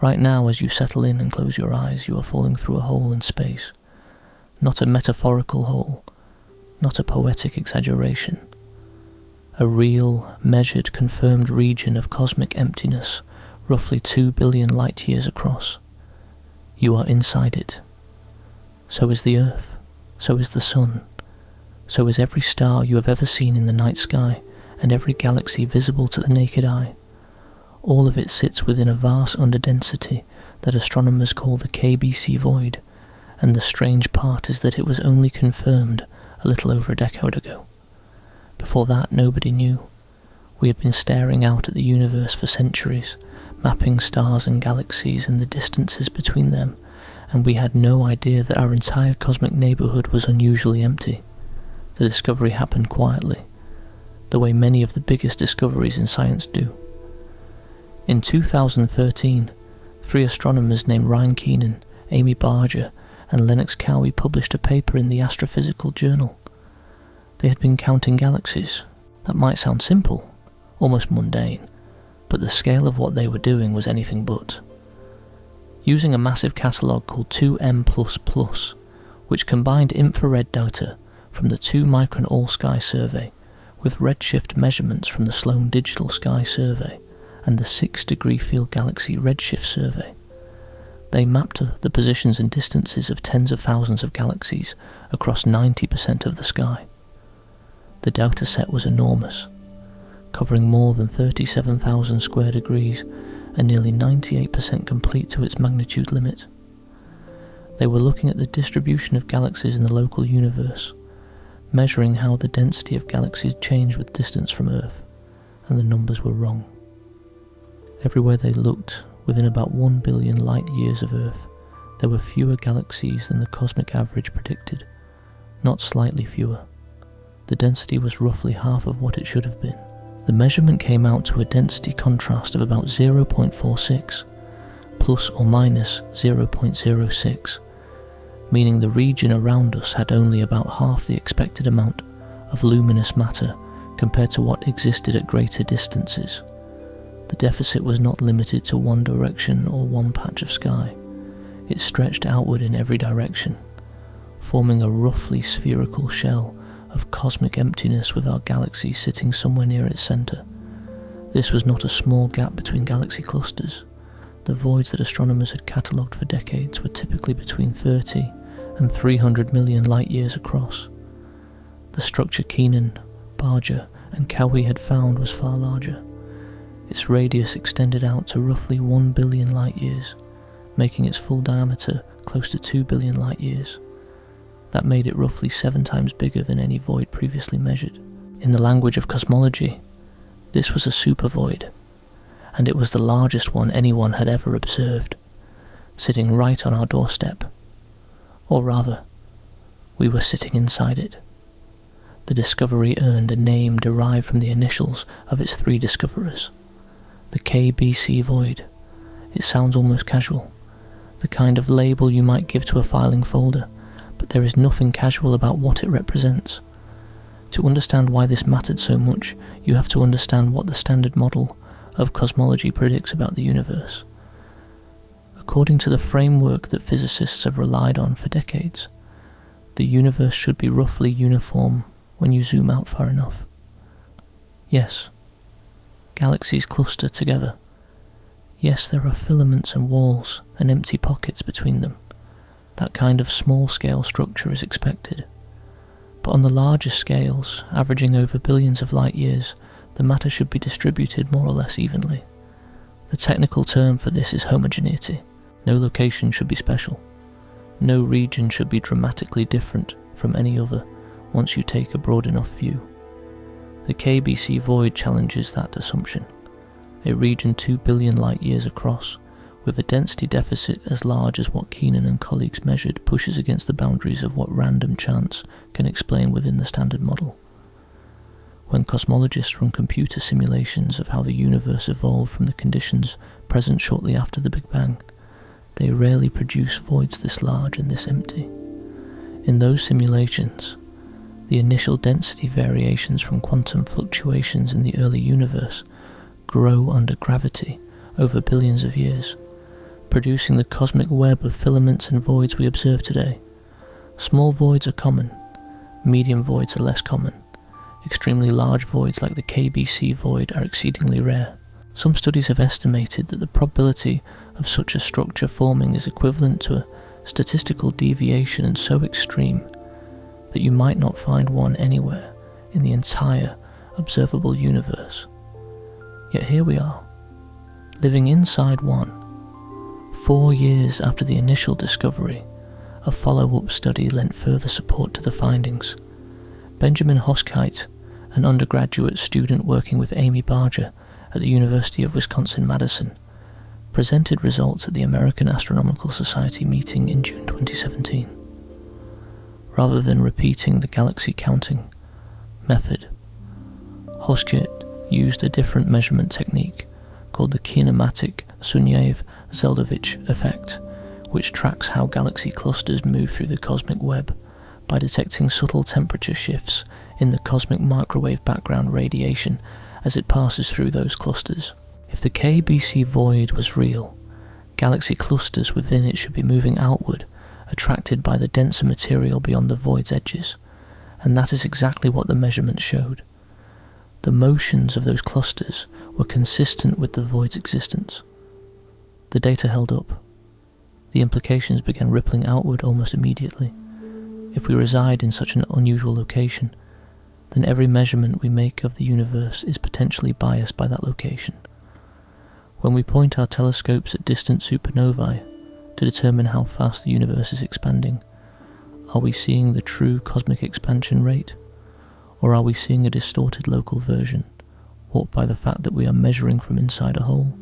Right now, as you settle in and close your eyes, you are falling through a hole in space. Not a metaphorical hole, not a poetic exaggeration. A real, measured, confirmed region of cosmic emptiness, roughly 2 billion light-years across. You are inside it. So is the Earth, so is the Sun, so is every star you have ever seen in the night sky, and every galaxy visible to the naked eye. All of it sits within a vast underdensity that astronomers call the KBC void, and the strange part is that it was only confirmed a little over a decade ago. Before that, nobody knew. We had been staring out at the universe for centuries, mapping stars and galaxies and the distances between them, and we had no idea that our entire cosmic neighbourhood was unusually empty. The discovery happened quietly, the way many of the biggest discoveries in science do. In 2013, 3 astronomers named Ryan Keenan, Amy Barger, and Lennox Cowie published a paper in the Astrophysical Journal. They had been counting galaxies. That might sound simple, almost mundane, but the scale of what they were doing was anything but. Using a massive catalogue called 2M++, which combined infrared data from the 2-micron All-Sky survey with redshift measurements from the Sloan Digital Sky survey and the 6-degree field galaxy redshift survey. They mapped the positions and distances of tens of thousands of galaxies across 90% of the sky. The data set was enormous, covering more than 37,000 square degrees and nearly 98% complete to its magnitude limit. They were looking at the distribution of galaxies in the local universe, measuring how the density of galaxies changed with distance from Earth, and the numbers were wrong. Everywhere they looked, within about 1 billion light-years of Earth, there were fewer galaxies than the cosmic average predicted, not slightly fewer. The density was roughly half of what it should have been. The measurement came out to a density contrast of about 0.46, plus or minus 0.06, meaning the region around us had only about half the expected amount of luminous matter compared to what existed at greater distances. The deficit was not limited to one direction or one patch of sky. It stretched outward in every direction, forming a roughly spherical shell of cosmic emptiness with our galaxy sitting somewhere near its centre. This was not a small gap between galaxy clusters. The voids that astronomers had catalogued for decades were typically between 30 and 300 million light-years across. The structure Keenan, Barger and Cowie had found was far larger. Its radius extended out to roughly 1 billion light-years, making its full diameter close to 2 billion light-years. That made it roughly 7 times bigger than any void previously measured. In the language of cosmology, this was a supervoid, and it was the largest one anyone had ever observed, sitting right on our doorstep. Or rather, we were sitting inside it. The discovery earned a name derived from the initials of its 3 discoverers. The KBC void. It sounds almost casual, the kind of label you might give to a filing folder, but there is nothing casual about what it represents. To understand why this mattered so much, you have to understand what the standard model of cosmology predicts about the universe. According to the framework that physicists have relied on for decades, the universe should be roughly uniform when you zoom out far enough. Yes, galaxies cluster together. Yes, there are filaments and walls and empty pockets between them. That kind of small-scale structure is expected. But on the larger scales, averaging over billions of light-years, the matter should be distributed more or less evenly. The technical term for this is homogeneity. No location should be special. No region should be dramatically different from any other once you take a broad enough view. The KBC void challenges that assumption. A region 2 billion light-years across, with a density deficit as large as what Keenan and colleagues measured, pushes against the boundaries of what random chance can explain within the standard model. When cosmologists run computer simulations of how the universe evolved from the conditions present shortly after the Big Bang, they rarely produce voids this large and this empty. In those simulations, the initial density variations from quantum fluctuations in the early universe grow under gravity over billions of years, producing the cosmic web of filaments and voids we observe today. Small voids are common, medium voids are less common. Extremely large voids like the KBC void are exceedingly rare. Some studies have estimated that the probability of such a structure forming is equivalent to a statistical deviation and so extreme that you might not find one anywhere in the entire observable universe. Yet here we are, living inside one. 4 years after the initial discovery, a follow-up study lent further support to the findings. Benjamin Hoskite, an undergraduate student working with Amy Barger at the University of Wisconsin-Madison, presented results at the American Astronomical Society meeting in June 2017. Rather than repeating the galaxy counting method, Hoskite used a different measurement technique called the kinematic Sunyaev-Zeldovich effect, which tracks how galaxy clusters move through the cosmic web by detecting subtle temperature shifts in the cosmic microwave background radiation as it passes through those clusters. If the KBC void was real, galaxy clusters within it should be moving outward, attracted by the denser material beyond the void's edges, and that is exactly what the measurements showed. The motions of those clusters were consistent with the void's existence. The data held up. The implications began rippling outward almost immediately. If we reside in such an unusual location, then every measurement we make of the universe is potentially biased by that location. When we point our telescopes at distant supernovae to determine how fast the universe is expanding, are we seeing the true cosmic expansion rate, or are we seeing a distorted local version, warped by the fact that we are measuring from inside a hole?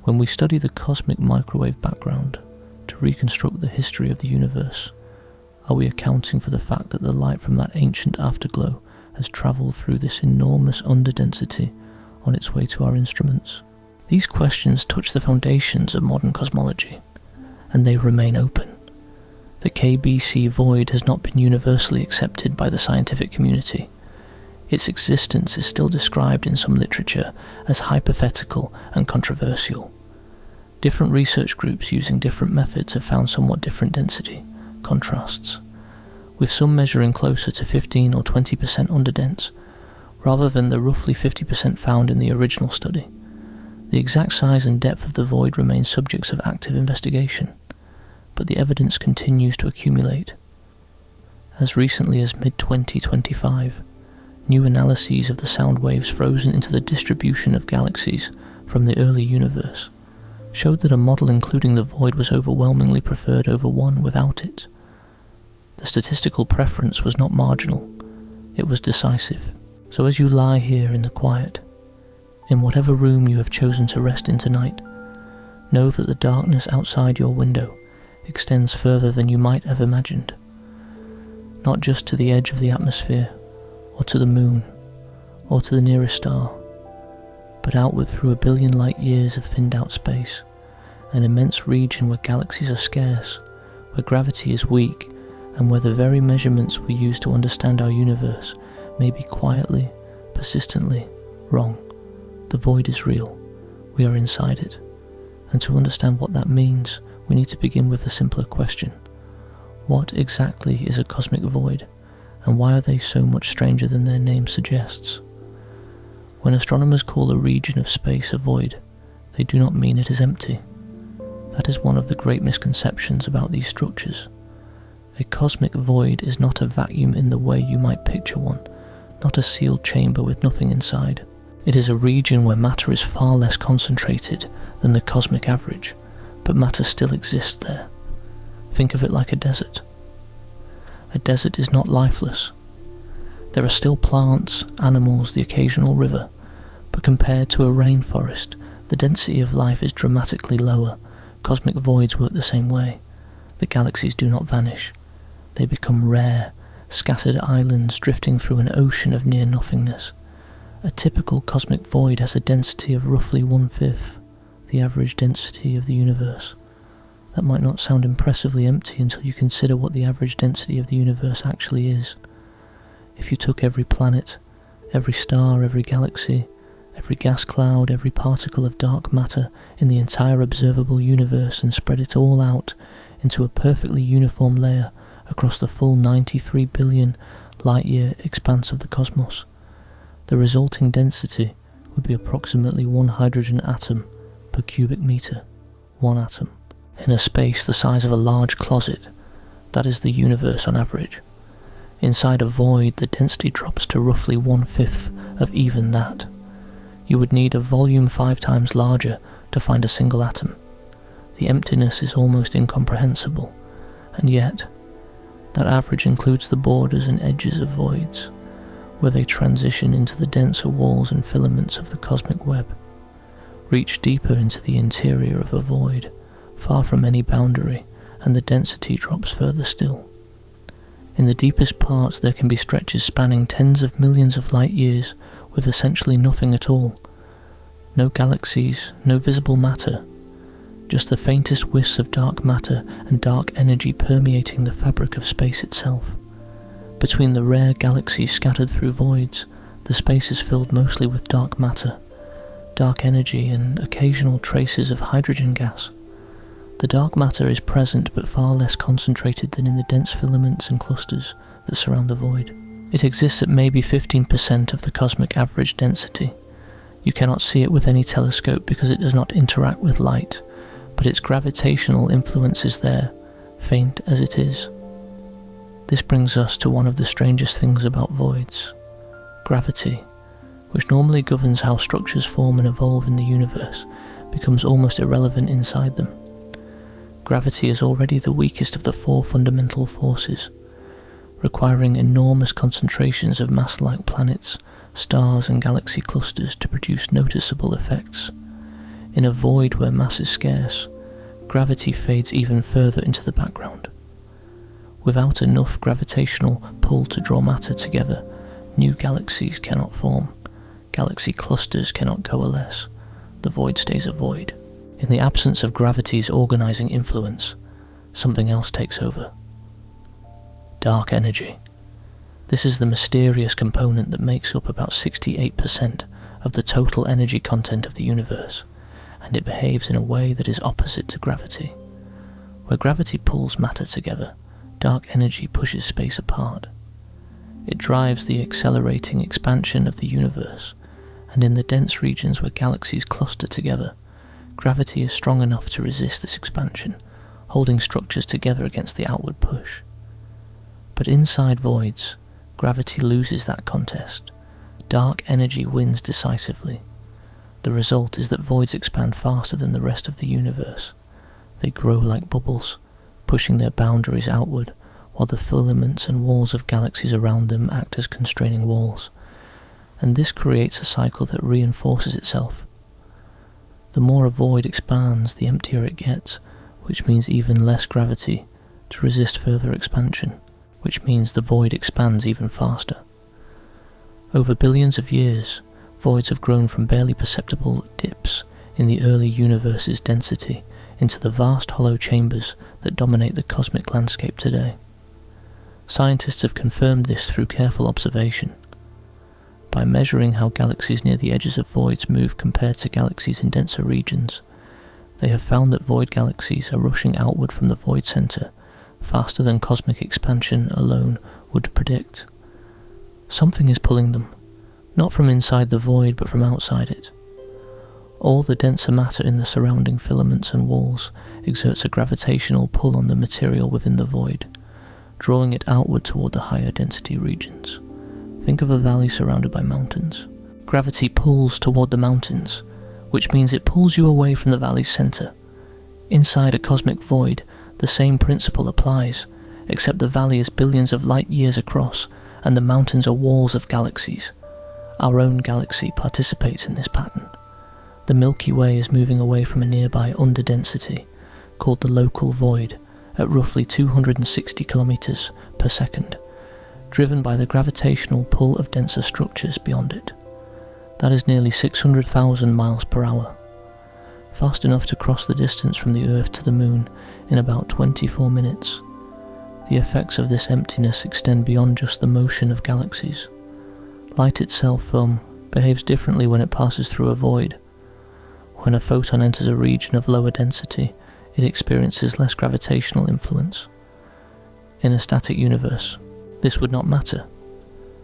When we study the cosmic microwave background to reconstruct the history of the universe, are we accounting for the fact that the light from that ancient afterglow has travelled through this enormous underdensity on its way to our instruments? These questions touch the foundations of modern cosmology, and they remain open. The KBC void has not been universally accepted by the scientific community. Its existence is still described in some literature as hypothetical and controversial. Different research groups using different methods have found somewhat different density contrasts, with some measuring closer to 15 or 20% underdense, rather than the roughly 50% found in the original study. The exact size and depth of the void remain subjects of active investigation, but the evidence continues to accumulate. As recently as mid-2025, new analyses of the sound waves frozen into the distribution of galaxies from the early universe showed that a model including the void was overwhelmingly preferred over one without it. The statistical preference was not marginal, it was decisive. So as you lie here in the quiet, in whatever room you have chosen to rest in tonight, know that the darkness outside your window extends further than you might have imagined. Not just to the edge of the atmosphere, or to the moon, or to the nearest star, but outward through a billion light years of thinned out space, an immense region where galaxies are scarce, where gravity is weak, and where the very measurements we use to understand our universe may be quietly, persistently wrong. The void is real. We are inside it. And to understand what that means, we need to begin with a simpler question. What exactly is a cosmic void, and why are they so much stranger than their name suggests? When astronomers call a region of space a void, they do not mean it is empty. That is one of the great misconceptions about these structures. A cosmic void is not a vacuum in the way you might picture one, not a sealed chamber with nothing inside. It is a region where matter is far less concentrated than the cosmic average, but matter still exists there. Think of it like a desert. A desert is not lifeless. There are still plants, animals, the occasional river, but compared to a rainforest, the density of life is dramatically lower. Cosmic voids work the same way. The galaxies do not vanish. They become rare, scattered islands drifting through an ocean of near-nothingness. A typical cosmic void has a density of roughly 1/5 the average density of the universe. That might not sound impressively empty until you consider what the average density of the universe actually is. If you took every planet, every star, every galaxy, every gas cloud, every particle of dark matter in the entire observable universe and spread it all out into a perfectly uniform layer across the full 93 billion light-year expanse of the cosmos, the resulting density would be approximately 1 hydrogen atom per cubic meter. 1 atom. In a space the size of a large closet, that is the universe on average. Inside a void, the density drops to roughly 1/5 of even that. You would need a volume 5 times larger to find a single atom. The emptiness is almost incomprehensible, and yet, that average includes the borders and edges of voids, where they transition into the denser walls and filaments of the cosmic web. Reach deeper into the interior of a void, far from any boundary, and the density drops further still. In the deepest parts there can be stretches spanning tens of millions of light years with essentially nothing at all. No galaxies, no visible matter, just the faintest wisps of dark matter and dark energy permeating the fabric of space itself. Between the rare galaxies scattered through voids, the space is filled mostly with dark matter, dark energy and occasional traces of hydrogen gas. The dark matter is present but far less concentrated than in the dense filaments and clusters that surround the void. It exists at maybe 15% of the cosmic average density. You cannot see it with any telescope because it does not interact with light, but its gravitational influence is there, faint as it is. This brings us to one of the strangest things about voids: gravity, which normally governs how structures form and evolve in the universe, becomes almost irrelevant inside them. Gravity is already the weakest of the 4 fundamental forces, requiring enormous concentrations of mass-like planets, stars and galaxy clusters to produce noticeable effects. In a void where mass is scarce, gravity fades even further into the background. Without enough gravitational pull to draw matter together, new galaxies cannot form, galaxy clusters cannot coalesce, the void stays a void. In the absence of gravity's organizing influence, something else takes over. Dark energy. This is the mysterious component that makes up about 68% of the total energy content of the universe, and it behaves in a way that is opposite to gravity. Where gravity pulls matter together, dark energy pushes space apart. It drives the accelerating expansion of the universe, and in the dense regions where galaxies cluster together, gravity is strong enough to resist this expansion, holding structures together against the outward push. But inside voids, gravity loses that contest. Dark energy wins decisively. The result is that voids expand faster than the rest of the universe. They grow like bubbles, pushing their boundaries outward, while the filaments and walls of galaxies around them act as constraining walls. And this creates a cycle that reinforces itself. The more a void expands, the emptier it gets, which means even less gravity to resist further expansion, which means the void expands even faster. Over billions of years, voids have grown from barely perceptible dips in the early universe's density into the vast hollow chambers that dominate the cosmic landscape today. Scientists have confirmed this through careful observation. By measuring how galaxies near the edges of voids move compared to galaxies in denser regions, they have found that void galaxies are rushing outward from the void center faster than cosmic expansion alone would predict. Something is pulling them, not from inside the void but from outside it. All the denser matter in the surrounding filaments and walls exerts a gravitational pull on the material within the void, drawing it outward toward the higher density regions. Think of a valley surrounded by mountains. Gravity pulls toward the mountains, which means it pulls you away from the valley's center. Inside a cosmic void, the same principle applies, except the valley is billions of light years across, and the mountains are walls of galaxies. Our own galaxy participates in this pattern. The Milky Way is moving away from a nearby underdensity, called the local void, at roughly 260 kilometers per second, driven by the gravitational pull of denser structures beyond it. That is nearly 600,000 miles per hour, fast enough to cross the distance from the Earth to the Moon in about 24 minutes. The effects of this emptiness extend beyond just the motion of galaxies. Light itself, behaves differently when it passes through a void. When a photon enters a region of lower density, it experiences less gravitational influence. In a static universe, this would not matter.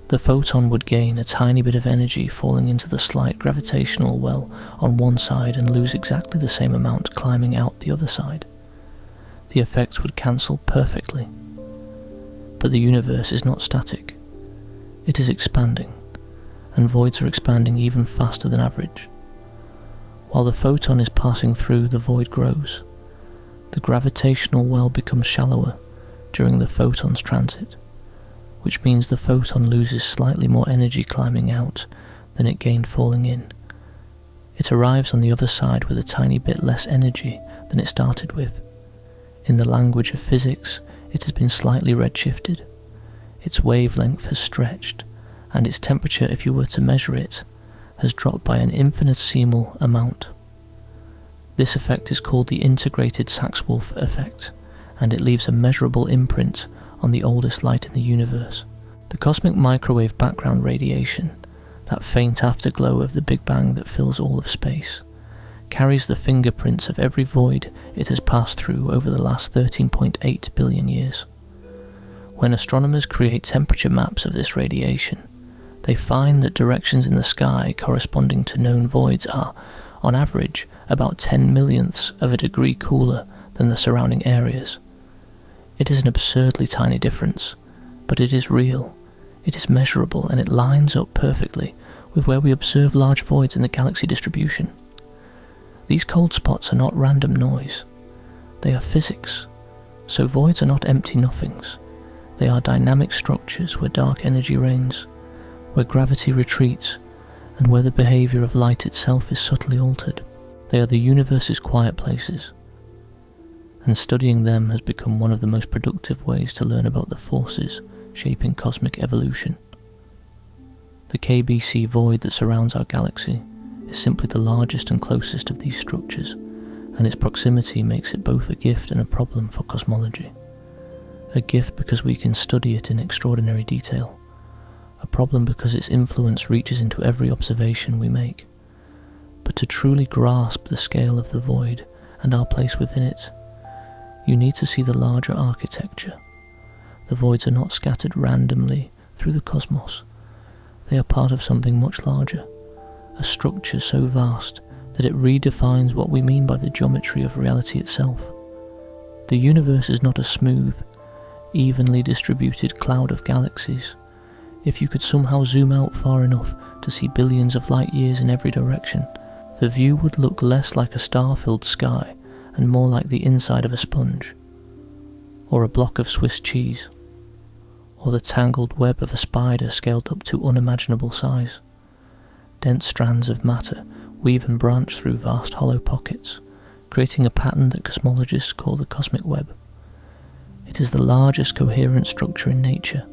The photon would gain a tiny bit of energy falling into the slight gravitational well on one side and lose exactly the same amount climbing out the other side. The effects would cancel perfectly. But the universe is not static. It is expanding, and voids are expanding even faster than average. While the photon is passing through, the void grows. The gravitational well becomes shallower during the photon's transit, which means the photon loses slightly more energy climbing out than it gained falling in. It arrives on the other side with a tiny bit less energy than it started with. In the language of physics, it has been slightly redshifted. Its wavelength has stretched, and its temperature, if you were to measure it, has dropped by an infinitesimal amount. This effect is called the integrated Sachs-Wolf effect, and it leaves a measurable imprint on the oldest light in the universe. The cosmic microwave background radiation, that faint afterglow of the Big Bang that fills all of space, carries the fingerprints of every void it has passed through over the last 13.8 billion years. When astronomers create temperature maps of this radiation, they find that directions in the sky corresponding to known voids are, on average, about 10 millionths of a degree cooler than the surrounding areas. It is an absurdly tiny difference, but it is real, it is measurable, and it lines up perfectly with where we observe large voids in the galaxy distribution. These cold spots are not random noise, they are physics, so voids are not empty nothings. They are dynamic structures where dark energy reigns, where gravity retreats, and where the behaviour of light itself is subtly altered. They are the universe's quiet places, and studying them has become one of the most productive ways to learn about the forces shaping cosmic evolution. The KBC void that surrounds our galaxy is simply the largest and closest of these structures, and its proximity makes it both a gift and a problem for cosmology. A gift because we can study it in extraordinary detail, a problem because its influence reaches into every observation we make. But to truly grasp the scale of the void and our place within it, you need to see the larger architecture. The voids are not scattered randomly through the cosmos. They are part of something much larger, a structure so vast that it redefines what we mean by the geometry of reality itself. The universe is not a smooth, evenly distributed cloud of galaxies. If you could somehow zoom out far enough to see billions of light years in every direction, the view would look less like a star-filled sky and more like the inside of a sponge, or a block of Swiss cheese, or the tangled web of a spider scaled up to unimaginable size. Dense strands of matter weave and branch through vast hollow pockets, creating a pattern that cosmologists call the cosmic web. It is the largest coherent structure in nature,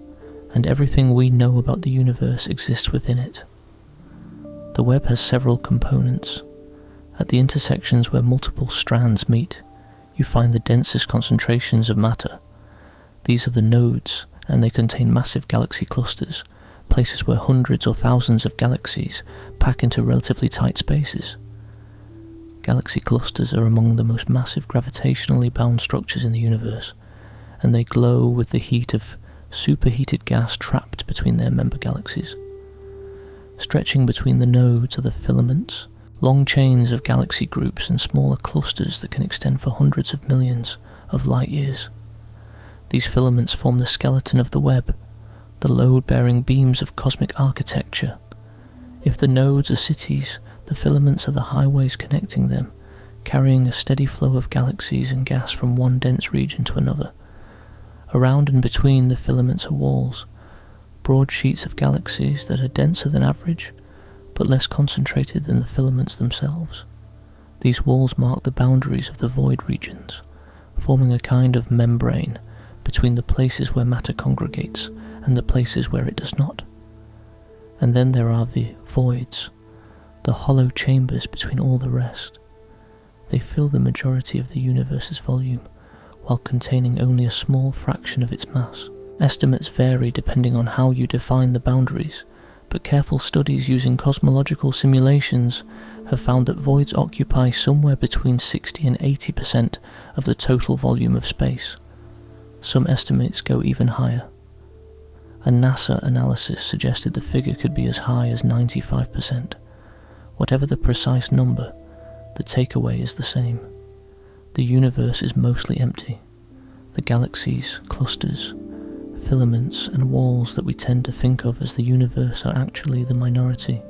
and everything we know about the universe exists within it. The web has several components. At the intersections where multiple strands meet, you find the densest concentrations of matter. These are the nodes, and they contain massive galaxy clusters, places where hundreds or thousands of galaxies pack into relatively tight spaces. Galaxy clusters are among the most massive gravitationally bound structures in the universe, and they glow with the heat of superheated gas trapped between their member galaxies. Stretching between the nodes are the filaments, long chains of galaxy groups and smaller clusters that can extend for hundreds of millions of light years. These filaments form the skeleton of the web, the load-bearing beams of cosmic architecture. If the nodes are cities, the filaments are the highways connecting them, carrying a steady flow of galaxies and gas from one dense region to another. Around and between the filaments are walls, broad sheets of galaxies that are denser than average, but less concentrated than the filaments themselves. These walls mark the boundaries of the void regions, forming a kind of membrane between the places where matter congregates and the places where it does not. And then there are the voids, the hollow chambers between all the rest. They fill the majority of the universe's volume, while containing only a small fraction of its mass. Estimates vary depending on how you define the boundaries, but careful studies using cosmological simulations have found that voids occupy somewhere between 60 and 80% of the total volume of space. Some estimates go even higher. A NASA analysis suggested the figure could be as high as 95%. Whatever the precise number, the takeaway is the same. The universe is mostly empty. The galaxies, clusters, filaments and walls that we tend to think of as the universe are actually the minority,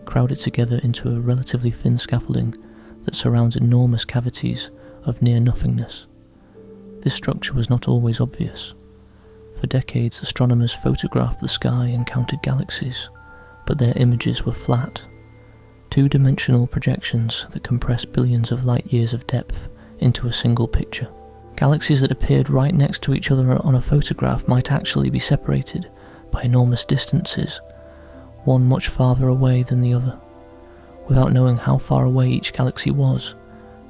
crowded together into a relatively thin scaffolding that surrounds enormous cavities of near-nothingness. This structure was not always obvious. For decades, astronomers photographed the sky and counted galaxies, but their images were flat, two-dimensional projections that compressed billions of light-years of depth into a single picture. Galaxies that appeared right next to each other on a photograph might actually be separated by enormous distances, one much farther away than the other. Without knowing how far away each galaxy was,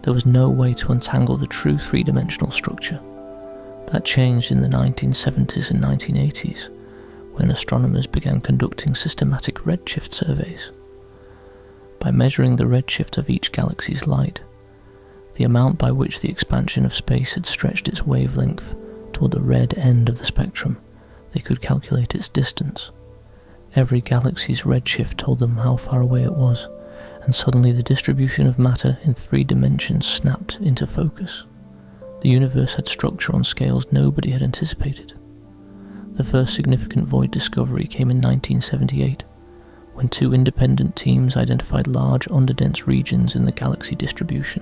there was no way to untangle the true three-dimensional structure. That changed in the 1970s and 1980s, when astronomers began conducting systematic redshift surveys. By measuring the redshift of each galaxy's light, the amount by which the expansion of space had stretched its wavelength toward the red end of the spectrum, they could calculate its distance. Every galaxy's redshift told them how far away it was, and suddenly the distribution of matter in 3 dimensions snapped into focus. The universe had structure on scales nobody had anticipated. The first significant void discovery came in 1978, when 2 independent teams identified large underdense regions in the galaxy distribution.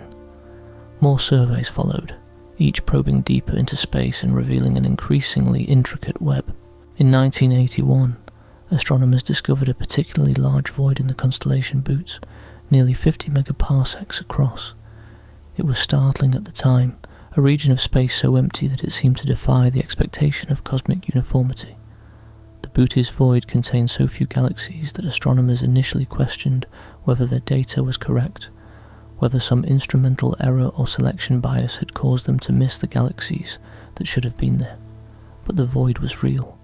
More surveys followed, each probing deeper into space and revealing an increasingly intricate web. In 1981, astronomers discovered a particularly large void in the constellation Bootes, nearly 50 megaparsecs across. It was startling at the time, a region of space so empty that it seemed to defy the expectation of cosmic uniformity. The Bootes void contained so few galaxies that astronomers initially questioned whether their data was correct, whether some instrumental error or selection bias had caused them to miss the galaxies that should have been there. But the void was real.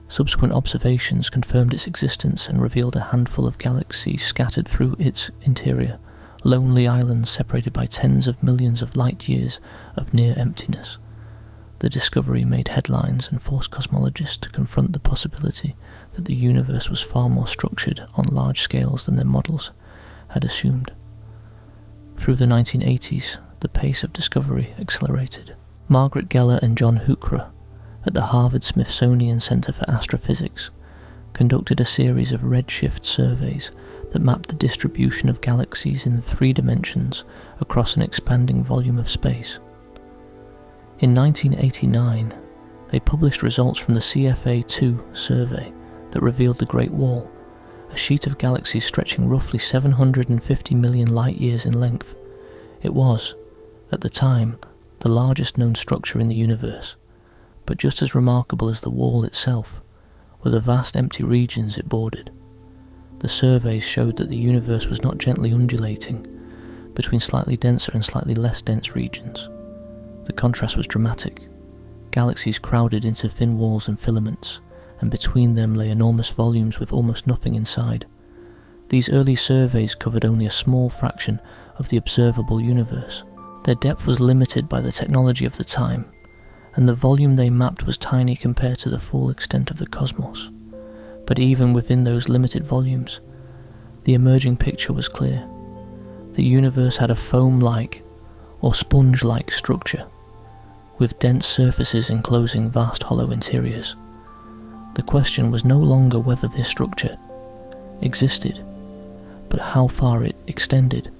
Subsequent observations confirmed its existence and revealed a handful of galaxies scattered through its interior, lonely islands separated by tens of millions of light-years of near emptiness. The discovery made headlines and forced cosmologists to confront the possibility that the universe was far more structured on large scales than their models had assumed. Through the 1980s, the pace of discovery accelerated. Margaret Geller and John Huchra at the Harvard-Smithsonian Center for Astrophysics conducted a series of redshift surveys that mapped the distribution of galaxies in 3 dimensions across an expanding volume of space. In 1989, they published results from the CFA-2 survey that revealed the Great Wall, a sheet of galaxies stretching roughly 750 million light-years in length. It was, at the time, the largest known structure in the universe, but just as remarkable as the wall itself were the vast empty regions it bordered. The surveys showed that the universe was not gently undulating between slightly denser and slightly less dense regions. The contrast was dramatic. Galaxies crowded into thin walls and filaments, and between them lay enormous volumes with almost nothing inside. These early surveys covered only a small fraction of the observable universe. Their depth was limited by the technology of the time, and the volume they mapped was tiny compared to the full extent of the cosmos. But even within those limited volumes, the emerging picture was clear. The universe had a foam-like or sponge-like structure, with dense surfaces enclosing vast hollow interiors. The question was no longer whether this structure existed, but how far it extended,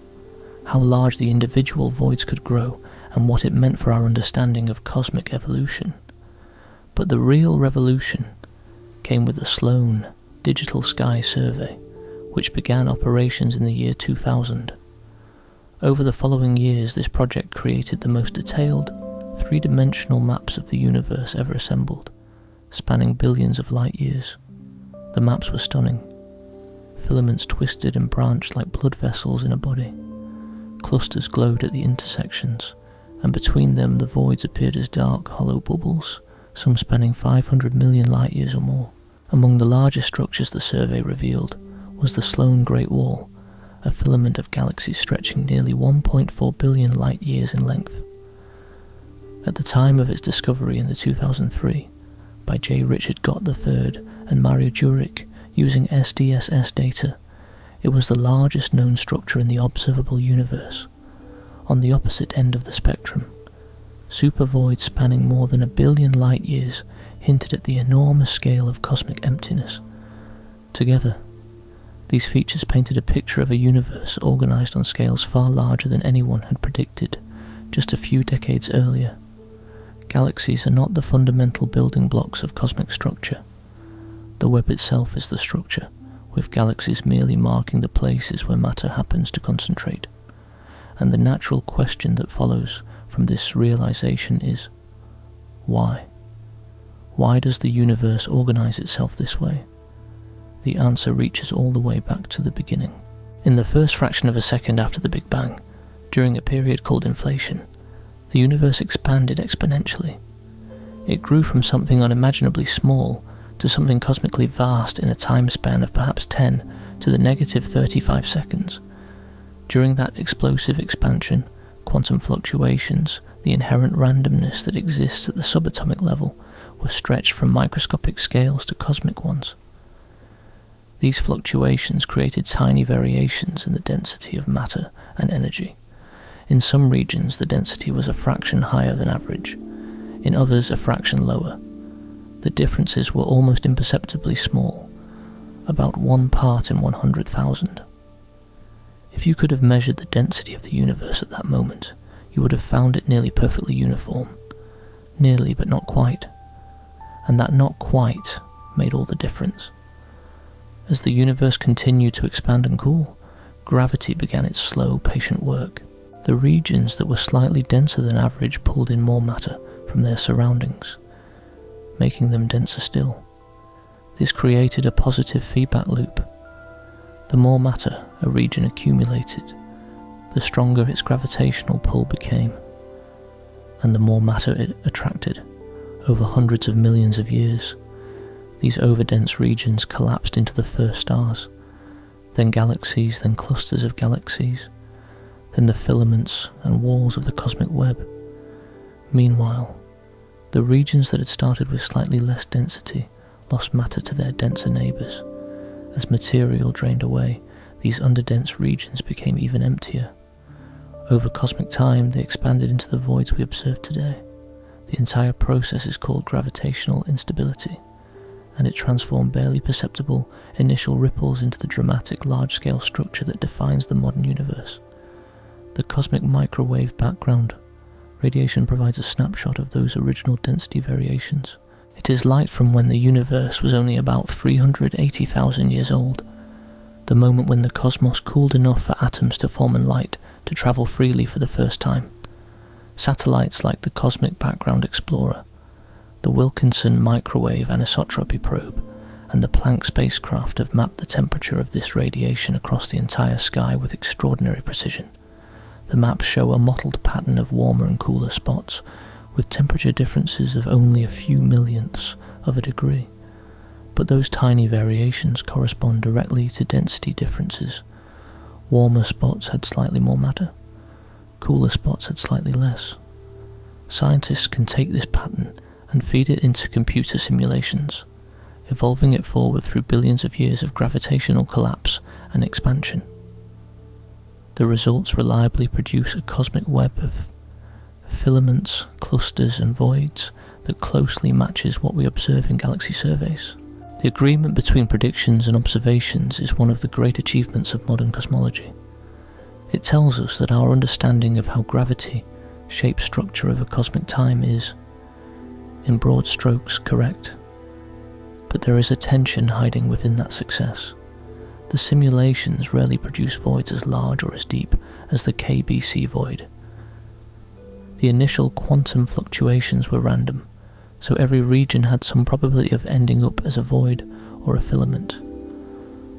how large the individual voids could grow, and what it meant for our understanding of cosmic evolution. But the real revolution came with the Sloan Digital Sky Survey, which began operations in the year 2000. Over the following years, this project created the most detailed, 3-dimensional maps of the universe ever assembled, spanning billions of light-years. The maps were stunning. Filaments twisted and branched like blood vessels in a body. Clusters glowed at the intersections, and between them the voids appeared as dark, hollow bubbles, some spanning 500 million light-years or more. Among the largest structures the survey revealed was the Sloan Great Wall, a filament of galaxies stretching nearly 1.4 billion light-years in length. At the time of its discovery in 2003, by J. Richard Gott III and Mario Jurek using SDSS data, it was the largest known structure in the observable universe. On the opposite end of the spectrum, supervoids spanning more than 1 billion light-years hinted at the enormous scale of cosmic emptiness. Together, these features painted a picture of a universe organized on scales far larger than anyone had predicted just a few decades earlier. Galaxies are not the fundamental building blocks of cosmic structure. The web itself is the structure, with galaxies merely marking the places where matter happens to concentrate. And the natural question that follows from this realization is, why? Why does the universe organize itself this way? The answer reaches all the way back to the beginning. In the first fraction of a second after the Big Bang, during a period called inflation, the universe expanded exponentially. It grew from something unimaginably small to something cosmically vast in a time span of perhaps 10 to the negative 35 seconds. During that explosive expansion, quantum fluctuations, the inherent randomness that exists at the subatomic level, were stretched from microscopic scales to cosmic ones. These fluctuations created tiny variations in the density of matter and energy. In some regions, the density was a fraction higher than average, in others a fraction lower. The differences were almost imperceptibly small, about 1 part in 100,000. If you could have measured the density of the universe at that moment, you would have found it nearly perfectly uniform. Nearly, but not quite. And that not quite made all the difference. As the universe continued to expand and cool, gravity began its slow, patient work. The regions that were slightly denser than average pulled in more matter from their surroundings, making them denser still. This created a positive feedback loop. The more matter a region accumulated, the stronger its gravitational pull became, and the more matter it attracted. Over hundreds of millions of years, these overdense regions collapsed into the first stars, then galaxies, then clusters of galaxies, then the filaments and walls of the cosmic web. Meanwhile, the regions that had started with slightly less density lost matter to their denser neighbours. As material drained away, these underdense regions became even emptier. Over cosmic time, they expanded into the voids we observe today. The entire process is called gravitational instability, and it transformed barely perceptible initial ripples into the dramatic large-scale structure that defines the modern universe. The cosmic microwave background radiation provides a snapshot of those original density variations. It is light from when the universe was only about 380,000 years old, the moment when the cosmos cooled enough for atoms to form in light to travel freely for the first time. Satellites like the Cosmic Background Explorer, the Wilkinson Microwave Anisotropy Probe, and the Planck spacecraft have mapped the temperature of this radiation across the entire sky with extraordinary precision. The maps show a mottled pattern of warmer and cooler spots, with temperature differences of only a few millionths of a degree. But those tiny variations correspond directly to density differences. Warmer spots had slightly more matter, cooler spots had slightly less. Scientists can take this pattern and feed it into computer simulations, evolving it forward through billions of years of gravitational collapse and expansion. The results reliably produce a cosmic web of filaments, clusters and voids that closely matches what we observe in galaxy surveys. The agreement between predictions and observations is one of the great achievements of modern cosmology. It tells us that our understanding of how gravity shapes structure over cosmic time is, in broad strokes, correct. But there is a tension hiding within that success. The simulations rarely produce voids as large or as deep as the KBC void. The initial quantum fluctuations were random, so every region had some probability of ending up as a void or a filament.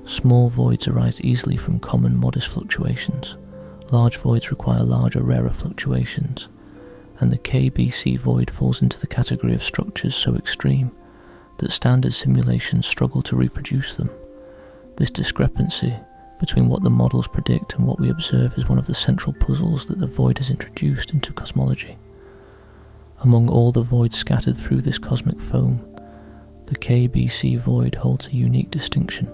Small voids arise easily from common modest fluctuations. Large voids require larger, rarer fluctuations, and the KBC void falls into the category of structures so extreme that standard simulations struggle to reproduce them. This discrepancy between what the models predict and what we observe is one of the central puzzles that the void has introduced into cosmology. Among all the voids scattered through this cosmic foam, the KBC void holds a unique distinction.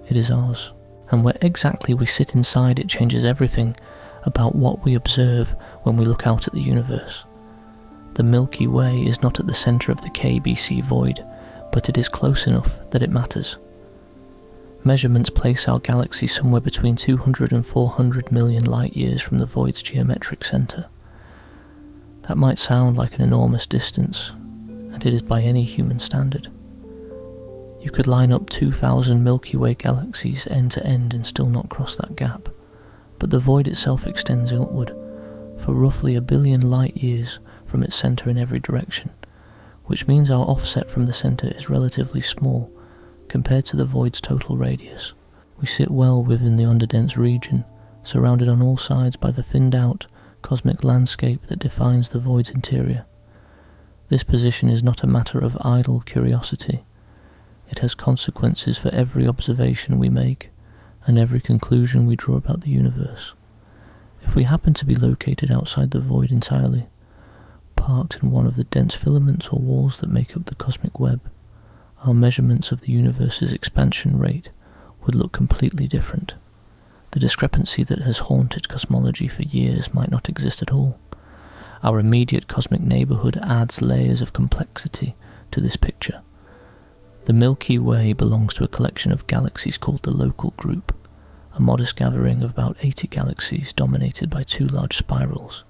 It is ours, and where exactly we sit inside it changes everything about what we observe when we look out at the universe. The Milky Way is not at the centre of the KBC void, but it is close enough that it matters. Measurements place our galaxy somewhere between 200 and 400 million light-years from the void's geometric centre. That might sound like an enormous distance, and it is by any human standard. You could line up 2,000 Milky Way galaxies end to end and still not cross that gap, but the void itself extends outward for roughly 1 billion light-years from its centre in every direction, which means our offset from the centre is relatively small compared to the void's total radius. We sit well within the underdense region, surrounded on all sides by the thinned-out cosmic landscape that defines the void's interior. This position is not a matter of idle curiosity. It has consequences for every observation we make and every conclusion we draw about the universe. If we happen to be located outside the void entirely, parked in one of the dense filaments or walls that make up the cosmic web, our measurements of the universe's expansion rate would look completely different. The discrepancy that has haunted cosmology for years might not exist at all. Our immediate cosmic neighbourhood adds layers of complexity to this picture. The Milky Way belongs to a collection of galaxies called the Local Group, a modest gathering of about 80 galaxies dominated by 2 large spirals,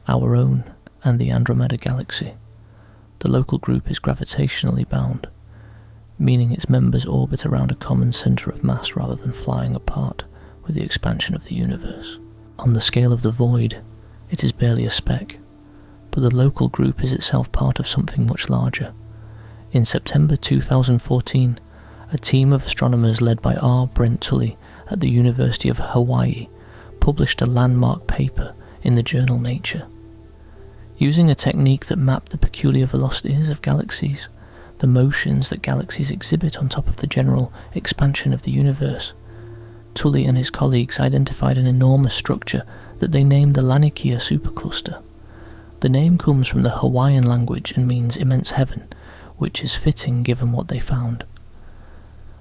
our own and the Andromeda Galaxy. The Local Group is gravitationally bound, meaning its members orbit around a common centre of mass rather than flying apart with the expansion of the universe. On the scale of the void, it is barely a speck, but the Local Group is itself part of something much larger. In September 2014, a team of astronomers led by R. Brent Tully at the University of Hawaii published a landmark paper in the journal Nature. Using a technique that mapped the peculiar velocities of galaxies, the motions that galaxies exhibit on top of the general expansion of the universe, Tully and his colleagues identified an enormous structure that they named the Laniakea supercluster. The name comes from the Hawaiian language and means immense heaven, which is fitting given what they found.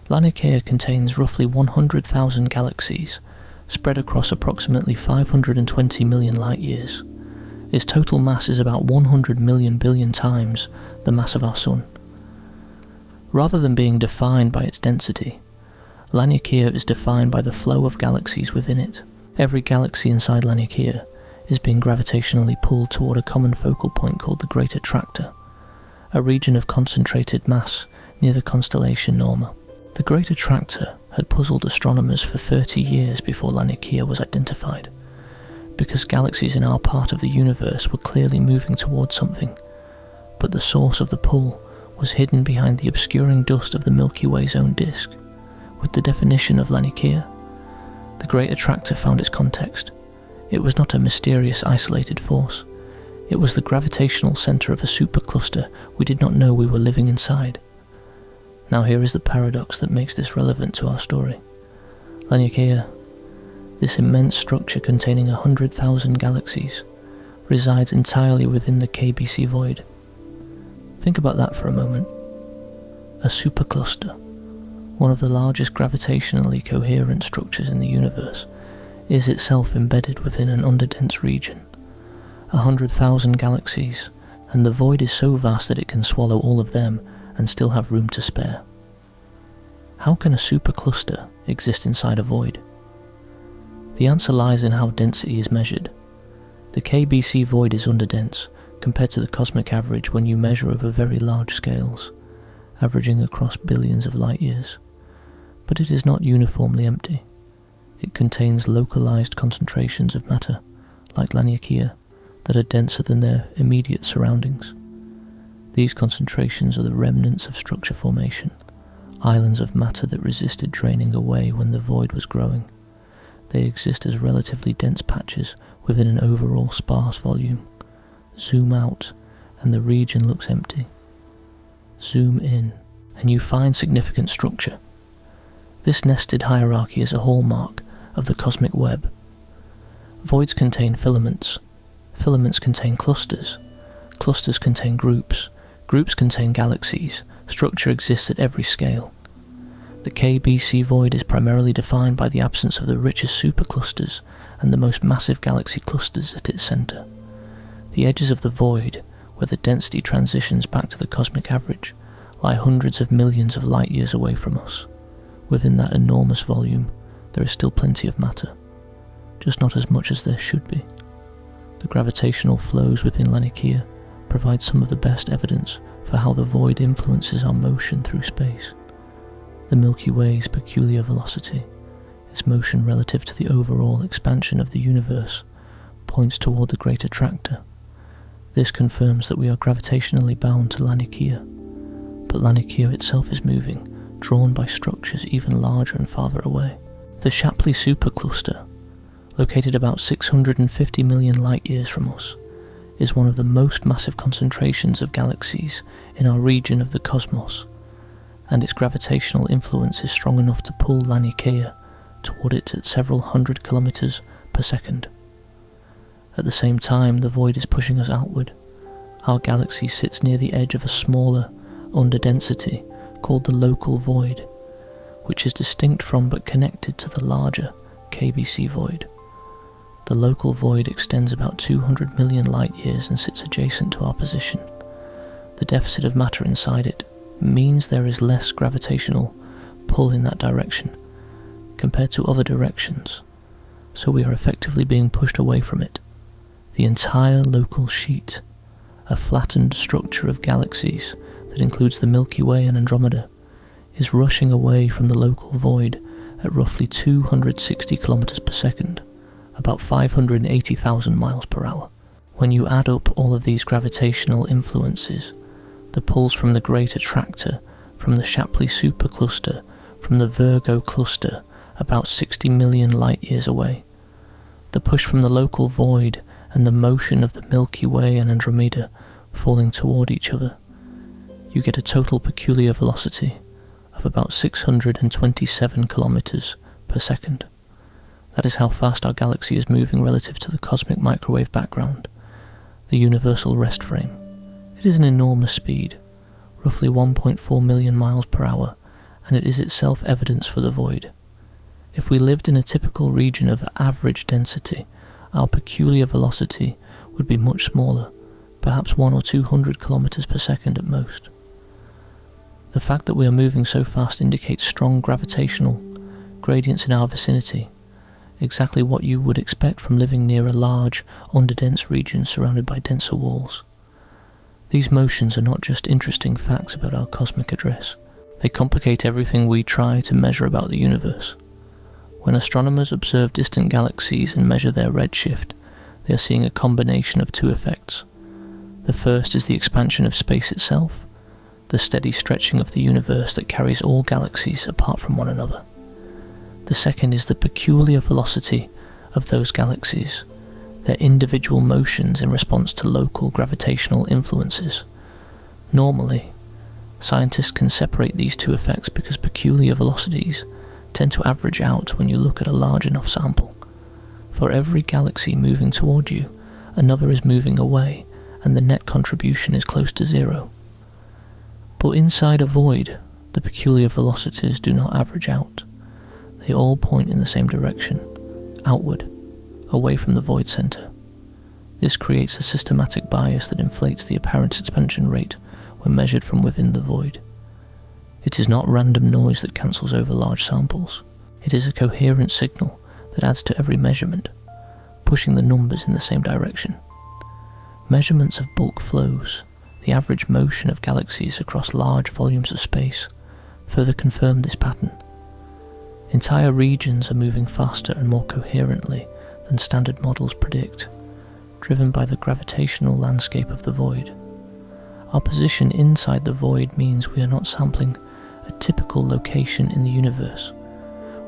Laniakea contains roughly 100,000 galaxies, spread across approximately 520 million light-years. Its total mass is about 100 million billion times the mass of our Sun. Rather than being defined by its density, Laniakea is defined by the flow of galaxies within it. Every galaxy inside Laniakea is being gravitationally pulled toward a common focal point called the Great Attractor, a region of concentrated mass near the constellation Norma. The Great Attractor had puzzled astronomers for 30 years before Laniakea was identified, because galaxies in our part of the universe were clearly moving towards something, but the source of the pull was hidden behind the obscuring dust of the Milky Way's own disk. With the definition of Laniakea, the Great Attractor found its context. It was not a mysterious isolated force. It was the gravitational centre of a supercluster we did not know we were living inside. Now here is the paradox that makes this relevant to our story. Laniakea, this immense structure containing 100,000 galaxies, resides entirely within the KBC void. Think about that for a moment. A supercluster, one of the largest gravitationally coherent structures in the universe, is itself embedded within an underdense region. 100,000 galaxies, and the void is so vast that it can swallow all of them and still have room to spare. How can a supercluster exist inside a void? The answer lies in how density is measured. The KBC void is underdense compared to the cosmic average when you measure over very large scales, averaging across billions of light-years. But it is not uniformly empty. It contains localized concentrations of matter, like Laniakea, that are denser than their immediate surroundings. These concentrations are the remnants of structure formation, islands of matter that resisted draining away when the void was growing. They exist as relatively dense patches within an overall sparse volume. Zoom out, and the region looks empty. zoom in, and you find significant structure. This nested hierarchy is a hallmark of the cosmic web. Voids contain filaments. Filaments contain clusters. Clusters contain groups. Groups contain galaxies. Structure exists at every scale. The KBC void is primarily defined by the absence of the richest superclusters and the most massive galaxy clusters at its centre. The edges of the void, where the density transitions back to the cosmic average, lie hundreds of millions of light years away from us. Within that enormous volume, there is still plenty of matter, just not as much as there should be. The gravitational flows within Laniakea provide some of the best evidence for how the void influences our motion through space. The Milky Way's peculiar velocity, its motion relative to the overall expansion of the universe, points toward the Great Attractor. This confirms that we are gravitationally bound to Laniakea, but Laniakea itself is moving, drawn by structures even larger and farther away. The Shapley supercluster, located about 650 million light-years from us, is one of the most massive concentrations of galaxies in our region of the cosmos, and its gravitational influence is strong enough to pull Laniakea toward it at several hundred kilometers per second. At the same time, the void is pushing us outward. Our galaxy sits near the edge of a smaller underdensity called the local void, which is distinct from but connected to the larger KBC void. The local void extends about 200 million light-years and sits adjacent to our position. The deficit of matter inside it means there is less gravitational pull in that direction compared to other directions, so we are effectively being pushed away from it. The entire local sheet, a flattened structure of galaxies that includes the Milky Way and Andromeda, is rushing away from the local void at roughly 260 kilometers per second, about 580,000 miles per hour. When you add up all of these gravitational influences, the pulls from the Great Attractor, from the Shapley supercluster, from the Virgo cluster, about 60 million light-years away, the push from the local void, and the motion of the Milky Way and Andromeda falling toward each other, you get a total peculiar velocity of about 627 kilometers per second. That is how fast our galaxy is moving relative to the cosmic microwave background, the universal rest frame. It is an enormous speed, roughly 1.4 million miles per hour, and it is itself evidence for the void. If we lived in a typical region of average density, our peculiar velocity would be much smaller, perhaps 100 or 200 kilometers per second at most. The fact that we are moving so fast indicates strong gravitational gradients in our vicinity, exactly what you would expect from living near a large, underdense region surrounded by denser walls. These motions are not just interesting facts about our cosmic address, they complicate everything we try to measure about the universe. When astronomers observe distant galaxies and measure their redshift, they are seeing a combination of two effects. The first is the expansion of space itself, the steady stretching of the universe that carries all galaxies apart from one another. The second is the peculiar velocity of those galaxies, their individual motions in response to local gravitational influences. Normally, scientists can separate these two effects because peculiar velocities tend to average out when you look at a large enough sample. For every galaxy moving toward you, another is moving away, and the net contribution is close to zero. But inside a void, the peculiar velocities do not average out. They all point in the same direction, outward, away from the void center. This creates a systematic bias that inflates the apparent expansion rate when measured from within the void. It is not random noise that cancels over large samples. It is a coherent signal that adds to every measurement, pushing the numbers in the same direction. Measurements of bulk flows, the average motion of galaxies across large volumes of space, further confirm this pattern. Entire regions are moving faster and more coherently than standard models predict, driven by the gravitational landscape of the void. Our position inside the void means we are not sampling a typical location in the universe.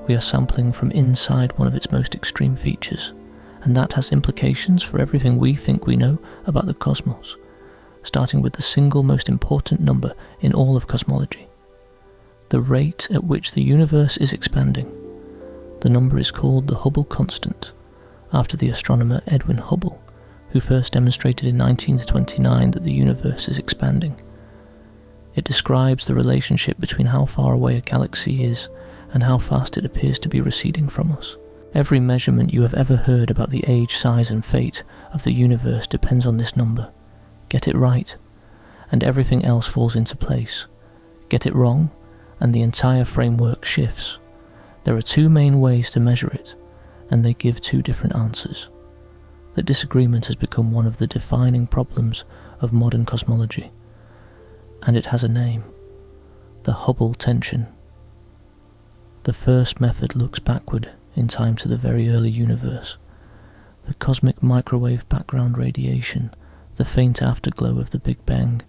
We are sampling from inside one of its most extreme features, and that has implications for everything we think we know about the cosmos, starting with the single most important number in all of cosmology, the rate at which the universe is expanding. The number is called the Hubble constant, after the astronomer Edwin Hubble, who first demonstrated in 1929 that the universe is expanding. It describes the relationship between how far away a galaxy is and how fast it appears to be receding from us. Every measurement you have ever heard about the age, size and fate of the universe depends on this number. Get it right, and everything else falls into place. Get it wrong, and the entire framework shifts. There are two main ways to measure it, and they give two different answers. The disagreement has become one of the defining problems of modern cosmology, and it has a name: the Hubble tension. The first method looks backward in time to the very early universe. The cosmic microwave background radiation, the faint afterglow of the Big Bang,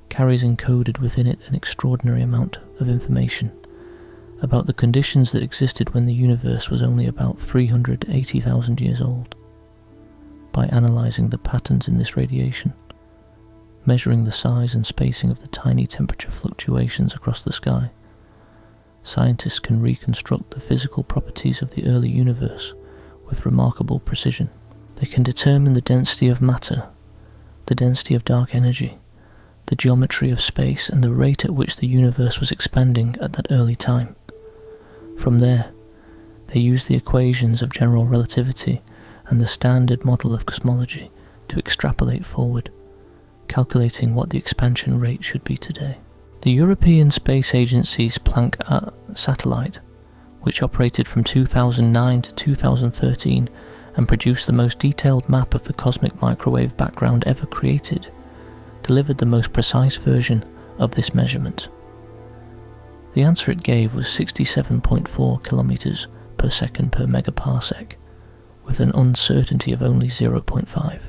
carries encoded within it an extraordinary amount of information about the conditions that existed when the universe was only about 380,000 years old. By analysing the patterns in this radiation, measuring the size and spacing of the tiny temperature fluctuations across the sky, scientists can reconstruct the physical properties of the early universe with remarkable precision. They can determine the density of matter, the density of dark energy, the geometry of space, and the rate at which the universe was expanding at that early time. From there, they use the equations of general relativity and the standard model of cosmology to extrapolate forward, calculating what the expansion rate should be today. The European Space Agency's Planck satellite, which operated from 2009 to 2013 and produced the most detailed map of the cosmic microwave background ever created, delivered the most precise version of this measurement. The answer it gave was 67.4 kilometers per second per megaparsec, with an uncertainty of only 0.5.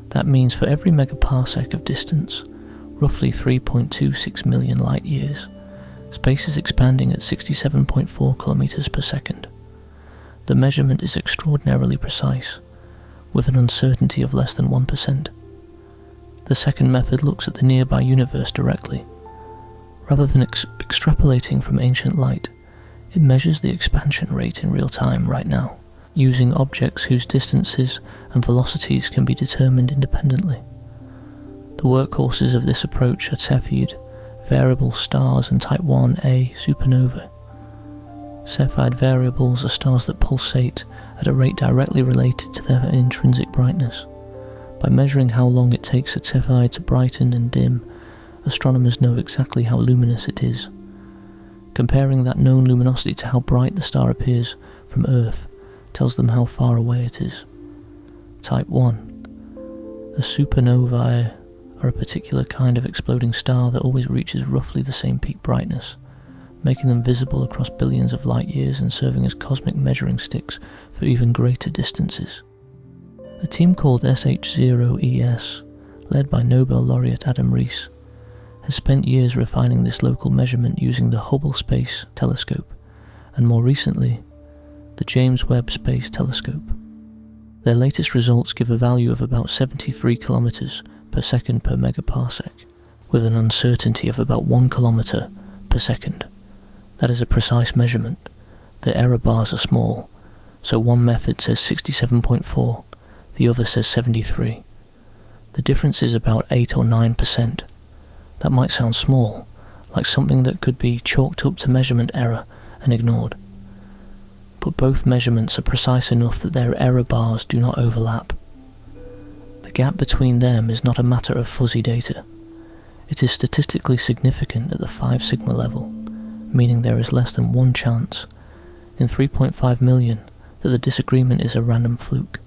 That means for every megaparsec of distance, roughly 3.26 million light years, space is expanding at 67.4 kilometers per second. The measurement is extraordinarily precise, with an uncertainty of less than 1%. The second method looks at the nearby universe directly. Rather than extrapolating from ancient light, it measures the expansion rate in real time right now, using objects whose distances and velocities can be determined independently. The workhorses of this approach are Cepheid, variable stars, and Type 1a supernovae. Cepheid variables are stars that pulsate at a rate directly related to their intrinsic brightness. By measuring how long it takes a Cepheid to brighten and dim, astronomers know exactly how luminous it is. Comparing that known luminosity to how bright the star appears from Earth tells them how far away it is. Type 1. A supernovae are a particular kind of exploding star that always reaches roughly the same peak brightness, making them visible across billions of light years and serving as cosmic measuring sticks for even greater distances. A team called SH0ES, led by Nobel laureate Adam Rees, has spent years refining this local measurement using the Hubble Space Telescope, and more recently, the James Webb Space Telescope. Their latest results give a value of about 73 kilometers per second per megaparsec, with an uncertainty of about 1 kilometer per second. That is a precise measurement. The error bars are small, so one method says 67.4, the other says 73. The difference is about 8 or 9%. That might sound small, like something that could be chalked up to measurement error and ignored. But both measurements are precise enough that their error bars do not overlap. The gap between them is not a matter of fuzzy data. It is statistically significant at the 5 sigma level, meaning there is less than one chance in 3.5 million that the disagreement is a random fluke.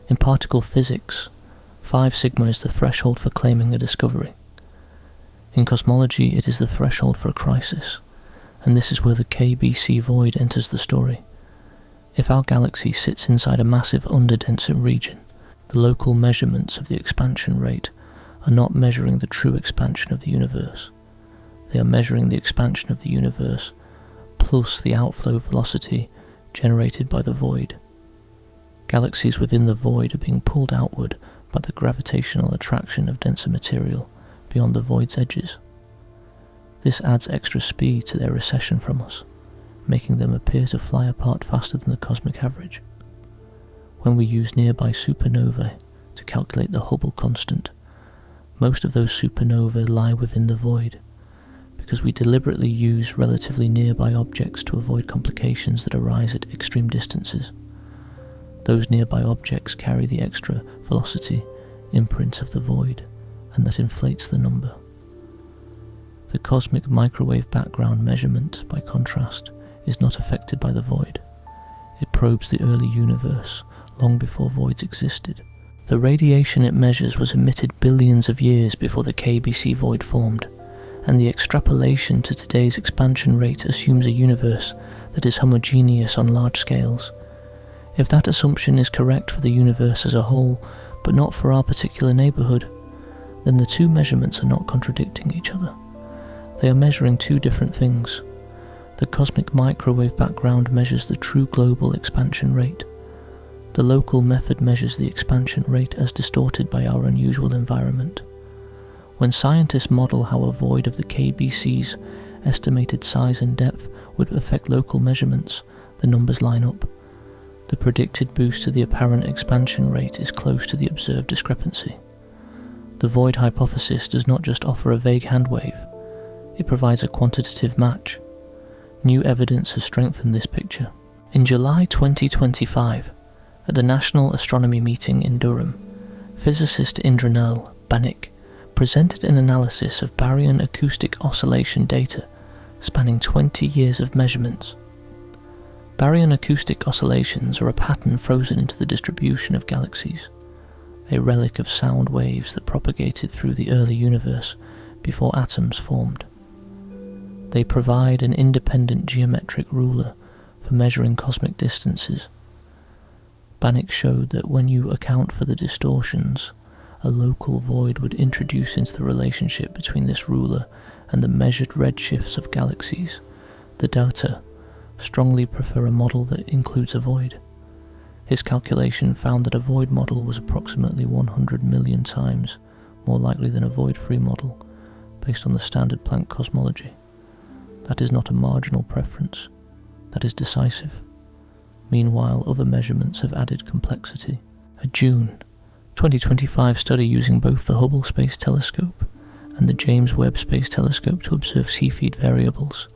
In particle physics, 5 sigma is the threshold for claiming a discovery. In cosmology, it is the threshold for a crisis, and this is where the KBC void enters the story. If our galaxy sits inside a massive underdense region, the local measurements of the expansion rate are not measuring the true expansion of the universe. They are measuring the expansion of the universe plus the outflow velocity generated by the void. Galaxies within the void are being pulled outward by the gravitational attraction of denser material beyond the void's edges. This adds extra speed to their recession from us, making them appear to fly apart faster than the cosmic average. When we use nearby supernovae to calculate the Hubble constant, most of those supernovae lie within the void, because we deliberately use relatively nearby objects to avoid complications that arise at extreme distances. Those nearby objects carry the extra velocity imprint of the void, and that inflates the number. The cosmic microwave background measurement, by contrast, is not affected by the void. It probes the early universe long before voids existed. The radiation it measures was emitted billions of years before the KBC void formed, and the extrapolation to today's expansion rate assumes a universe that is homogeneous on large scales. If that assumption is correct for the universe as a whole, but not for our particular neighbourhood, then the two measurements are not contradicting each other. They are measuring two different things. The cosmic microwave background measures the true global expansion rate. The local method measures the expansion rate as distorted by our unusual environment. When scientists model how a void of the KBC's estimated size and depth would affect local measurements, the numbers line up. The predicted boost to the apparent expansion rate is close to the observed discrepancy. The void hypothesis does not just offer a vague handwave, it provides a quantitative match. New evidence has strengthened this picture. In July 2025, at the National Astronomy Meeting in Durham, physicist Indranil Banik presented an analysis of baryon acoustic oscillation data spanning 20 years of measurements. Baryon acoustic oscillations are a pattern frozen into the distribution of galaxies, a relic of sound waves that propagated through the early universe before atoms formed. They provide an independent geometric ruler for measuring cosmic distances. Banik showed that when you account for the distortions, a local void would introduce into the relationship between this ruler and the measured redshifts of galaxies. The data strongly prefer a model that includes a void. His calculation found that a void model was approximately 100 million times more likely than a void-free model, based on the standard Planck cosmology. That is not a marginal preference, that is decisive. Meanwhile, other measurements have added complexity. A June 2025 study using both the Hubble Space Telescope and the James Webb Space Telescope to observe Cepheid variables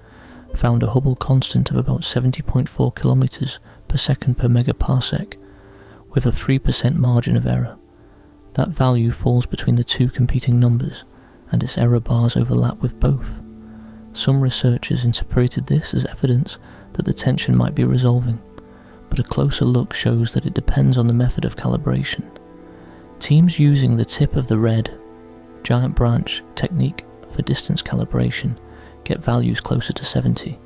found a Hubble constant of about 70.4 kilometers per second per megaparsec, with a 3% margin of error. That value falls between the two competing numbers, and its error bars overlap with both. Some researchers interpreted this as evidence that the tension might be resolving, but a closer look shows that it depends on the method of calibration. Teams using the tip of the red, giant branch technique for distance calibration get values closer to 70,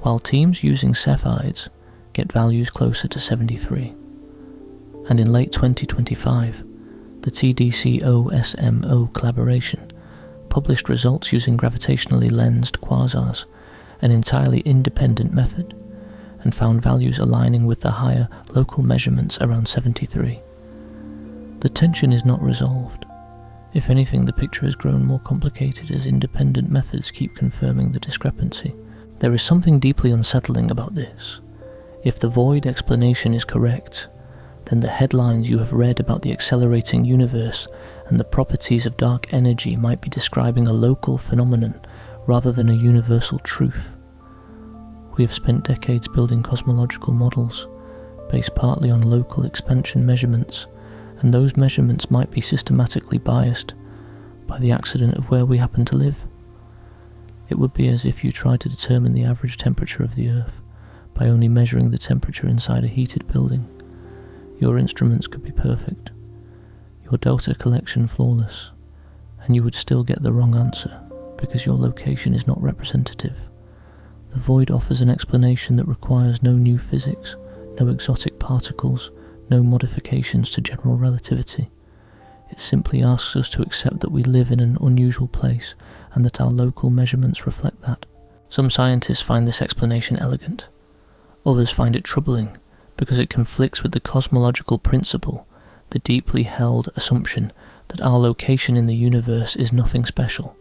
while teams using Cepheids get values closer to 73. And in late 2025, the TDCO-SMO collaboration published results using gravitationally lensed quasars, an entirely independent method, and found values aligning with the higher local measurements around 73. The tension is not resolved. If anything, the picture has grown more complicated as independent methods keep confirming the discrepancy. There is something deeply unsettling about this. If the void explanation is correct, then the headlines you have read about the accelerating universe and the properties of dark energy might be describing a local phenomenon rather than a universal truth. We have spent decades building cosmological models, based partly on local expansion measurements, and those measurements might be systematically biased by the accident of where we happen to live. It would be as if you tried to determine the average temperature of the Earth by only measuring the temperature inside a heated building. Your instruments could be perfect, your data collection flawless, and you would still get the wrong answer because your location is not representative. The void offers an explanation that requires no new physics, no exotic particles, no modifications to general relativity. It simply asks us to accept that we live in an unusual place and that our local measurements reflect that. Some scientists find this explanation elegant. Others find it troubling because it conflicts with the cosmological principle the deeply held assumption that our location in the universe is nothing special.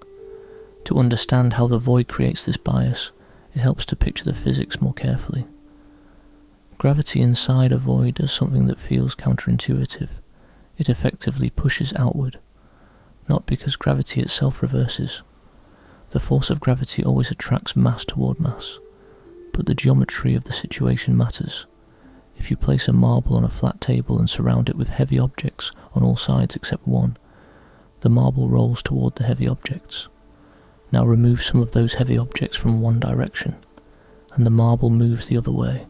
To understand how the void creates this bias, it helps to picture the physics more carefully. Gravity inside a void does something that feels counterintuitive. It effectively pushes outward, not because gravity itself reverses. The force of gravity always attracts mass toward mass, but the geometry of the situation matters. If you place a marble on a flat table and surround it with heavy objects on all sides except one, the marble rolls toward the heavy objects. Now remove some of those heavy objects from one direction, and the marble moves the other way,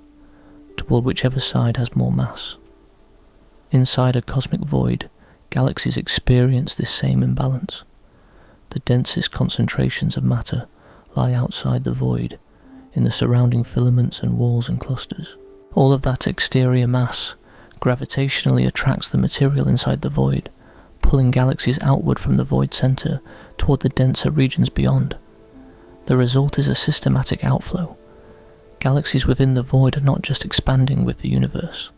toward whichever side has more mass. Inside a cosmic void, galaxies experience this same imbalance. The densest concentrations of matter lie outside the void, in the surrounding filaments and walls and clusters. All of that exterior mass gravitationally attracts the material inside the void, pulling galaxies outward from the void center toward the denser regions beyond. The result is a systematic outflow. Galaxies within the void are not just expanding with the universe.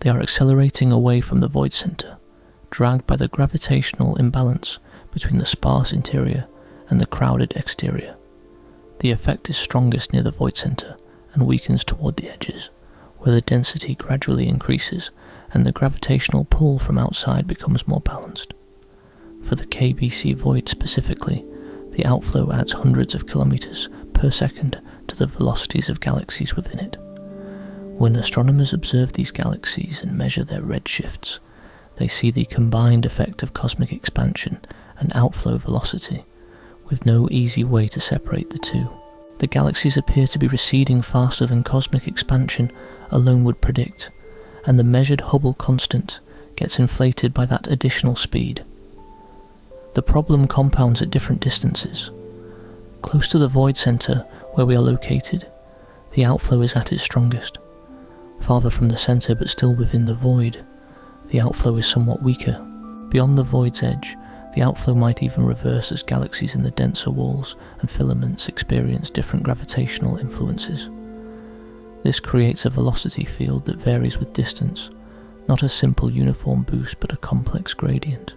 They are accelerating away from the void center, dragged by the gravitational imbalance between the sparse interior and the crowded exterior. The effect is strongest near the void center and weakens toward the edges, where the density gradually increases and the gravitational pull from outside becomes more balanced. For the KBC void specifically, the outflow adds hundreds of kilometers per second to the velocities of galaxies within it. When astronomers observe these galaxies and measure their redshifts, they see the combined effect of cosmic expansion and outflow velocity, with no easy way to separate the two. The galaxies appear to be receding faster than cosmic expansion alone would predict, and the measured Hubble constant gets inflated by that additional speed. The problem compounds at different distances. Close to the void center, where we are located, the outflow is at its strongest. Farther from the center but still within the void, the outflow is somewhat weaker. Beyond the void's edge, the outflow might even reverse as galaxies in the denser walls and filaments experience different gravitational influences. This creates a velocity field that varies with distance, not a simple uniform boost but a complex gradient.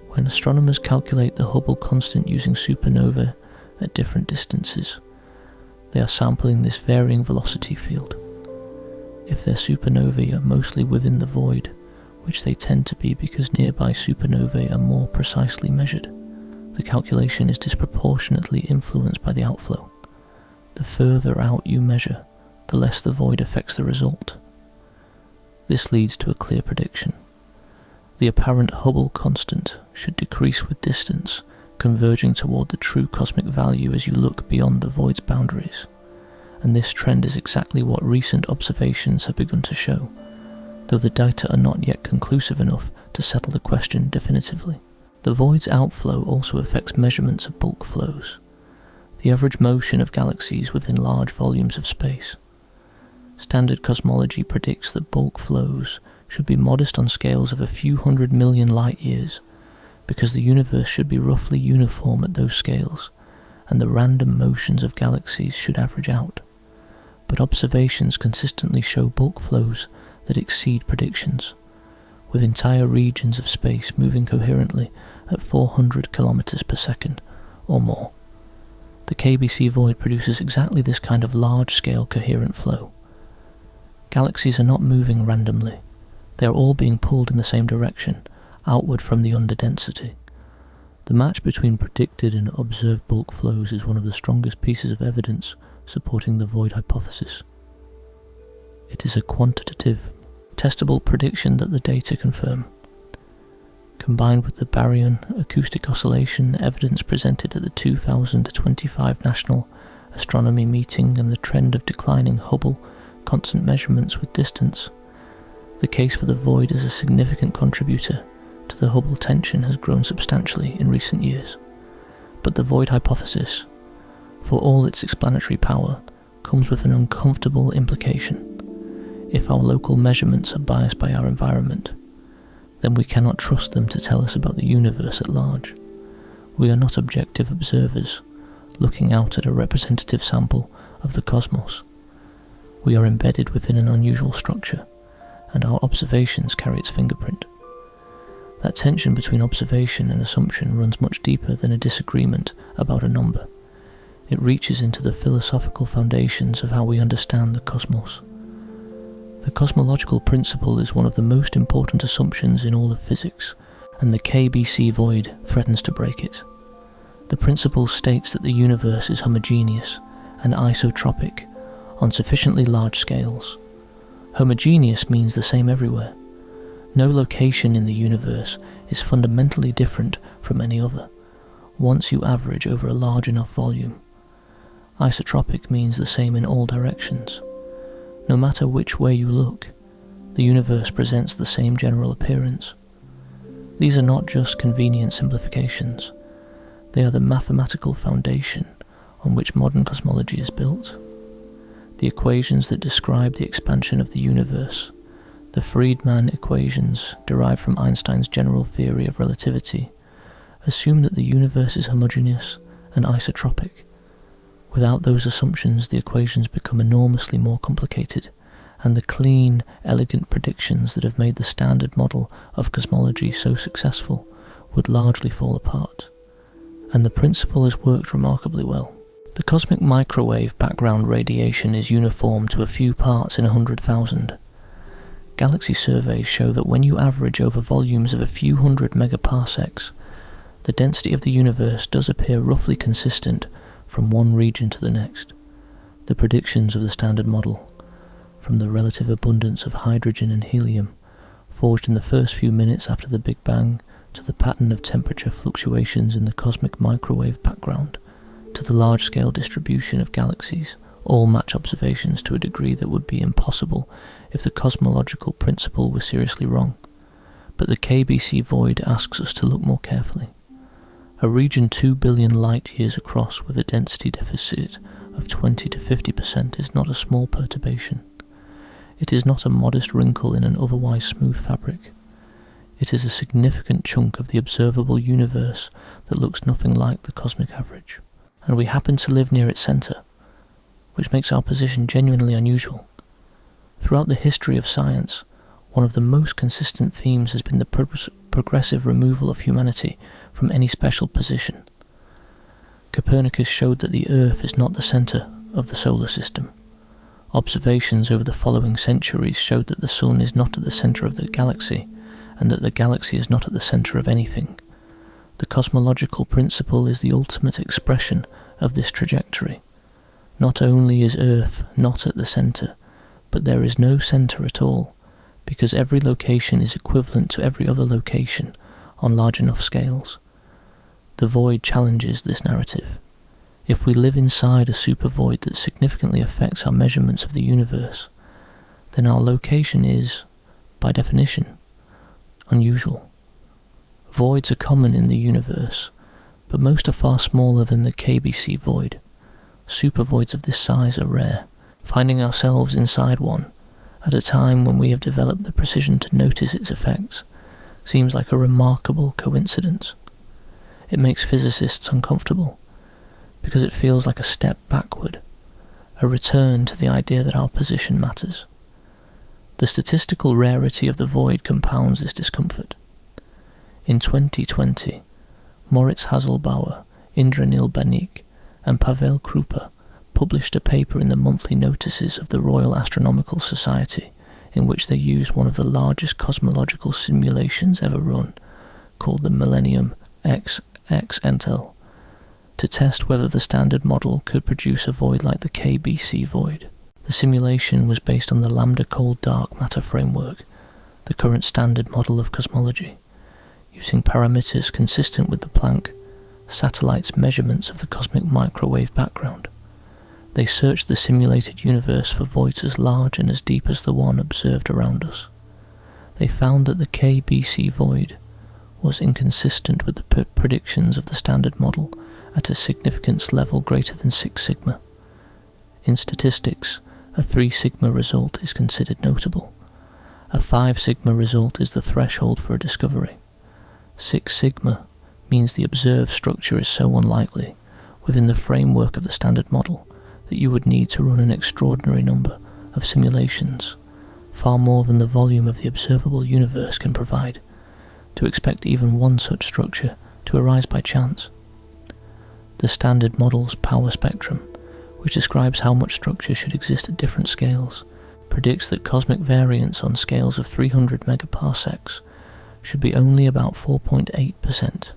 When astronomers calculate the Hubble constant using supernovae at different distances, they are sampling this varying velocity field. If their supernovae are mostly within the void, which they tend to be because nearby supernovae are more precisely measured, the calculation is disproportionately influenced by the outflow. The further out you measure, the less the void affects the result. This leads to a clear prediction. The apparent Hubble constant should decrease with distance, converging toward the true cosmic value as you look beyond the void's boundaries. And this trend is exactly what recent observations have begun to show, though the data are not yet conclusive enough to settle the question definitively. The void's outflow also affects measurements of bulk flows, the average motion of galaxies within large volumes of space. Standard cosmology predicts that bulk flows should be modest on scales of a few 100 million light-years, because the universe should be roughly uniform at those scales, and the random motions of galaxies should average out. But observations consistently show bulk flows that exceed predictions, with entire regions of space moving coherently at 400 kilometers per second or more. The KBC void produces exactly this kind of large-scale coherent flow. Galaxies are not moving randomly. They are all being pulled in the same direction, outward from the underdensity. The match between predicted and observed bulk flows is one of the strongest pieces of evidence supporting the void hypothesis. It is a quantitative, testable prediction that the data confirm. Combined with the baryon acoustic oscillation evidence presented at the 2025 National Astronomy Meeting and the trend of declining Hubble constant measurements with distance, the case for the void as a significant contributor to the Hubble tension has grown substantially in recent years. But the void hypothesis, for all its explanatory power, comes with an uncomfortable implication. If our local measurements are biased by our environment, then we cannot trust them to tell us about the universe at large. We are not objective observers, looking out at a representative sample of the cosmos. We are embedded within an unusual structure, and our observations carry its fingerprint. That tension between observation and assumption runs much deeper than a disagreement about a number. It reaches into the philosophical foundations of how we understand the cosmos. The cosmological principle is one of the most important assumptions in all of physics, and the KBC void threatens to break it. The principle states that the universe is homogeneous and isotropic on sufficiently large scales. Homogeneous means the same everywhere. No location in the universe is fundamentally different from any other, once you average over a large enough volume. Isotropic means the same in all directions. No matter which way you look, the universe presents the same general appearance. These are not just convenient simplifications. They are the mathematical foundation on which modern cosmology is built. The equations that describe the expansion of the universe, the Friedmann equations derived from Einstein's general theory of relativity, assume that the universe is homogeneous and isotropic. Without those assumptions, the equations become enormously more complicated, and the clean, elegant predictions that have made the standard model of cosmology so successful would largely fall apart. And the principle has worked remarkably well. The cosmic microwave background radiation is uniform to a few parts in 100,000. Galaxy surveys show that when you average over volumes of a few hundred megaparsecs, the density of the universe does appear roughly consistent from one region to the next. The predictions of the standard model, from the relative abundance of hydrogen and helium, forged in the first few minutes after the Big Bang, to the pattern of temperature fluctuations in the cosmic microwave background, to the large-scale distribution of galaxies, all match observations to a degree that would be impossible if the cosmological principle were seriously wrong. But the KBC void asks us to look more carefully. A region 2 billion light-years across with a density deficit of 20 to 50% is not a small perturbation. It is not a modest wrinkle in an otherwise smooth fabric. It is a significant chunk of the observable universe that looks nothing like the cosmic average, and we happen to live near its centre, which makes our position genuinely unusual. Throughout the history of science, one of the most consistent themes has been the progressive removal of humanity from any special position. Copernicus showed that the Earth is not the centre of the solar system. Observations over the following centuries showed that the Sun is not at the centre of the galaxy, and that the galaxy is not at the centre of anything. The cosmological principle is the ultimate expression of this trajectory. Not only is Earth not at the centre, but there is no centre at all, because every location is equivalent to every other location on large enough scales. The void challenges this narrative. If we live inside a supervoid that significantly affects our measurements of the universe, then our location is, by definition, unusual. Voids are common in the universe, but most are far smaller than the KBC void. Supervoids of this size are rare. Finding ourselves inside one, at a time when we have developed the precision to notice its effects, seems like a remarkable coincidence. It makes physicists uncomfortable, because it feels like a step backward, a return to the idea that our position matters. The statistical rarity of the void compounds this discomfort. In 2020, Moritz Hasselbauer, Indranil Banik, and Pavel Krupa published a paper in the monthly notices of the Royal Astronomical Society in which they used one of the largest cosmological simulations ever run, called the Millennium XXNTEL, to test whether the standard model could produce a void like the KBC void. The simulation was based on the lambda cold dark matter framework, the current standard model of cosmology, using parameters consistent with the Planck satellite's measurements of the cosmic microwave background. They searched the simulated universe for voids as large and as deep as the one observed around us. They found that the KBC void was inconsistent with the predictions of the standard model at a significance level greater than 6 sigma. In statistics, a 3 sigma result is considered notable. A 5 sigma result is the threshold for a discovery. 6 sigma means the observed structure is so unlikely, within the framework of the standard model, that you would need to run an extraordinary number of simulations, far more than the volume of the observable universe can provide, to expect even one such structure to arise by chance. The Standard Model's power spectrum, which describes how much structure should exist at different scales, predicts that cosmic variance on scales of 300 megaparsecs should be only about 4.8%,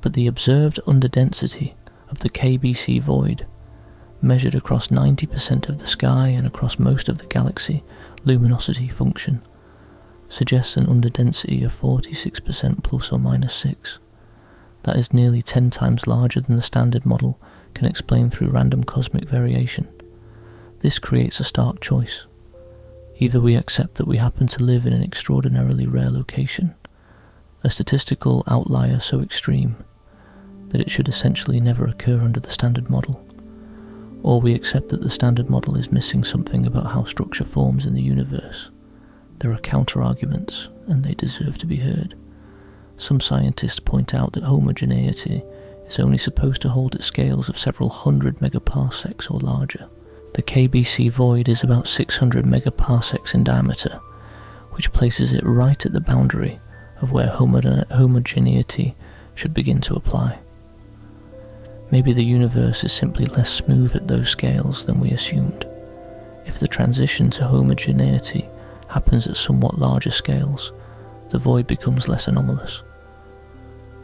but the observed underdensity of the KBC void, measured across 90% of the sky and across most of the galaxy luminosity function, suggests an underdensity of 46% plus or minus 6. That is nearly 10 times larger than the Standard Model can explain through random cosmic variation. This creates a stark choice. Either we accept that we happen to live in an extraordinarily rare location, a statistical outlier so extreme that it should essentially never occur under the Standard Model, or we accept that the Standard Model is missing something about how structure forms in the universe. There are counter-arguments, and they deserve to be heard. Some scientists point out that homogeneity is only supposed to hold at scales of several hundred megaparsecs or larger. The KBC void is about 600 megaparsecs in diameter, which places it right at the boundary of where homogeneity should begin to apply. Maybe the universe is simply less smooth at those scales than we assumed. If the transition to homogeneity happens at somewhat larger scales, the void becomes less anomalous.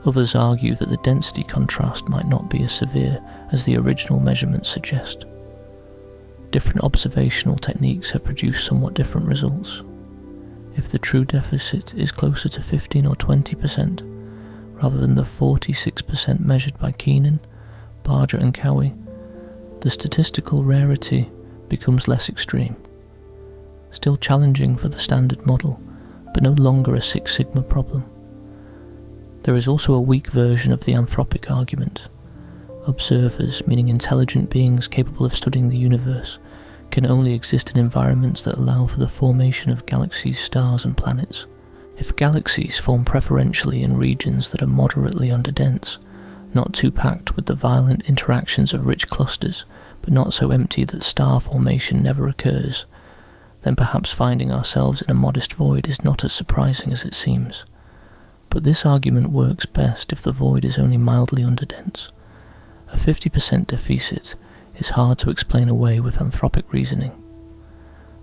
Others argue that the density contrast might not be as severe as the original measurements suggest. Different observational techniques have produced somewhat different results. If the true deficit is closer to 15 or 20%, rather than the 46% measured by Keenan, Barger and Cowie, the statistical rarity becomes less extreme. Still challenging for the Standard Model, but no longer a Six Sigma problem. There is also a weak version of the anthropic argument. Observers, meaning intelligent beings capable of studying the universe, can only exist in environments that allow for the formation of galaxies, stars and planets. If galaxies form preferentially in regions that are moderately underdense, not too packed with the violent interactions of rich clusters, but not so empty that star formation never occurs, then perhaps finding ourselves in a modest void is not as surprising as it seems. But this argument works best if the void is only mildly underdense. A 50% deficit is hard to explain away with anthropic reasoning.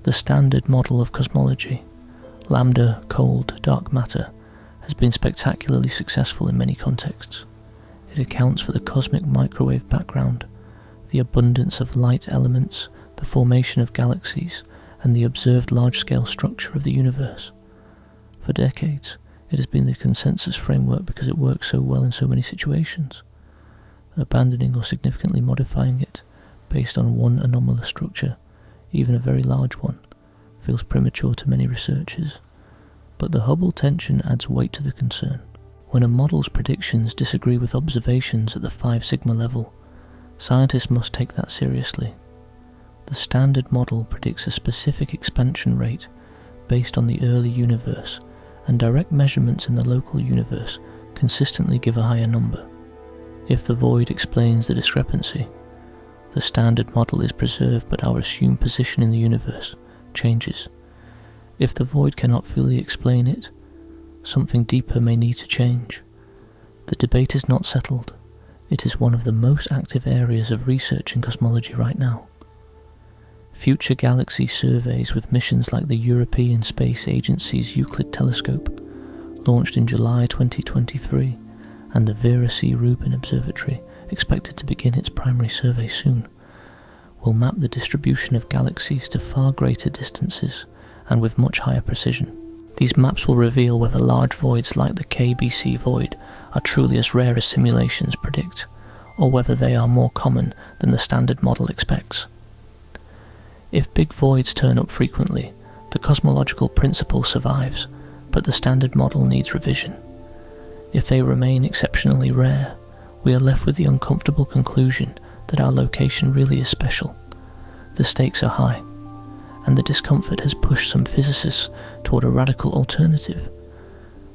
The Standard Model of cosmology, lambda, cold, dark matter, has been spectacularly successful in many contexts. It accounts for the cosmic microwave background, the abundance of light elements, the formation of galaxies, and the observed large-scale structure of the universe. For decades, it has been the consensus framework because it works so well in so many situations. Abandoning or significantly modifying it based on one anomalous structure, even a very large one, feels premature to many researchers. But the Hubble tension adds weight to the concern. When a model's predictions disagree with observations at the 5 sigma level, scientists must take that seriously. The Standard Model predicts a specific expansion rate based on the early universe, and direct measurements in the local universe consistently give a higher number. If the void explains the discrepancy, the Standard Model is preserved, but our assumed position in the universe changes. If the void cannot fully explain it, something deeper may need to change. The debate is not settled. It is one of the most active areas of research in cosmology right now. Future galaxy surveys with missions like the European Space Agency's Euclid Telescope, launched in July 2023, and the Vera C. Rubin Observatory, expected to begin its primary survey soon, will map the distribution of galaxies to far greater distances and with much higher precision. These maps will reveal whether large voids like the KBC void are truly as rare as simulations predict, or whether they are more common than the Standard Model expects. If big voids turn up frequently, the cosmological principle survives, but the Standard Model needs revision. If they remain exceptionally rare, we are left with the uncomfortable conclusion that our location really is special. The stakes are high, and the discomfort has pushed some physicists toward a radical alternative.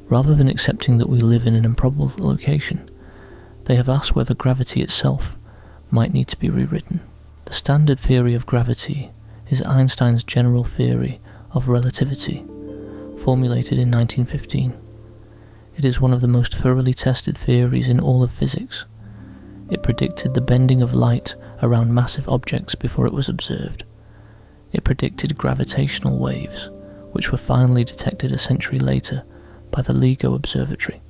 Rather than accepting that we live in an improbable location, they have asked whether gravity itself might need to be rewritten. The standard theory of gravity is Einstein's general theory of relativity, formulated in 1915. It is one of the most thoroughly tested theories in all of physics. It predicted the bending of light around massive objects before it was observed. It predicted gravitational waves, which were finally detected a century later by the LIGO Observatory.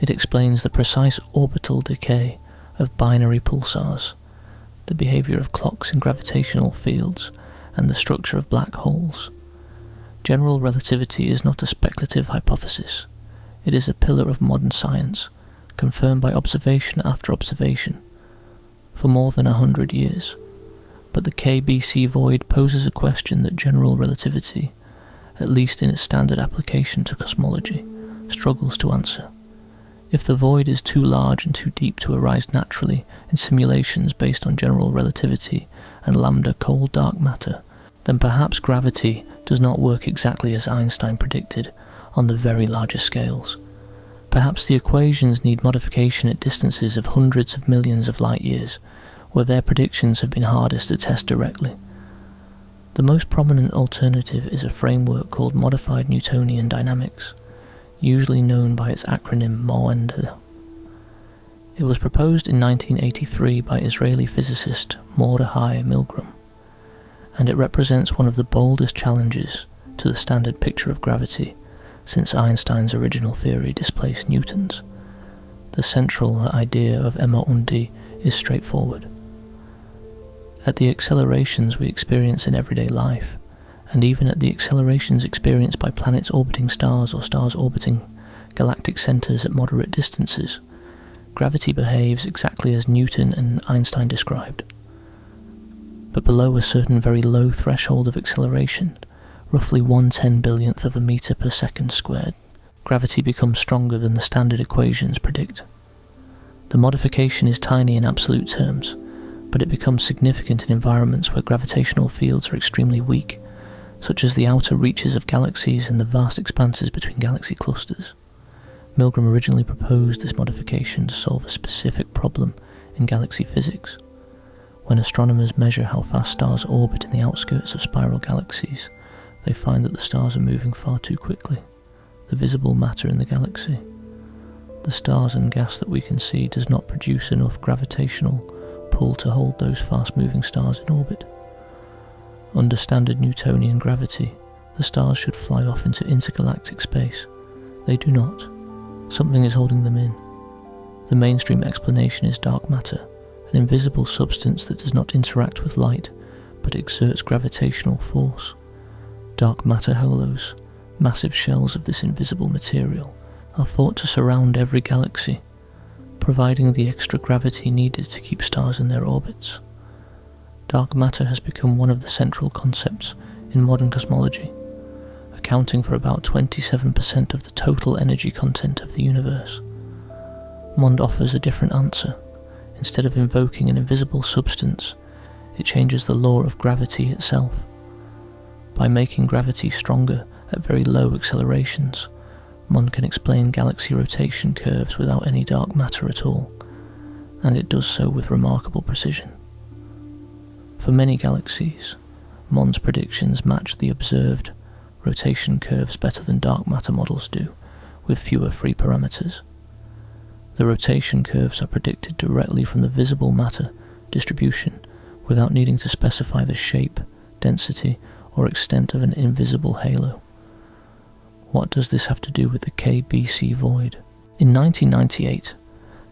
It explains the precise orbital decay of binary pulsars, the behavior of clocks in gravitational fields, and the structure of black holes. General relativity is not a speculative hypothesis. It is a pillar of modern science, confirmed by observation after observation, for more than 100 years. But the KBC void poses a question that general relativity, at least in its standard application to cosmology, struggles to answer. If the void is too large and too deep to arise naturally in simulations based on general relativity and lambda cold dark matter, then perhaps gravity does not work exactly as Einstein predicted on the very largest scales. Perhaps the equations need modification at distances of hundreds of millions of light years, where their predictions have been hardest to test directly. The most prominent alternative is a framework called modified Newtonian dynamics, usually known by its acronym MOND. It was proposed in 1983 by Israeli physicist Mordechai Milgram, and it represents one of the boldest challenges to the standard picture of gravity since Einstein's original theory displaced Newton's. The central idea of MOND is straightforward. At the accelerations we experience in everyday life, and even at the accelerations experienced by planets orbiting stars or stars orbiting galactic centers at moderate distances, gravity behaves exactly as Newton and Einstein described. But below a certain very low threshold of acceleration, roughly 1/10 billionth of a meter per second squared, gravity becomes stronger than the standard equations predict. The modification is tiny in absolute terms, but it becomes significant in environments where gravitational fields are extremely weak, such as the outer reaches of galaxies and the vast expanses between galaxy clusters. Milgram originally proposed this modification to solve a specific problem in galaxy physics. When astronomers measure how fast stars orbit in the outskirts of spiral galaxies, they find that the stars are moving far too quickly. The visible matter in the galaxy, the stars and gas that we can see, does not produce enough gravitational pull to hold those fast-moving stars in orbit. Under standard Newtonian gravity, the stars should fly off into intergalactic space. They do not. Something is holding them in. The mainstream explanation is dark matter, an invisible substance that does not interact with light, but exerts gravitational force. Dark matter halos, massive shells of this invisible material, are thought to surround every galaxy, providing the extra gravity needed to keep stars in their orbits. Dark matter has become one of the central concepts in modern cosmology, accounting for about 27% of the total energy content of the universe. MOND offers a different answer. Instead of invoking an invisible substance, it changes the law of gravity itself. By making gravity stronger at very low accelerations, MOND can explain galaxy rotation curves without any dark matter at all, and it does so with remarkable precision. For many galaxies, MOND's predictions match the observed rotation curves better than dark matter models do, with fewer free parameters. The rotation curves are predicted directly from the visible matter distribution without needing to specify the shape, density, or extent of an invisible halo. What does this have to do with the KBC void? In 1998,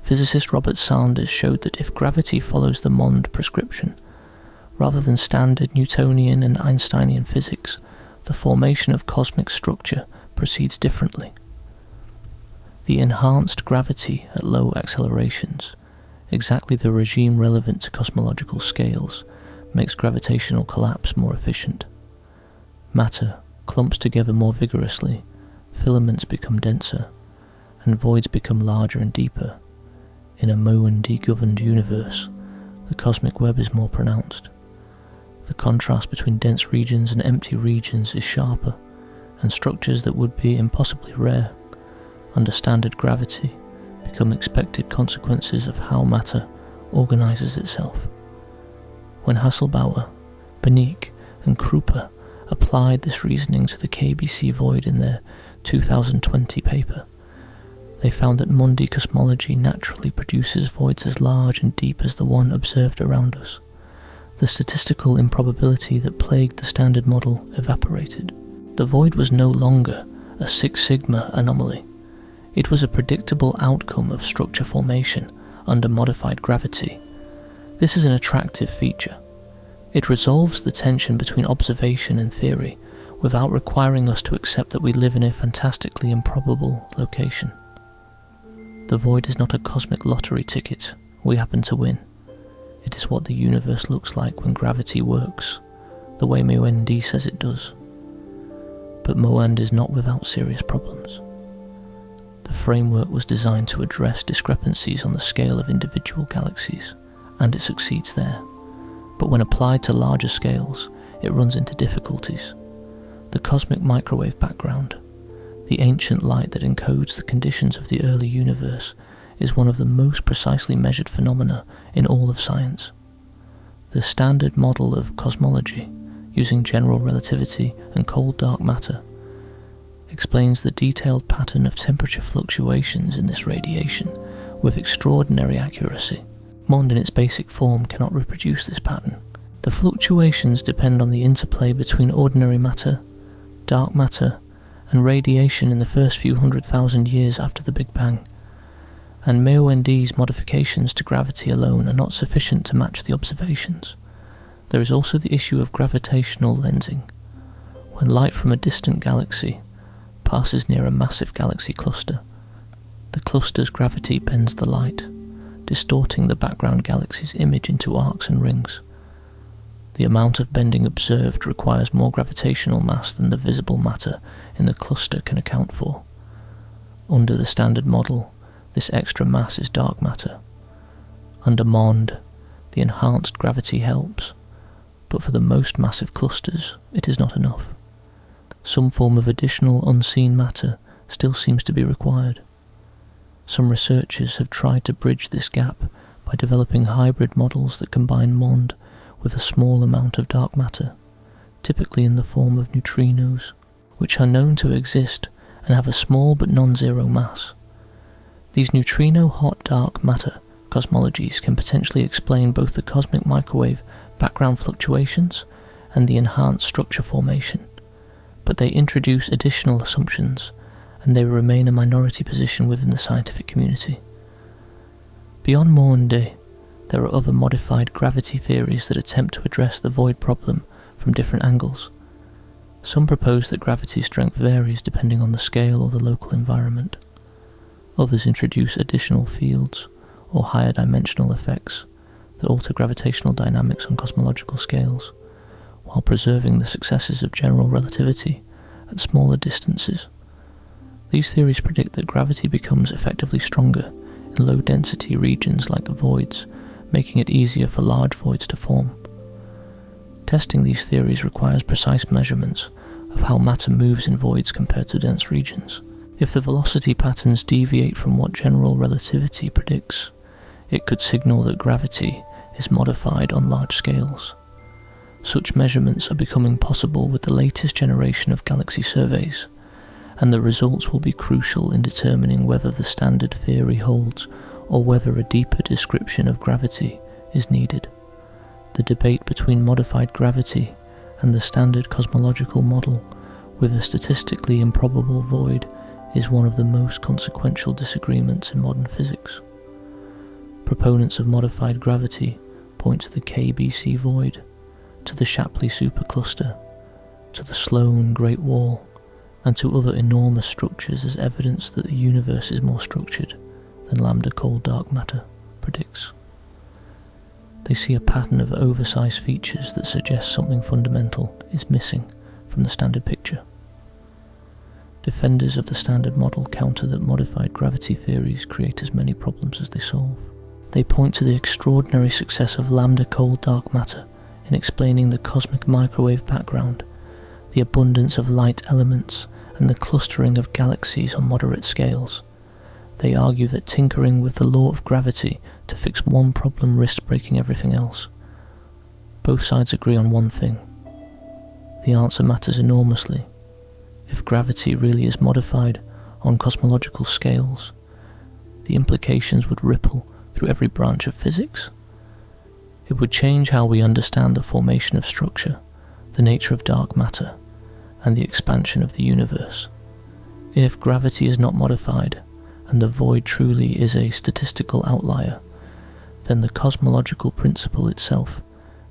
physicist Robert Sanders showed that if gravity follows the MOND prescription, rather than standard Newtonian and Einsteinian physics, the formation of cosmic structure proceeds differently. The enhanced gravity at low accelerations, exactly the regime relevant to cosmological scales, makes gravitational collapse more efficient. Matter clumps together more vigorously, filaments become denser, and voids become larger and deeper. In a MOND-governed universe, the cosmic web is more pronounced. The contrast between dense regions and empty regions is sharper, and structures that would be impossibly rare under standard gravity become expected consequences of how matter organizes itself. When Hasselbauer, Banach, and Krupa applied this reasoning to the KBC void in their 2020 paper. They found that Mundi cosmology naturally produces voids as large and deep as the one observed around us. The statistical improbability that plagued the standard model evaporated. The void was no longer a Six Sigma anomaly. It was a predictable outcome of structure formation under modified gravity. This is an attractive feature. It resolves the tension between observation and theory without requiring us to accept that we live in a fantastically improbable location. The void is not a cosmic lottery ticket we happen to win. It is what the universe looks like when gravity works, the way Mundi says it does. But MOAND is not without serious problems. The framework was designed to address discrepancies on the scale of individual galaxies, and it succeeds there. But when applied to larger scales, it runs into difficulties. The cosmic microwave background, the ancient light that encodes the conditions of the early universe, is one of the most precisely measured phenomena in all of science. The standard model of cosmology, using general relativity and cold dark matter, explains the detailed pattern of temperature fluctuations in this radiation with extraordinary accuracy. MOND in its basic form cannot reproduce this pattern. The fluctuations depend on the interplay between ordinary matter, dark matter, and radiation in the first few 100,000 years after the Big Bang, and MOND's modifications to gravity alone are not sufficient to match the observations. There is also the issue of gravitational lensing. When light from a distant galaxy passes near a massive galaxy cluster, the cluster's gravity bends the light, distorting the background galaxy's image into arcs and rings. The amount of bending observed requires more gravitational mass than the visible matter in the cluster can account for. Under the standard model, this extra mass is dark matter. Under MOND, the enhanced gravity helps, but for the most massive clusters, it is not enough. Some form of additional unseen matter still seems to be required. Some researchers have tried to bridge this gap by developing hybrid models that combine MOND with a small amount of dark matter, typically in the form of neutrinos, which are known to exist and have a small but non-zero mass. These neutrino hot dark matter cosmologies can potentially explain both the cosmic microwave background fluctuations and the enhanced structure formation, but they introduce additional assumptions, and they remain a minority position within the scientific community. Beyond MOND, there are other modified gravity theories that attempt to address the void problem from different angles. Some propose that gravity strength varies depending on the scale or the local environment. Others introduce additional fields or higher dimensional effects that alter gravitational dynamics on cosmological scales, while preserving the successes of general relativity at smaller distances. These theories predict that gravity becomes effectively stronger in low-density regions like voids, making it easier for large voids to form. Testing these theories requires precise measurements of how matter moves in voids compared to dense regions. If the velocity patterns deviate from what general relativity predicts, it could signal that gravity is modified on large scales. Such measurements are becoming possible with the latest generation of galaxy surveys, and the results will be crucial in determining whether the standard theory holds or whether a deeper description of gravity is needed. The debate between modified gravity and the standard cosmological model with a statistically improbable void is one of the most consequential disagreements in modern physics. Proponents of modified gravity point to the KBC void, to the Shapley supercluster, to the Sloan Great Wall, and to other enormous structures as evidence that the universe is more structured than lambda cold dark matter predicts. They see a pattern of oversized features that suggests something fundamental is missing from the standard picture. Defenders of the standard model counter that modified gravity theories create as many problems as they solve. They point to the extraordinary success of lambda cold dark matter in explaining the cosmic microwave background, the abundance of light elements, and the clustering of galaxies on moderate scales. They argue that tinkering with the law of gravity to fix one problem risks breaking everything else. Both sides agree on one thing. the answer matters enormously. If gravity really is modified on cosmological scales, the implications would ripple through every branch of physics. It would change how we understand the formation of structure, the nature of dark matter, and the expansion of the universe. If gravity is not modified, and the void truly is a statistical outlier, then the cosmological principle itself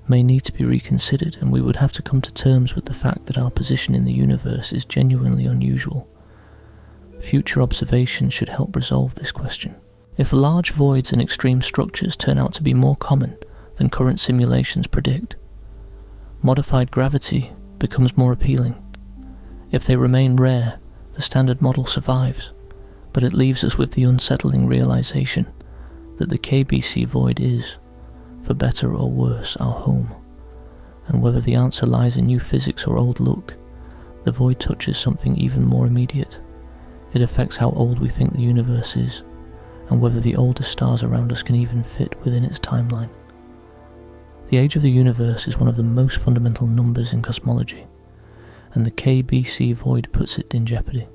may need to be reconsidered, and we would have to come to terms with the fact that our position in the universe is genuinely unusual. Future observations should help resolve this question. If large voids and extreme structures turn out to be more common than current simulations predict, modified gravity becomes more appealing. If they remain rare, the standard model survives, but it leaves us with the unsettling realization that the KBC void is, for better or worse, our home. And whether the answer lies in new physics or old look, the void touches something even more immediate. It affects how old we think the universe is, and whether the oldest stars around us can even fit within its timeline. The age of the universe is one of the most fundamental numbers in cosmology, and the KBC void puts it in jeopardy.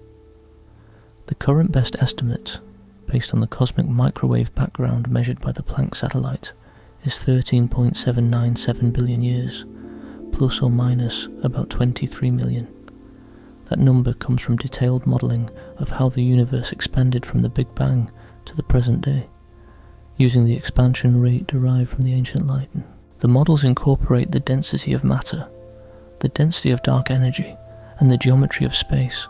The current best estimate, based on the cosmic microwave background measured by the Planck satellite, is 13.797 billion years, plus or minus about 23 million. That number comes from detailed modelling of how the universe expanded from the Big Bang to the present day, using the expansion rate derived from the ancient light. The models incorporate the density of matter, the density of dark energy, and the geometry of space,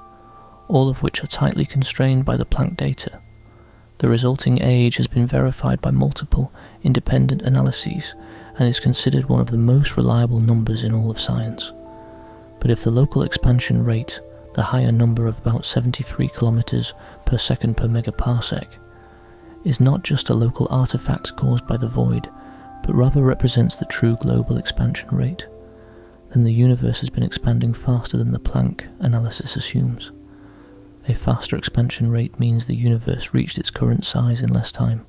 all of which are tightly constrained by the Planck data. The resulting age has been verified by multiple independent analyses and is considered one of the most reliable numbers in all of science. But if the local expansion rate, the higher number of about 73 kilometers per second per megaparsec, is not just a local artifact caused by the void, but rather represents the true global expansion rate, then the universe has been expanding faster than the Planck analysis assumes. A faster expansion rate means the universe reached its current size in less time.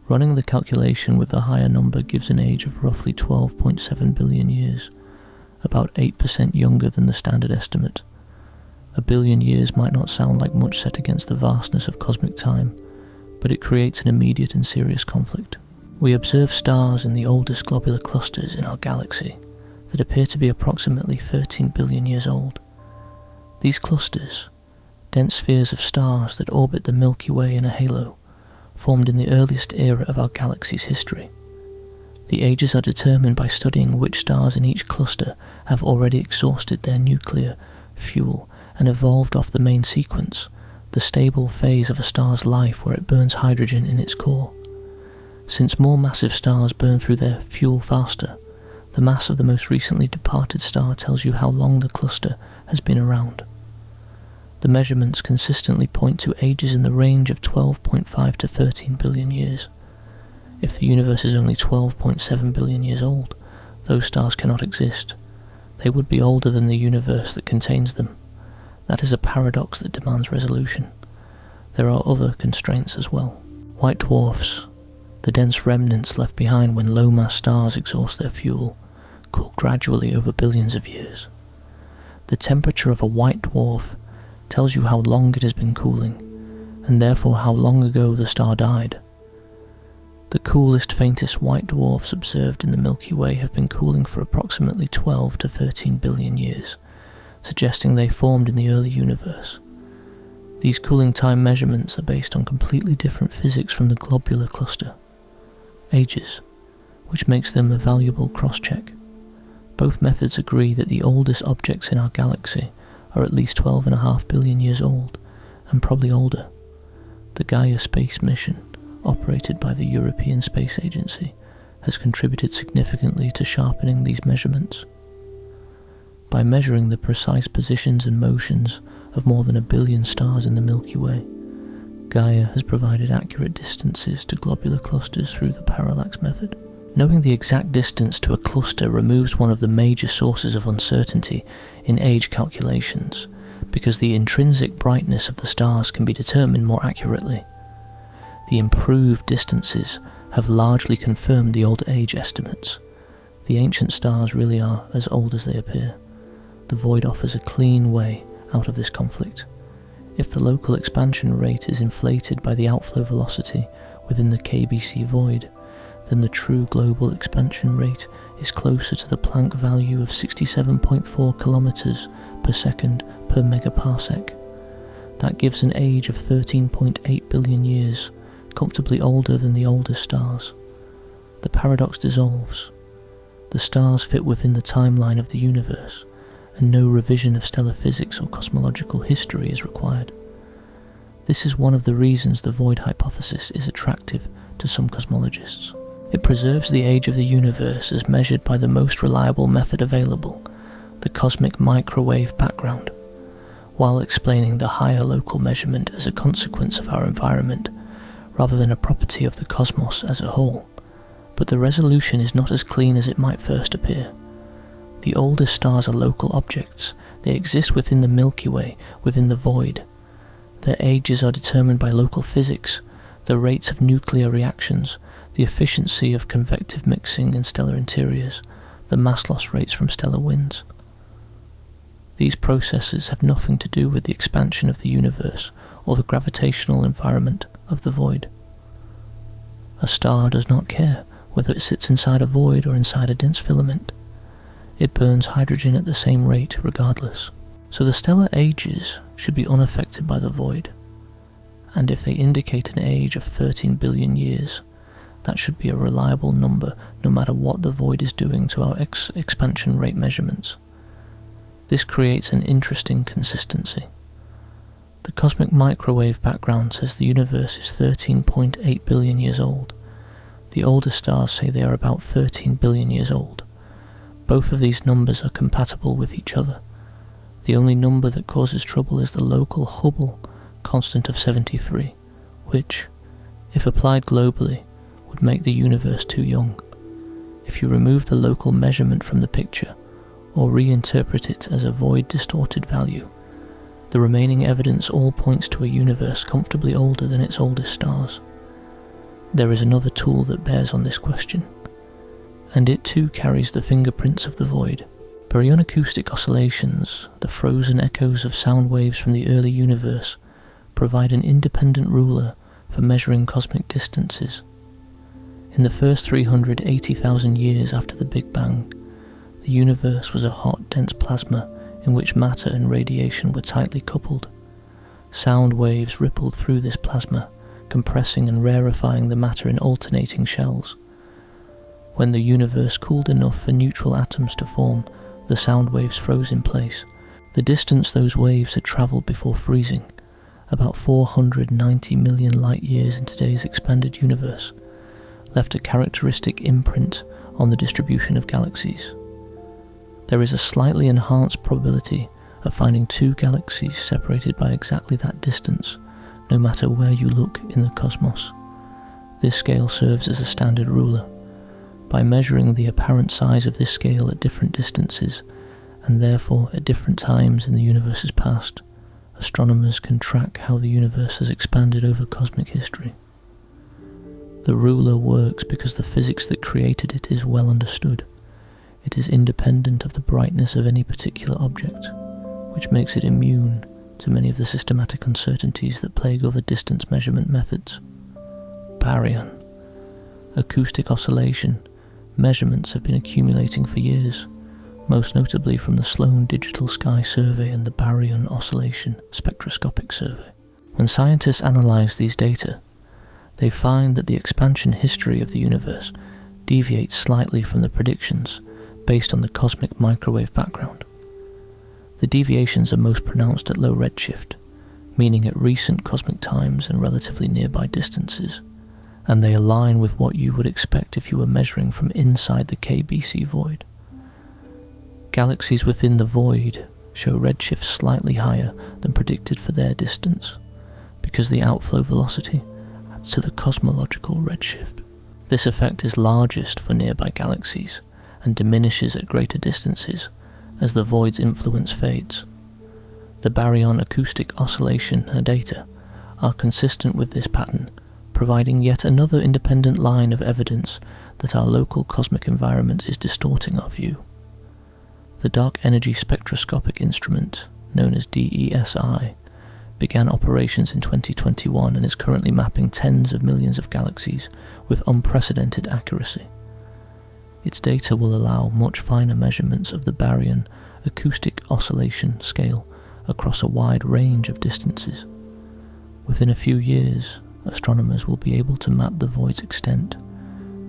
Running the calculation with the higher number gives an age of roughly 12.7 billion years, about 8% younger than the standard estimate. A billion years might not sound like much set against the vastness of cosmic time, but it creates an immediate and serious conflict. We observe stars in the oldest globular clusters in our galaxy that appear to be approximately 13 billion years old. These clusters, dense spheres of stars that orbit the Milky Way in a halo, formed in the earliest era of our galaxy's history. The ages are determined by studying which stars in each cluster have already exhausted their nuclear fuel and evolved off the main sequence, the stable phase of a star's life where it burns hydrogen in its core. Since more massive stars burn through their fuel faster, the mass of the most recently departed star tells you how long the cluster has been around. The measurements consistently point to ages in the range of 12.5 to 13 billion years. If the universe is only 12.7 billion years old, those stars cannot exist. They would be older than the universe that contains them. That is a paradox that demands resolution. There are other constraints as well. White dwarfs, the dense remnants left behind when low-mass stars exhaust their fuel, cool gradually over billions of years. The temperature of a white dwarf tells you how long it has been cooling, and therefore how long ago the star died. The coolest, faintest white dwarfs observed in the Milky Way have been cooling for approximately 12 to 13 billion years, suggesting they formed in the early universe. These cooling time measurements are based on completely different physics from the globular cluster ages, which makes them a valuable cross-check. Both methods agree that the oldest objects in our galaxy are at least 12.5 billion years old, and probably older. The Gaia space mission, operated by the European Space Agency, has contributed significantly to sharpening these measurements. By measuring the precise positions and motions of more than 1 billion stars in the Milky Way, Gaia has provided accurate distances to globular clusters through the parallax method. Knowing the exact distance to a cluster removes one of the major sources of uncertainty in age calculations, because the intrinsic brightness of the stars can be determined more accurately. The improved distances have largely confirmed the old age estimates. The ancient stars really are as old as they appear. The void offers a clean way out of this conflict. If the local expansion rate is inflated by the outflow velocity within the KBC void, then the true global expansion rate is closer to the Planck value of 67.4 kilometers per second per megaparsec. That gives an age of 13.8 billion years, comfortably older than the oldest stars. The paradox dissolves. The stars fit within the timeline of the universe, and no revision of stellar physics or cosmological history is required. This is one of the reasons the void hypothesis is attractive to some cosmologists. It preserves the age of the universe as measured by the most reliable method available, the cosmic microwave background, while explaining the higher local measurement as a consequence of our environment, rather than a property of the cosmos as a whole. But the resolution is not as clean as it might first appear. The oldest stars are local objects. They exist within the Milky Way, within the void. Their ages are determined by local physics, the rates of nuclear reactions, the efficiency of convective mixing in stellar interiors, the mass loss rates from stellar winds. These processes have nothing to do with the expansion of the universe or the gravitational environment of the void. A star does not care whether it sits inside a void or inside a dense filament. It burns hydrogen at the same rate regardless. So the stellar ages should be unaffected by the void, and if they indicate an age of 13 billion years, that should be a reliable number no matter what the void is doing to our expansion rate measurements. This creates an interesting consistency. The cosmic microwave background says the universe is 13.8 billion years old. The oldest stars say they are about 13 billion years old. Both of these numbers are compatible with each other. The only number that causes trouble is the local Hubble constant of 73, which, if applied globally, would make the universe too young. If you remove the local measurement from the picture, or reinterpret it as a void distorted value, the remaining evidence all points to a universe comfortably older than its oldest stars. There is another tool that bears on this question, and it too carries the fingerprints of the void. Baryon-acoustic oscillations, the frozen echoes of sound waves from the early universe, provide an independent ruler for measuring cosmic distances. In the first 380,000 years after the Big Bang, the universe was a hot, dense plasma in which matter and radiation were tightly coupled. Sound waves rippled through this plasma, compressing and rarefying the matter in alternating shells. When the universe cooled enough for neutral atoms to form, the sound waves froze in place. The distance those waves had travelled before freezing, about 490 million light years in today's expanded universe, left a characteristic imprint on the distribution of galaxies. There is a slightly enhanced probability of finding two galaxies separated by exactly that distance, no matter where you look in the cosmos. This scale serves as a standard ruler. By measuring the apparent size of this scale at different distances, and therefore at different times in the universe's past, astronomers can track how the universe has expanded over cosmic history. The ruler works because the physics that created it is well understood. It is independent of the brightness of any particular object, which makes it immune to many of the systematic uncertainties that plague other distance measurement methods. Baryon, acoustic oscillation, measurements have been accumulating for years, most notably from the Sloan Digital Sky Survey and the Baryon Oscillation Spectroscopic Survey. When scientists analyze these data, they find that the expansion history of the universe deviates slightly from the predictions based on the cosmic microwave background. The deviations are most pronounced at low redshift, meaning at recent cosmic times and relatively nearby distances, and they align with what you would expect if you were measuring from inside the KBC void. Galaxies within the void show redshifts slightly higher than predicted for their distance, because the outflow velocity adds to the cosmological redshift. This effect is largest for nearby galaxies, and diminishes at greater distances as the void's influence fades. The baryon acoustic oscillation data are consistent with this pattern, providing yet another independent line of evidence that our local cosmic environment is distorting our view. The Dark Energy Spectroscopic Instrument, known as DESI, began operations in 2021 and is currently mapping tens of millions of galaxies with unprecedented accuracy. Its data will allow much finer measurements of the baryon acoustic oscillation scale across a wide range of distances. Within a few years, astronomers will be able to map the void's extent,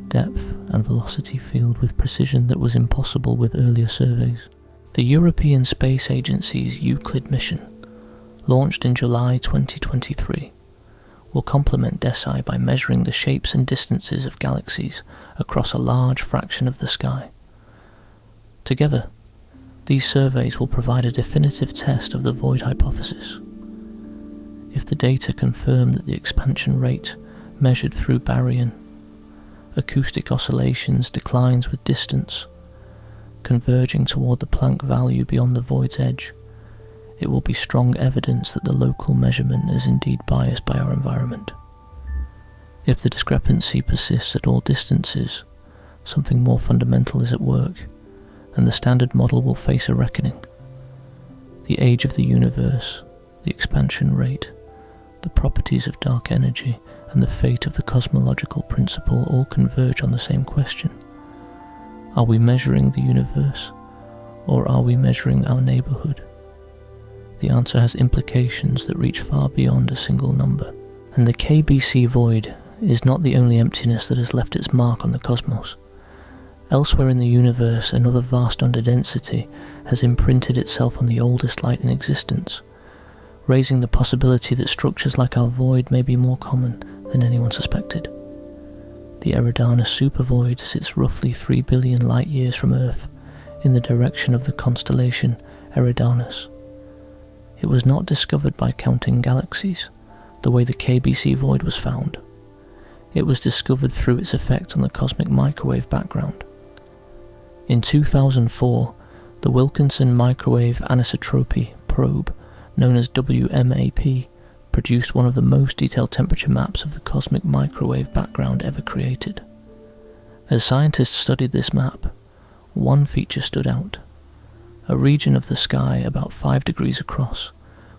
depth and velocity field with precision that was impossible with earlier surveys. The European Space Agency's Euclid mission, launched in July 2023, will complement DESI by measuring the shapes and distances of galaxies across a large fraction of the sky. Together, these surveys will provide a definitive test of the void hypothesis. If the data confirm that the expansion rate measured through baryon acoustic oscillations declines with distance, converging toward the Planck value beyond the void's edge, it will be strong evidence that the local measurement is indeed biased by our environment. If the discrepancy persists at all distances, something more fundamental is at work, and the standard model will face a reckoning. The age of the universe, the expansion rate, the properties of dark energy, and the fate of the cosmological principle all converge on the same question. Are we measuring the universe, or are we measuring our neighbourhood? The answer has implications that reach far beyond a single number, and the KBC void is not the only emptiness that has left its mark on the cosmos. Elsewhere in the universe, another vast underdensity has imprinted itself on the oldest light in existence, raising the possibility that structures like our void may be more common than anyone suspected. The Eridanus supervoid sits roughly 3 billion light-years from Earth, in the direction of the constellation Eridanus. It was not discovered by counting galaxies, the way the KBC void was found. It was discovered through its effect on the cosmic microwave background. In 2004, the Wilkinson Microwave Anisotropy Probe, known as WMAP, produced one of the most detailed temperature maps of the cosmic microwave background ever created. As scientists studied this map, one feature stood out: a region of the sky about 5 degrees across,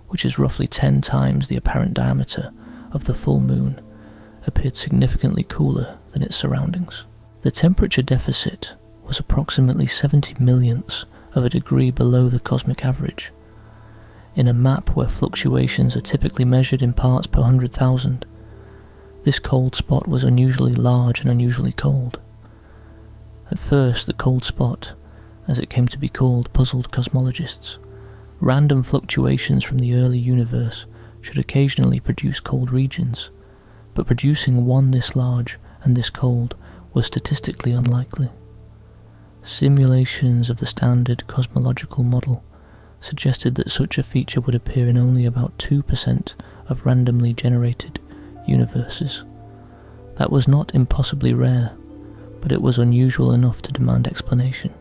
which is roughly 10 times the apparent diameter of the full moon, appeared significantly cooler than its surroundings. The temperature deficit was approximately 70 millionths of a degree below the cosmic average. In a map where fluctuations are typically measured in parts per 100,000, this cold spot was unusually large and unusually cold. At first, the cold spot, as it came to be called, puzzled cosmologists. Random fluctuations from the early universe should occasionally produce cold regions, but producing one this large and this cold was statistically unlikely. Simulations of the standard cosmological model suggested that such a feature would appear in only about 2% of randomly generated universes. That was not impossibly rare, but it was unusual enough to demand explanation.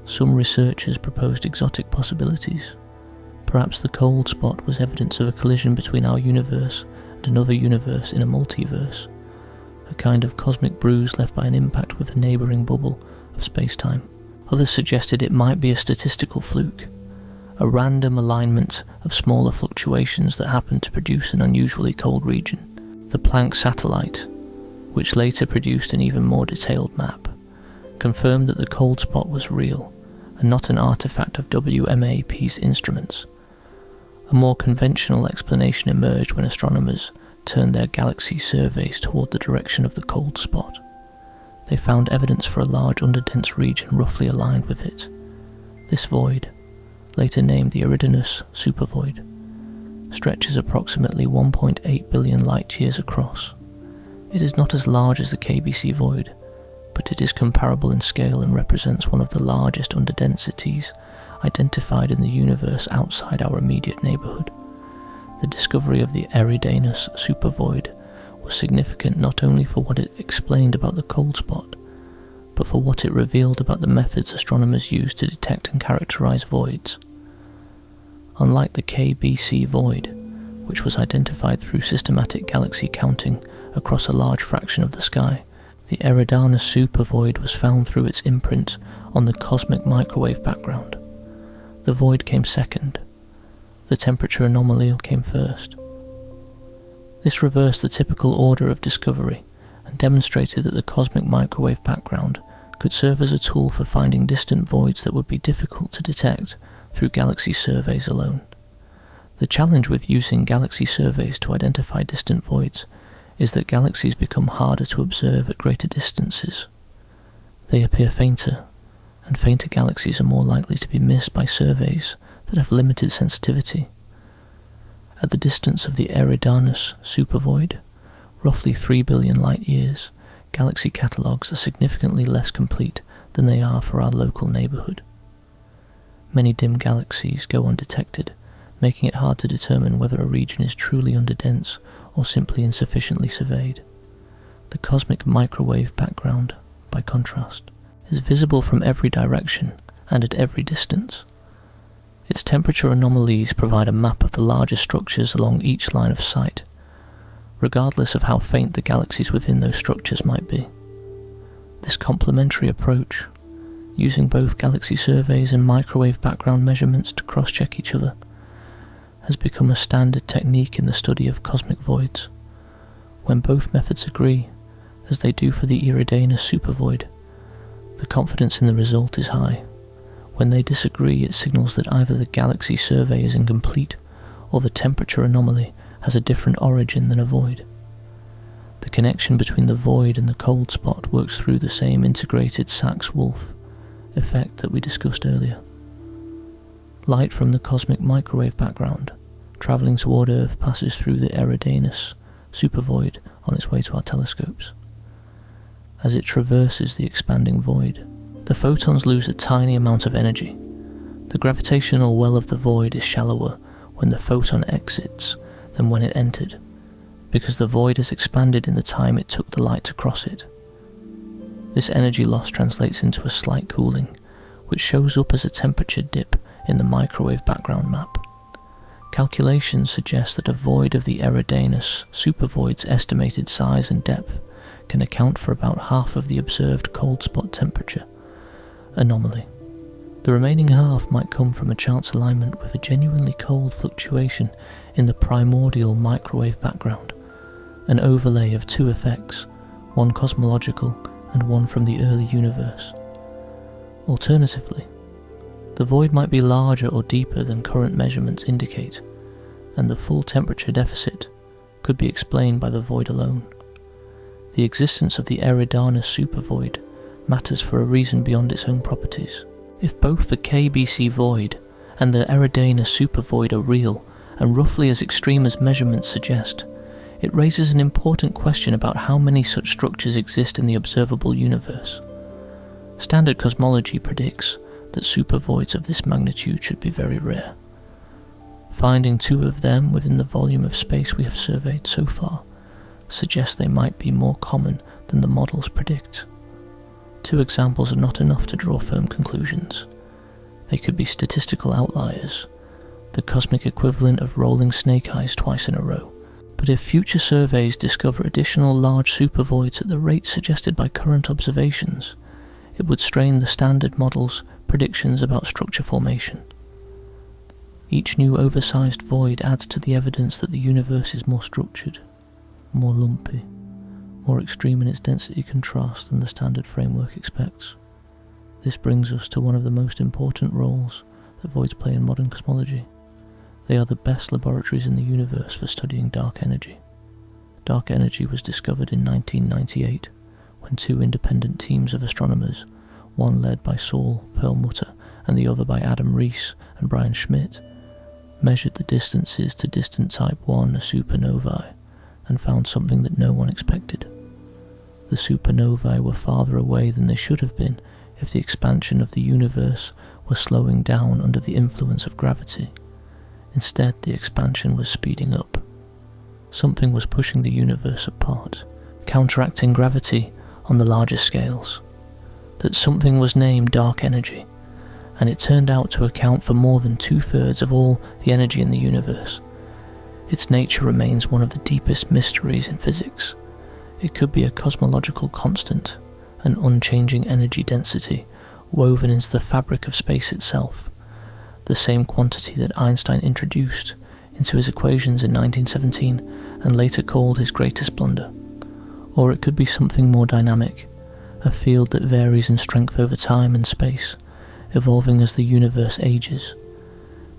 Some researchers proposed exotic possibilities. Perhaps the cold spot was evidence of a collision between our universe and another universe in a multiverse, a kind of cosmic bruise left by an impact with a neighbouring bubble of space-time. Others suggested it might be a statistical fluke, a random alignment of smaller fluctuations that happened to produce an unusually cold region. The Planck satellite, which later produced an even more detailed map, confirmed that the cold spot was real and not an artifact of WMAP's instruments. A more conventional explanation emerged when astronomers turned their galaxy surveys toward the direction of the cold spot. They found evidence for a large underdense region roughly aligned with it. This void, later named the Eridanus supervoid, stretches approximately 1.8 billion light-years across. It is not as large as the KBC void, but it is comparable in scale and represents one of the largest underdensities identified in the universe outside our immediate neighbourhood. The discovery of the Eridanus supervoid was significant not only for what it explained about the cold spot, but for what it revealed about the methods astronomers use to detect and characterize voids. Unlike the KBC void, which was identified through systematic galaxy counting across a large fraction of the sky, The Eridanus supervoid was found through its imprint on the cosmic microwave background. The void came second. The temperature anomaly came first. This reversed the typical order of discovery and demonstrated that the cosmic microwave background could serve as a tool for finding distant voids that would be difficult to detect through galaxy surveys alone. The challenge with using galaxy surveys to identify distant voids is that galaxies become harder to observe at greater distances. They appear fainter, and fainter galaxies are more likely to be missed by surveys that have limited sensitivity. At the distance of the Eridanus supervoid, roughly 3 billion light-years, galaxy catalogues are significantly less complete than they are for our local neighbourhood. Many dim galaxies go undetected, making it hard to determine whether a region is truly underdense or simply insufficiently surveyed. The cosmic microwave background, by contrast, is visible from every direction and at every distance. Its temperature anomalies provide a map of the larger structures along each line of sight, regardless of how faint the galaxies within those structures might be. This complementary approach, using both galaxy surveys and microwave background measurements to cross-check each other, has become a standard technique in the study of cosmic voids. When both methods agree, as they do for the Eridanus supervoid, the confidence in the result is high. When they disagree, it signals that either the galaxy survey is incomplete or the temperature anomaly has a different origin than a void. The connection between the void and the cold spot works through the same integrated Sachs-Wolfe effect that we discussed earlier. Light from the cosmic microwave background, travelling toward Earth, passes through the Eridanus supervoid on its way to our telescopes. As it traverses the expanding void, the photons lose a tiny amount of energy. The gravitational well of the void is shallower when the photon exits than when it entered, because the void has expanded in the time it took the light to cross it. This energy loss translates into a slight cooling, which shows up as a temperature dip in the microwave background map. Calculations suggest that a void of the Eridanus supervoid's estimated size and depth can account for about half of the observed cold spot temperature anomaly. The remaining half might come from a chance alignment with a genuinely cold fluctuation in the primordial microwave background, an overlay of two effects, one cosmological and one from the early universe. Alternatively, the void might be larger or deeper than current measurements indicate, and the full temperature deficit could be explained by the void alone. The existence of the Eridanus supervoid matters for a reason beyond its own properties. If both the KBC void and the Eridanus supervoid are real and roughly as extreme as measurements suggest, it raises an important question about how many such structures exist in the observable universe. Standard cosmology predicts that supervoids of this magnitude should be very rare. Finding two of them within the volume of space we have surveyed so far suggests they might be more common than the models predict. Two examples are not enough to draw firm conclusions. They could be statistical outliers, the cosmic equivalent of rolling snake eyes twice in a row. But if future surveys discover additional large supervoids at the rate suggested by current observations, it would strain the standard model's predictions about structure formation. Each new oversized void adds to the evidence that the universe is more structured, more lumpy, more extreme in its density contrast than the standard framework expects. This brings us to one of the most important roles that voids play in modern cosmology. They are the best laboratories in the universe for studying dark energy. Dark energy was discovered in 1998 when two independent teams of astronomers, one led by Saul Perlmutter and the other by Adam Rees and Brian Schmidt, measured the distances to distant Type 1 supernovae and found something that no one expected. The supernovae were farther away than they should have been if the expansion of the universe was slowing down under the influence of gravity. Instead, the expansion was speeding up. Something was pushing the universe apart, counteracting gravity on the larger scales. That something was named dark energy, and it turned out to account for more than 2/3 of all the energy in the universe. Its nature remains one of the deepest mysteries in physics. It could be a cosmological constant, an unchanging energy density woven into the fabric of space itself, the same quantity that Einstein introduced into his equations in 1917 and later called his greatest blunder. Or it could be something more dynamic, a field that varies in strength over time and space, evolving as the universe ages.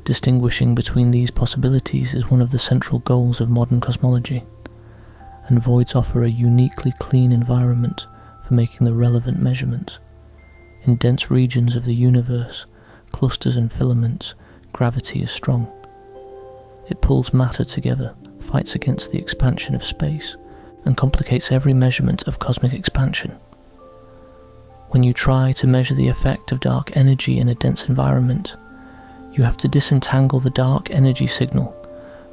Distinguishing between these possibilities is one of the central goals of modern cosmology, and voids offer a uniquely clean environment for making the relevant measurements. In dense regions of the universe, clusters and filaments, gravity is strong. It pulls matter together, fights against the expansion of space, and complicates every measurement of cosmic expansion. When you try to measure the effect of dark energy in a dense environment, you have to disentangle the dark energy signal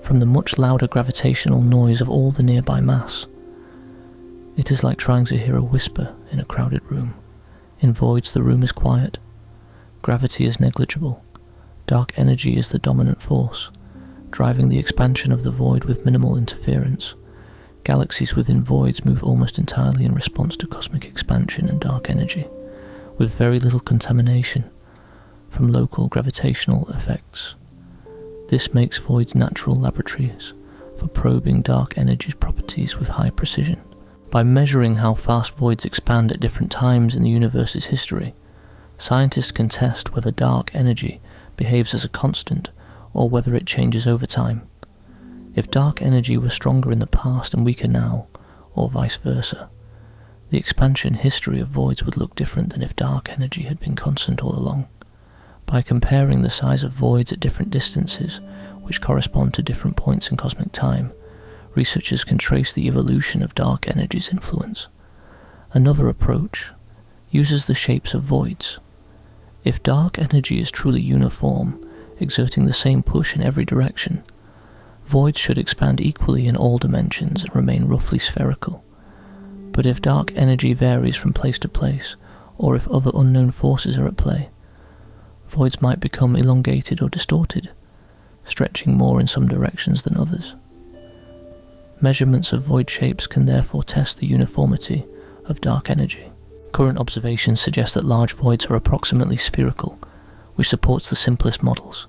from the much louder gravitational noise of all the nearby mass. It is like trying to hear a whisper in a crowded room. In voids, the room is quiet. Gravity is negligible. Dark energy is the dominant force, driving the expansion of the void with minimal interference. Galaxies within voids move almost entirely in response to cosmic expansion and dark energy, with very little contamination from local gravitational effects. This makes voids natural laboratories for probing dark energy's properties with high precision. By measuring how fast voids expand at different times in the universe's history, scientists can test whether dark energy behaves as a constant or whether it changes over time. If dark energy was stronger in the past and weaker now, or vice versa, the expansion history of voids would look different than if dark energy had been constant all along. By comparing the size of voids at different distances, which correspond to different points in cosmic time, researchers can trace the evolution of dark energy's influence. Another approach uses the shapes of voids. If dark energy is truly uniform, exerting the same push in every direction, voids should expand equally in all dimensions and remain roughly spherical. But if dark energy varies from place to place, or if other unknown forces are at play, voids might become elongated or distorted, stretching more in some directions than others. Measurements of void shapes can therefore test the uniformity of dark energy. Current observations suggest that large voids are approximately spherical, which supports the simplest models,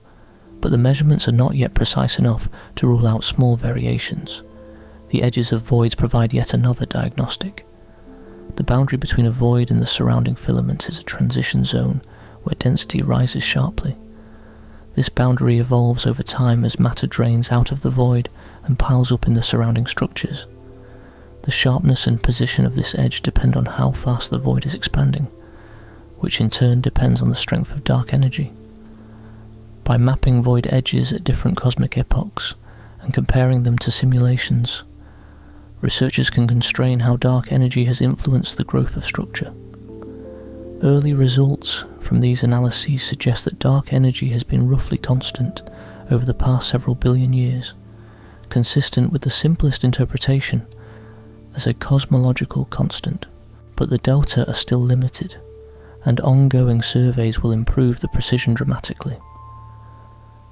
but the measurements are not yet precise enough to rule out small variations. The edges of voids provide yet another diagnostic. The boundary between a void and the surrounding filament is a transition zone where density rises sharply. This boundary evolves over time as matter drains out of the void and piles up in the surrounding structures. The sharpness and position of this edge depend on how fast the void is expanding, which in turn depends on the strength of dark energy. By mapping void edges at different cosmic epochs and comparing them to simulations, researchers can constrain how dark energy has influenced the growth of structure. Early results from these analyses suggest that dark energy has been roughly constant over the past several billion years, consistent with the simplest interpretation as a cosmological constant, but the delta are still limited, and ongoing surveys will improve the precision dramatically.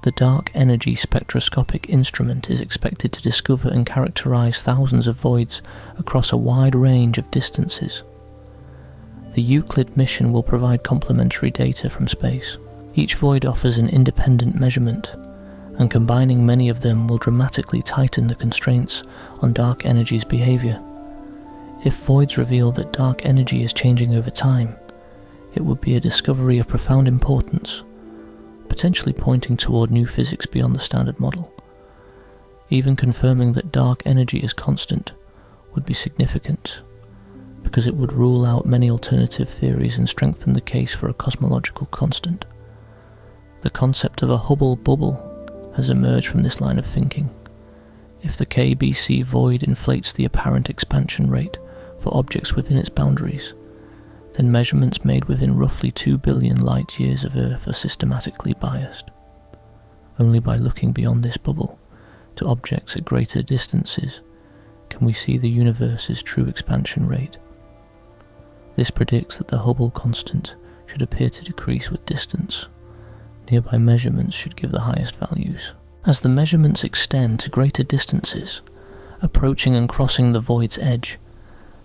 The Dark Energy Spectroscopic Instrument is expected to discover and characterize thousands of voids across a wide range of distances. The Euclid mission will provide complementary data from space. Each void offers an independent measurement, and combining many of them will dramatically tighten the constraints on dark energy's behavior. If voids reveal that dark energy is changing over time, it would be a discovery of profound importance, potentially pointing toward new physics beyond the standard model. Even confirming that dark energy is constant would be significant, because it would rule out many alternative theories and strengthen the case for a cosmological constant. The concept of a Hubble bubble has emerged from this line of thinking. If the KBC void inflates the apparent expansion rate for objects within its boundaries, then measurements made within roughly 2 billion light-years of Earth are systematically biased. Only by looking beyond this bubble to objects at greater distances can we see the universe's true expansion rate. This predicts that the Hubble constant should appear to decrease with distance. Nearby measurements should give the highest values. As the measurements extend to greater distances, approaching and crossing the void's edge,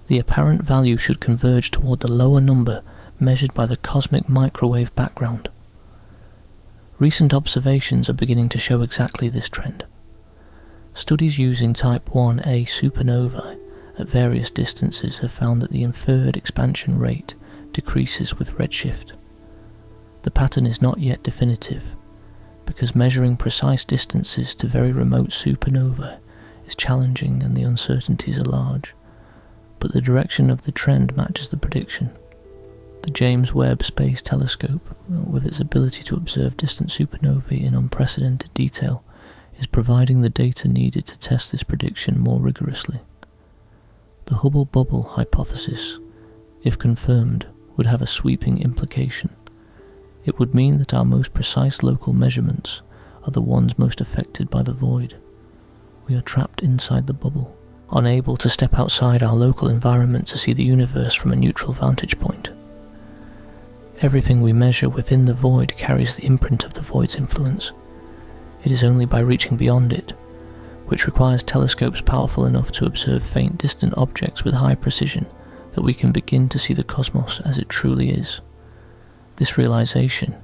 the apparent value should converge toward the lower number measured by the cosmic microwave background. Recent observations are beginning to show exactly this trend. Studies using Type 1a supernovae at various distances have found that the inferred expansion rate decreases with redshift. The pattern is not yet definitive, because measuring precise distances to very remote supernovae is challenging and the uncertainties are large, but the direction of the trend matches the prediction. The James Webb Space Telescope, with its ability to observe distant supernovae in unprecedented detail, is providing the data needed to test this prediction more rigorously. The Hubble bubble hypothesis, if confirmed, would have a sweeping implication. It would mean that our most precise local measurements are the ones most affected by the void. We are trapped inside the bubble, unable to step outside our local environment to see the universe from a neutral vantage point. Everything we measure within the void carries the imprint of the void's influence. It is only by reaching beyond it, which requires telescopes powerful enough to observe faint distant objects with high precision, that we can begin to see the cosmos as it truly is. This realization,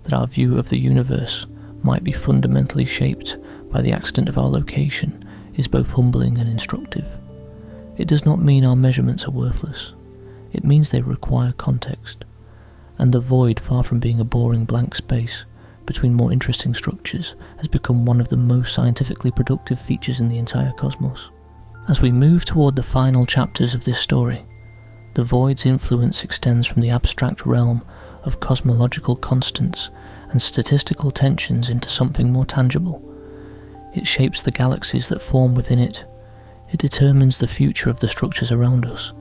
that our view of the universe might be fundamentally shaped by the accident of our location, is both humbling and instructive. It does not mean our measurements are worthless. It means they require context, and the void, far from being a boring blank space between more interesting structures, has become one of the most scientifically productive features in the entire cosmos. As we move toward the final chapters of this story, the void's influence extends from the abstract realm of cosmological constants and statistical tensions into something more tangible. It shapes the galaxies that form within it. It determines the future of the structures around us,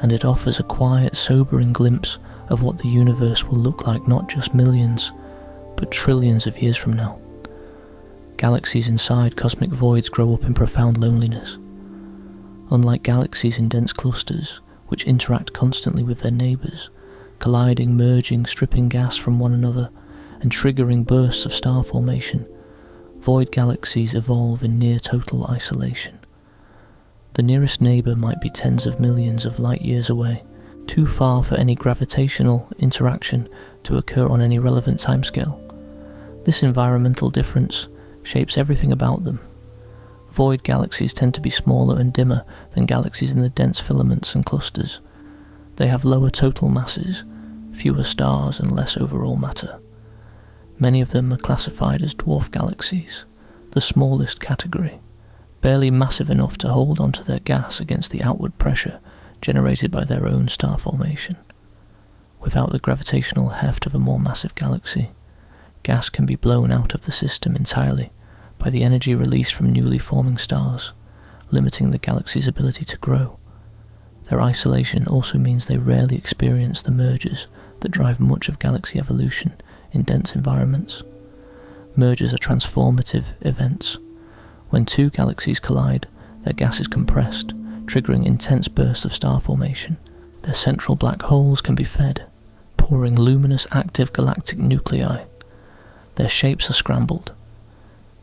and it offers a quiet, sobering glimpse of what the universe will look like not just millions, but trillions of years from now. Galaxies inside cosmic voids grow up in profound loneliness. Unlike galaxies in dense clusters, which interact constantly with their neighbours, colliding, merging, stripping gas from one another, and triggering bursts of star formation, void galaxies evolve in near total isolation. The nearest neighbour might be tens of millions of light years away, too far for any gravitational interaction to occur on any relevant timescale. This environmental difference shapes everything about them. Void galaxies tend to be smaller and dimmer than galaxies in the dense filaments and clusters. They have lower total masses, fewer stars, and less overall matter. Many of them are classified as dwarf galaxies, the smallest category, barely massive enough to hold onto their gas against the outward pressure generated by their own star formation. Without the gravitational heft of a more massive galaxy, gas can be blown out of the system entirely by the energy released from newly forming stars, limiting the galaxy's ability to grow. Their isolation also means they rarely experience the mergers that drive much of galaxy evolution in dense environments. Mergers are transformative events. When two galaxies collide, their gas is compressed, triggering intense bursts of star formation. Their central black holes can be fed, pouring luminous active galactic nuclei. Their shapes are scrambled,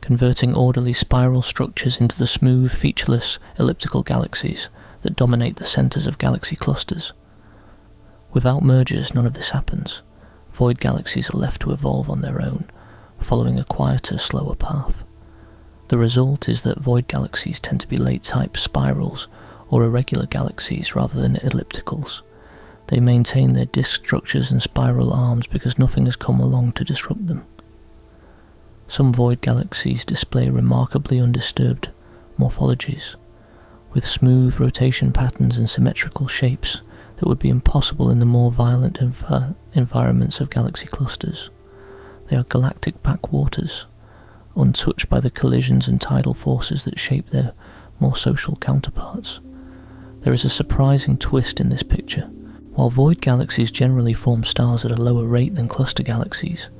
converting orderly spiral structures into the smooth, featureless, elliptical galaxies that dominate the centers of galaxy clusters. Without mergers, none of this happens. Void galaxies are left to evolve on their own, following a quieter, slower path. The result is that void galaxies tend to be late-type spirals or irregular galaxies rather than ellipticals. They maintain their disk structures and spiral arms because nothing has come along to disrupt them. Some void galaxies display remarkably undisturbed morphologies, with smooth rotation patterns and symmetrical shapes that would be impossible in the more violent environments of galaxy clusters. They are galactic backwaters, untouched by the collisions and tidal forces that shape their more social counterparts. There is a surprising twist in this picture. While void galaxies generally form stars at a lower rate than cluster galaxies,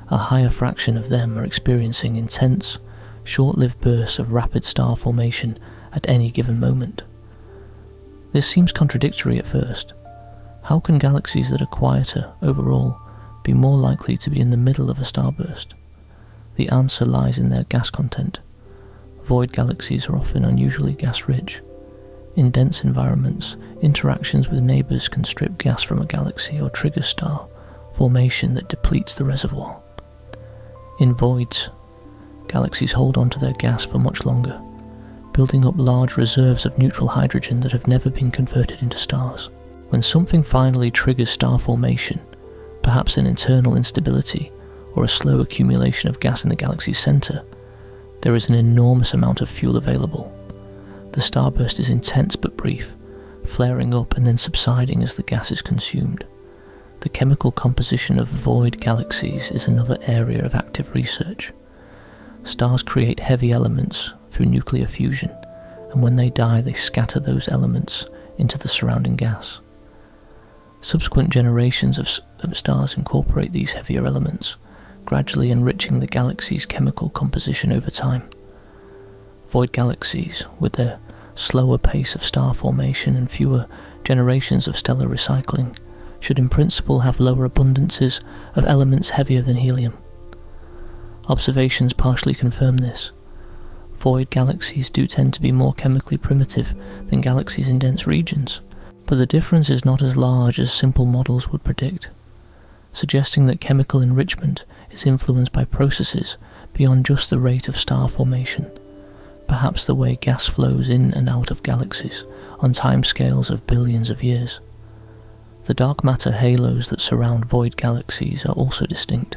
a higher fraction of them are experiencing intense, short-lived bursts of rapid star formation at any given moment. This seems contradictory at first. How can galaxies that are quieter overall be more likely to be in the middle of a starburst? The answer lies in their gas content. Void galaxies are often unusually gas-rich. In dense environments, interactions with neighbours can strip gas from a galaxy or trigger star formation that depletes the reservoir. In voids, galaxies hold on to their gas for much longer, building up large reserves of neutral hydrogen that have never been converted into stars. When something finally triggers star formation, perhaps an internal instability or a slow accumulation of gas in the galaxy's centre, there is an enormous amount of fuel available. The starburst is intense but brief, flaring up and then subsiding as the gas is consumed. The chemical composition of void galaxies is another area of active research. Stars create heavy elements through nuclear fusion, and when they die they scatter those elements into the surrounding gas. Subsequent generations of stars incorporate these heavier elements, gradually enriching the galaxy's chemical composition over time. Void galaxies, with their slower pace of star formation and fewer generations of stellar recycling, should in principle have lower abundances of elements heavier than helium. Observations partially confirm this. Void galaxies do tend to be more chemically primitive than galaxies in dense regions, but the difference is not as large as simple models would predict, suggesting that chemical enrichment is influenced by processes beyond just the rate of star formation, perhaps the way gas flows in and out of galaxies on timescales of billions of years. The dark matter halos that surround void galaxies are also distinct.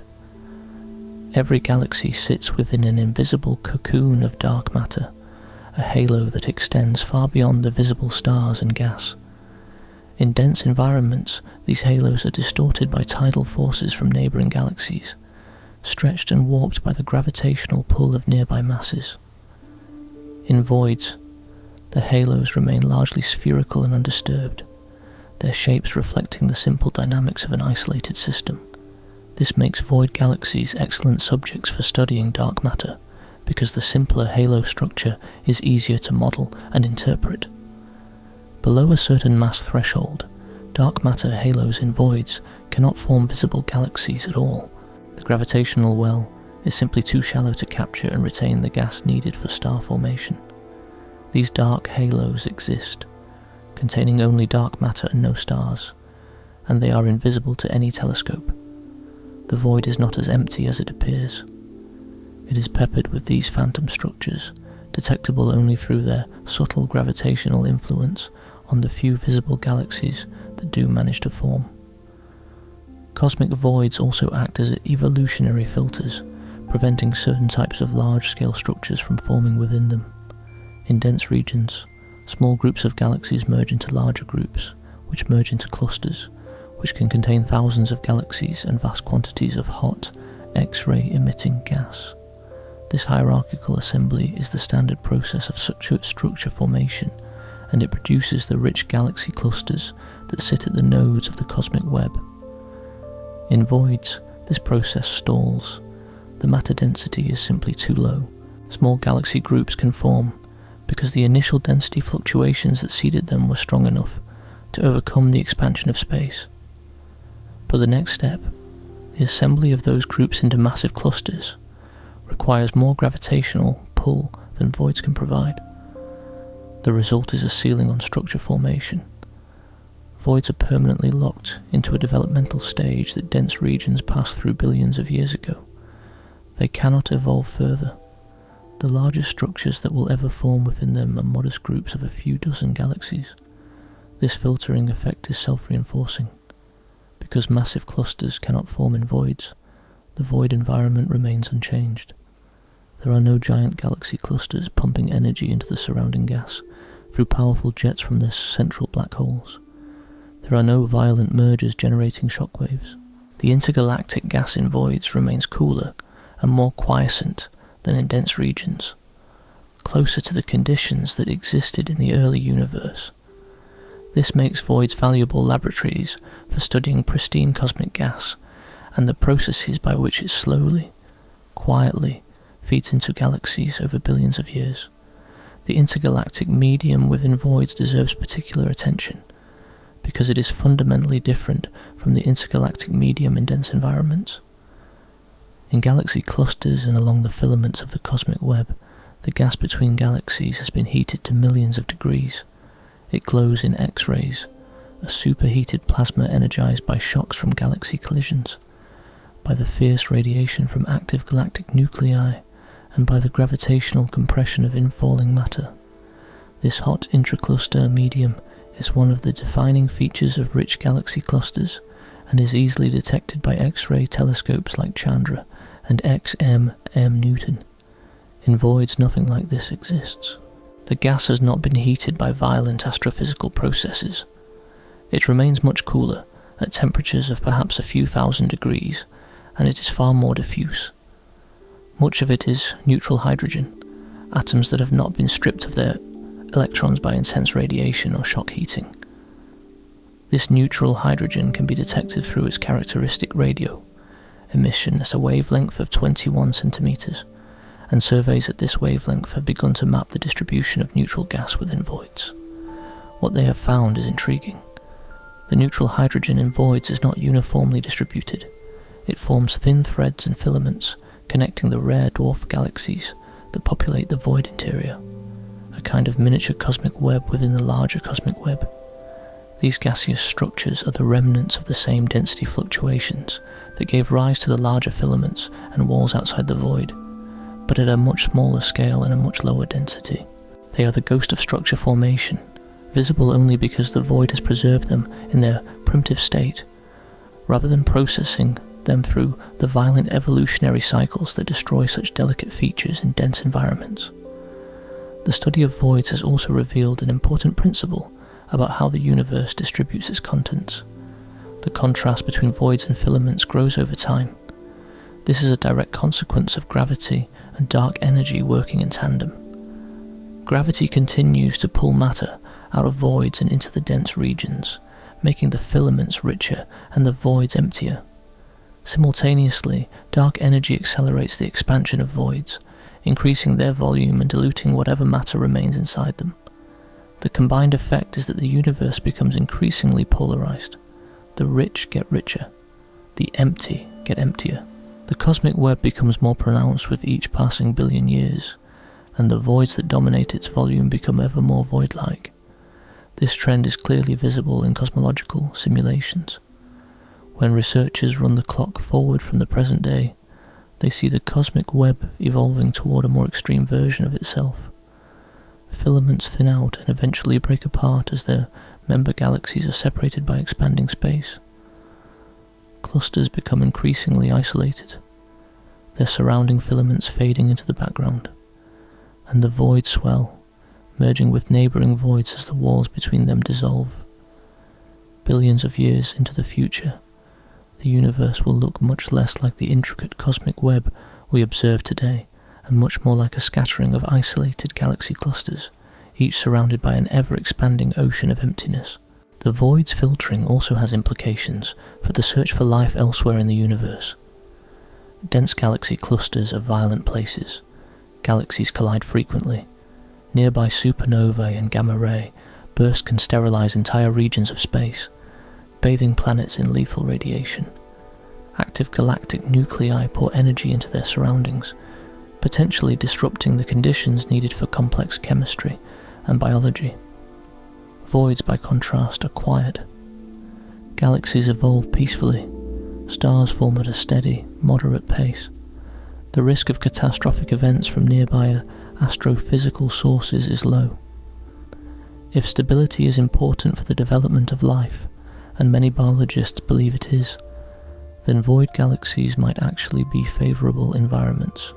Every galaxy sits within an invisible cocoon of dark matter, a halo that extends far beyond the visible stars and gas. In dense environments, these halos are distorted by tidal forces from neighbouring galaxies, stretched and warped by the gravitational pull of nearby masses. In voids, the halos remain largely spherical and undisturbed, their shapes reflecting the simple dynamics of an isolated system. This makes void galaxies excellent subjects for studying dark matter, because the simpler halo structure is easier to model and interpret. Below a certain mass threshold, dark matter halos in voids cannot form visible galaxies at all. The gravitational well is simply too shallow to capture and retain the gas needed for star formation. These dark halos exist, containing only dark matter and no stars, and they are invisible to any telescope. The void is not as empty as it appears. It is peppered with these phantom structures, detectable only through their subtle gravitational influence on the few visible galaxies that do manage to form. Cosmic voids also act as evolutionary filters, preventing certain types of large-scale structures from forming within them. In dense regions, small groups of galaxies merge into larger groups, which merge into clusters, which can contain thousands of galaxies and vast quantities of hot, X-ray emitting gas. This hierarchical assembly is the standard process of such structure formation, and it produces the rich galaxy clusters that sit at the nodes of the cosmic web. In voids, this process stalls. The matter density is simply too low. Small galaxy groups can form, because the initial density fluctuations that seeded them were strong enough to overcome the expansion of space. But the next step, the assembly of those groups into massive clusters, requires more gravitational pull than voids can provide. The result is a ceiling on structure formation. Voids are permanently locked into a developmental stage that dense regions passed through billions of years ago. They cannot evolve further. The largest structures that will ever form within them are modest groups of a few dozen galaxies. This filtering effect is self-reinforcing. Because massive clusters cannot form in voids, the void environment remains unchanged. There are no giant galaxy clusters pumping energy into the surrounding gas through powerful jets from their central black holes. There are no violent mergers generating shockwaves. The intergalactic gas in voids remains cooler and more quiescent than in dense regions, closer to the conditions that existed in the early universe. This makes voids valuable laboratories for studying pristine cosmic gas and the processes by which it slowly, quietly feeds into galaxies over billions of years. The intergalactic medium within voids deserves particular attention, because it is fundamentally different from the intergalactic medium in dense environments. In galaxy clusters and along the filaments of the cosmic web, the gas between galaxies has been heated to millions of degrees. It glows in X-rays, a superheated plasma energized by shocks from galaxy collisions, by the fierce radiation from active galactic nuclei, and by the gravitational compression of infalling matter. This hot intracluster medium is one of the defining features of rich galaxy clusters, and is easily detected by X-ray telescopes like Chandra and XM Newton. In voids, nothing like this exists. The gas has not been heated by violent astrophysical processes. It remains much cooler, at temperatures of perhaps a few thousand degrees, and it is far more diffuse. Much of it is neutral hydrogen, atoms that have not been stripped of their electrons by intense radiation or shock heating. This neutral hydrogen can be detected through its characteristic radio emission at a wavelength of 21 centimeters, and surveys at this wavelength have begun to map the distribution of neutral gas within voids. What they have found is intriguing. The neutral hydrogen in voids is not uniformly distributed. It forms thin threads and filaments connecting the rare dwarf galaxies that populate the void interior, a kind of miniature cosmic web within the larger cosmic web. These gaseous structures are the remnants of the same density fluctuations that gave rise to the larger filaments and walls outside the void, but at a much smaller scale and a much lower density. They are the ghost of structure formation, visible only because the void has preserved them in their primitive state, rather than processing them through the violent evolutionary cycles that destroy such delicate features in dense environments. The study of voids has also revealed an important principle about how the universe distributes its contents. The contrast between voids and filaments grows over time. This is a direct consequence of gravity and dark energy working in tandem. Gravity continues to pull matter out of voids and into the dense regions, making the filaments richer and the voids emptier. Simultaneously, dark energy accelerates the expansion of voids, increasing their volume and diluting whatever matter remains inside them. The combined effect is that the universe becomes increasingly polarized. The rich get richer, the empty get emptier. The cosmic web becomes more pronounced with each passing billion years, and the voids that dominate its volume become ever more void-like. This trend is clearly visible in cosmological simulations. When researchers run the clock forward from the present day, they see the cosmic web evolving toward a more extreme version of itself. Filaments thin out and eventually break apart as their member galaxies are separated by expanding space. Clusters become increasingly isolated, their surrounding filaments fading into the background, and the voids swell, merging with neighboring voids as the walls between them dissolve. Billions of years into the future, the universe will look much less like the intricate cosmic web we observe today, and much more like a scattering of isolated galaxy clusters, each surrounded by an ever-expanding ocean of emptiness. The void's filtering also has implications for the search for life elsewhere in the universe. Dense galaxy clusters are violent places. Galaxies collide frequently. Nearby supernovae and gamma ray bursts can sterilize entire regions of space, bathing planets in lethal radiation. Active galactic nuclei pour energy into their surroundings, potentially disrupting the conditions needed for complex chemistry and biology. Voids, by contrast, are quiet. Galaxies evolve peacefully. Stars form at a steady, moderate pace. The risk of catastrophic events from nearby astrophysical sources is low. If stability is important for the development of life, and many biologists believe it is, then void galaxies might actually be favourable environments.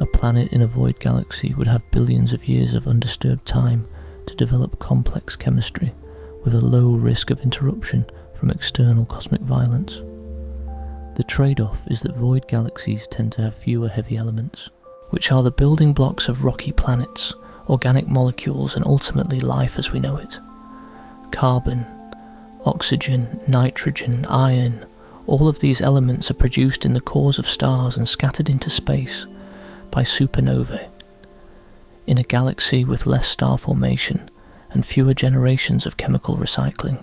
A planet in a void galaxy would have billions of years of undisturbed time to develop complex chemistry with a low risk of interruption from external cosmic violence. The trade-off is that void galaxies tend to have fewer heavy elements, which are the building blocks of rocky planets, organic molecules, and ultimately life as we know it. Carbon, oxygen, nitrogen, iron, all of these elements are produced in the cores of stars and scattered into space by supernovae. In a galaxy with less star formation and fewer generations of chemical recycling,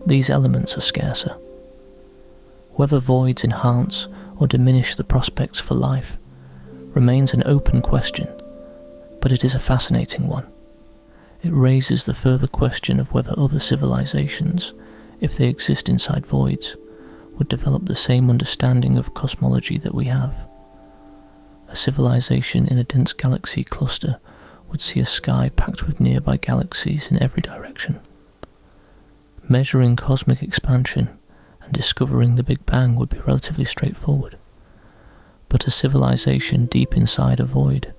these elements are scarcer. Whether voids enhance or diminish the prospects for life remains an open question, but it is a fascinating one. it raises the further question of whether other civilizations, if they exist inside voids, would develop the same understanding of cosmology that we have. A civilization in a dense galaxy cluster would see a sky packed with nearby galaxies in every direction. Measuring cosmic expansion and discovering the Big Bang would be relatively straightforward, but a civilization deep inside a void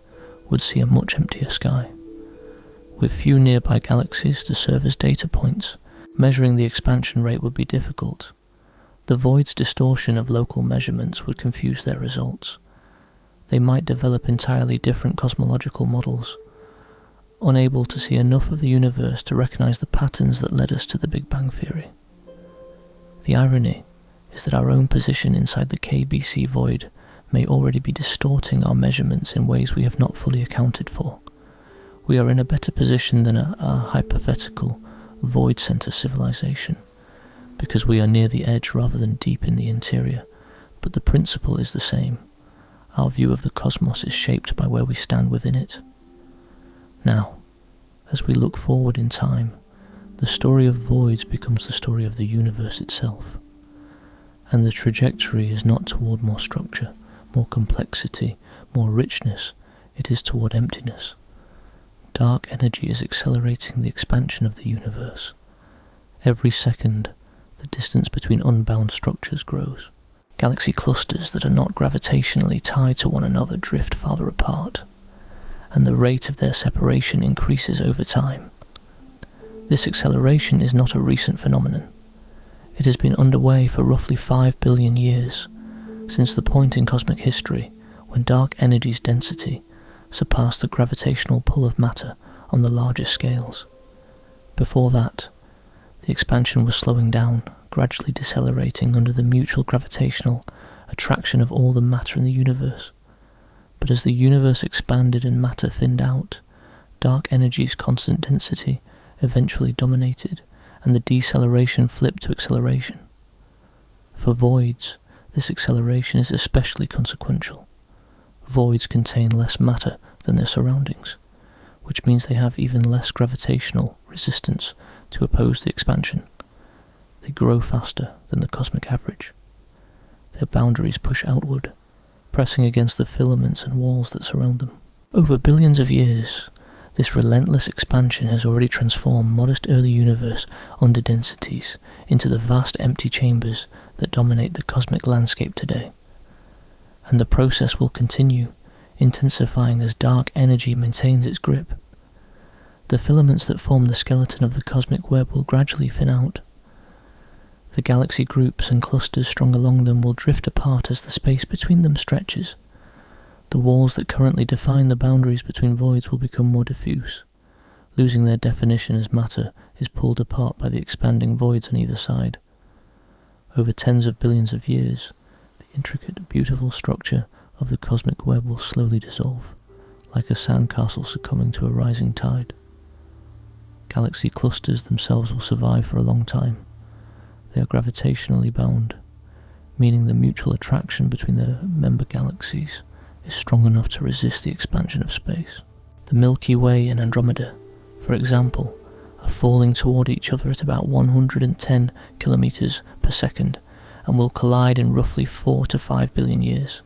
would see a much emptier sky. With few nearby galaxies to serve as data points, measuring the expansion rate would be difficult. The void's distortion of local measurements would confuse their results. They might develop entirely different cosmological models, unable to see enough of the universe to recognize the patterns that led us to the Big Bang Theory. The irony is that our own position inside the KBC void may already be distorting our measurements in ways we have not fully accounted for. We are in a better position than a hypothetical void center civilization, because we are near the edge rather than deep in the interior, but the principle is the same. Our view of the cosmos is shaped by where we stand within it. Now, as we look forward in time, the story of voids becomes the story of the universe itself, and the trajectory is not toward more structure, more complexity, more richness, it is toward emptiness. Dark energy is accelerating the expansion of the universe. Every second, the distance between unbound structures grows. Galaxy clusters that are not gravitationally tied to one another drift farther apart, and the rate of their separation increases over time. This acceleration is not a recent phenomenon. It has been underway for roughly 5 billion years, since the point in cosmic history when dark energy's density surpassed the gravitational pull of matter on the largest scales. Before that, the expansion was slowing down, gradually decelerating under the mutual gravitational attraction of all the matter in the universe. But as the universe expanded and matter thinned out, dark energy's constant density eventually dominated, and the deceleration flipped to acceleration. For voids, this acceleration is especially consequential. Voids contain less matter than their surroundings, which means they have even less gravitational resistance to oppose the expansion. They grow faster than the cosmic average. Their boundaries push outward, pressing against the filaments and walls that surround them. Over billions of years, this relentless expansion has already transformed modest early universe underdensities into the vast empty chambers that dominate the cosmic landscape today. And the process will continue, intensifying as dark energy maintains its grip. The filaments that form the skeleton of the cosmic web will gradually thin out. The galaxy groups and clusters strung along them will drift apart as the space between them stretches. The walls that currently define the boundaries between voids will become more diffuse, losing their definition as matter is pulled apart by the expanding voids on either side. Over tens of billions of years, the intricate, beautiful structure of the cosmic web will slowly dissolve, like a sandcastle succumbing to a rising tide. Galaxy clusters themselves will survive for a long time. They are gravitationally bound, meaning the mutual attraction between their member galaxies is strong enough to resist the expansion of space. The Milky Way and Andromeda, for example, are falling toward each other at about 110 kilometers per second and will collide in roughly 4 to 5 billion years.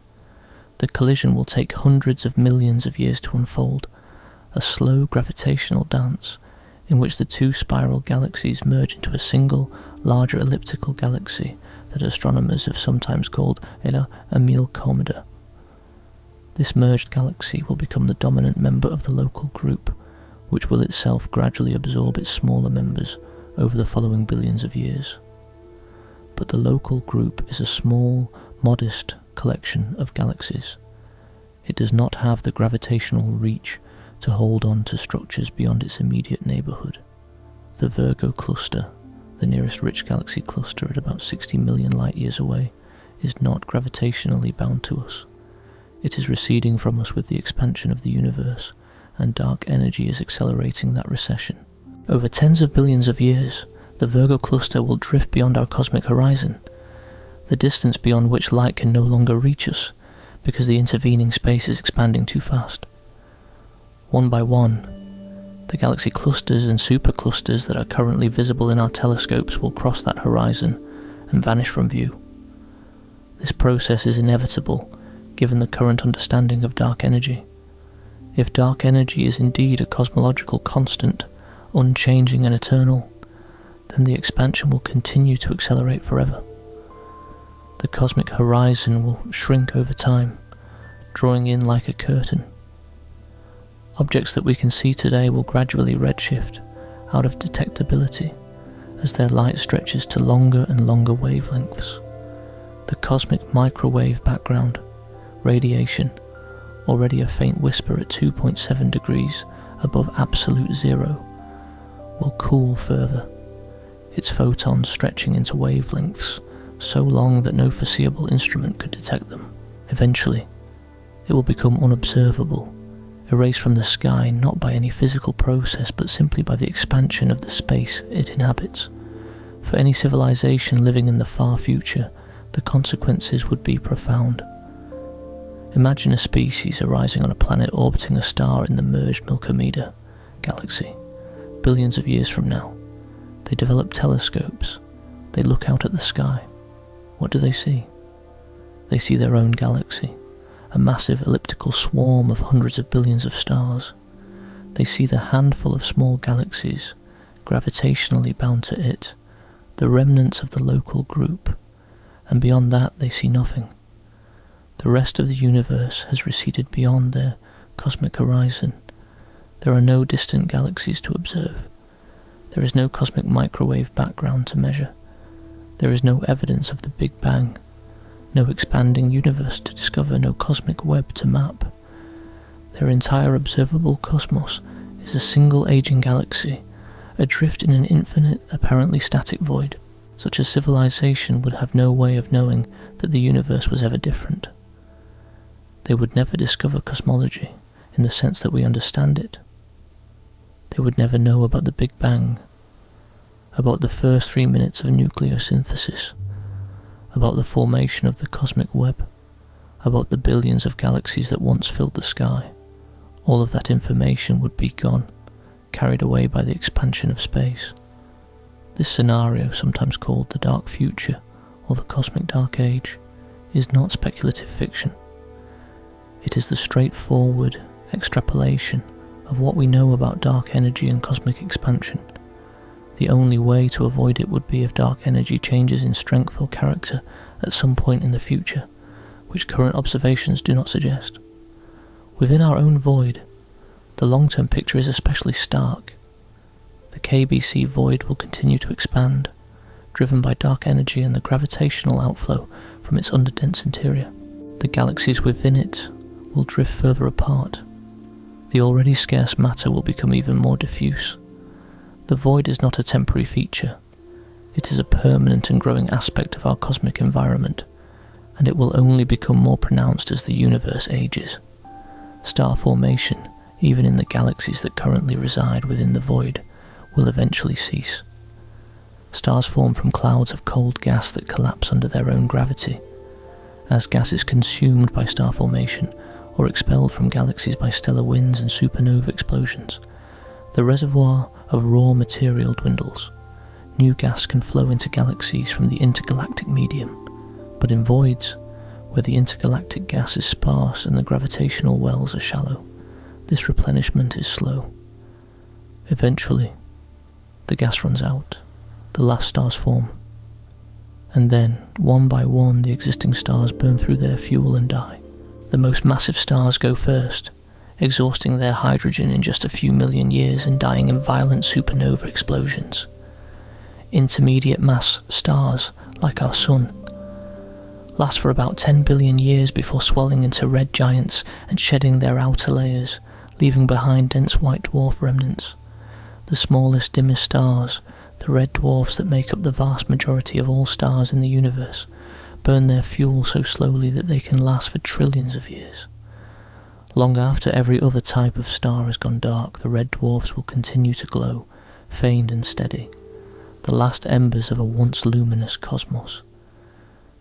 The collision will take hundreds of millions of years to unfold, a slow gravitational dance in which the two spiral galaxies merge into a single, larger elliptical galaxy that astronomers have sometimes called a Milkomeda. This merged galaxy will become the dominant member of the local group, which will itself gradually absorb its smaller members over the following billions of years. But the local group is a small, modest collection of galaxies. It does not have the gravitational reach to hold on to structures beyond its immediate neighbourhood. The Virgo cluster, the nearest rich galaxy cluster at about 60 million light-years away, is not gravitationally bound to us. It is receding from us with the expansion of the universe, and dark energy is accelerating that recession. Over tens of billions of years, the Virgo cluster will drift beyond our cosmic horizon, the distance beyond which light can no longer reach us, because the intervening space is expanding too fast. One by one, the The galaxy clusters and superclusters that are currently visible in our telescopes will cross that horizon and vanish from view. This process is inevitable given the current understanding of dark energy. If dark energy is indeed a cosmological constant, unchanging and eternal, then the expansion will continue to accelerate forever. The cosmic horizon will shrink over time, drawing in like a curtain. Objects that we can see today will gradually redshift out of detectability as their light stretches to longer and longer wavelengths. The cosmic microwave background, radiation, already a faint whisper at 2.7 degrees above absolute zero, will cool further, its photons stretching into wavelengths so long that no foreseeable instrument could detect them. Eventually, it will become unobservable, erased from the sky not by any physical process but simply by the expansion of the space it inhabits. For any civilization living in the far future, the consequences would be profound. Imagine a species arising on a planet orbiting a star in the merged Milky galaxy. Billions of years from now, they develop telescopes. They look out at the sky. What do they see? They see their own galaxy, a massive elliptical swarm of hundreds of billions of stars. They see the handful of small galaxies, gravitationally bound to it, the remnants of the local group, and beyond that they see nothing. The rest of the universe has receded beyond their cosmic horizon. There are no distant galaxies to observe. There is no cosmic microwave background to measure. There is no evidence of the Big Bang, no expanding universe to discover, no cosmic web to map. Their entire observable cosmos is a single aging galaxy, adrift in an infinite, apparently static void. Such a civilization would have no way of knowing that the universe was ever different. They would never discover cosmology in the sense that we understand it. They would never know about the Big Bang, about the first 3 minutes of nucleosynthesis, about the formation of the cosmic web, about the billions of galaxies that once filled the sky. All of that information would be gone, carried away by the expansion of space. This scenario, sometimes called the Dark Future or the Cosmic Dark Age, is not speculative fiction. It is the straightforward extrapolation of what we know about dark energy and cosmic expansion. The only way to avoid it would be if dark energy changes in strength or character at some point in the future, which current observations do not suggest. Within our own void, the long-term picture is especially stark. The KBC void will continue to expand, driven by dark energy and the gravitational outflow from its underdense interior. The galaxies within it will drift further apart. The already scarce matter will become even more diffuse. The void is not a temporary feature. It is a permanent and growing aspect of our cosmic environment, and it will only become more pronounced as the universe ages. Star formation, even in the galaxies that currently reside within the void, will eventually cease. Stars form from clouds of cold gas that collapse under their own gravity. As gas is consumed by star formation, or expelled from galaxies by stellar winds and supernova explosions, the reservoir of raw material dwindles. New gas can flow into galaxies from the intergalactic medium, but in voids, where the intergalactic gas is sparse and the gravitational wells are shallow, this replenishment is slow. Eventually, the gas runs out, the last stars form, and then, one by one, the existing stars burn through their fuel and die. The most massive stars go first, exhausting their hydrogen in just a few million years and dying in violent supernova explosions. Intermediate mass stars, like our Sun, last for about 10 billion years before swelling into red giants and shedding their outer layers, leaving behind dense white dwarf remnants. The smallest, dimmest stars, the red dwarfs that make up the vast majority of all stars in the universe, burn their fuel so slowly that they can last for trillions of years. Long after every other type of star has gone dark, the red dwarfs will continue to glow, faint and steady, the last embers of a once luminous cosmos.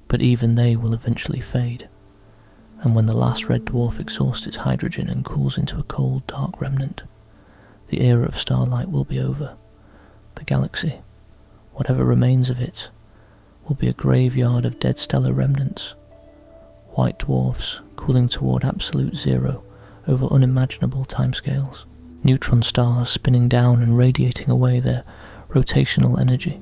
But even they will eventually fade, and when the last red dwarf exhausts its hydrogen and cools into a cold, dark remnant, the era of starlight will be over. The galaxy, whatever remains of it, will be a graveyard of dead stellar remnants, white dwarfs cooling toward absolute zero over unimaginable timescales, neutron stars spinning down and radiating away their rotational energy,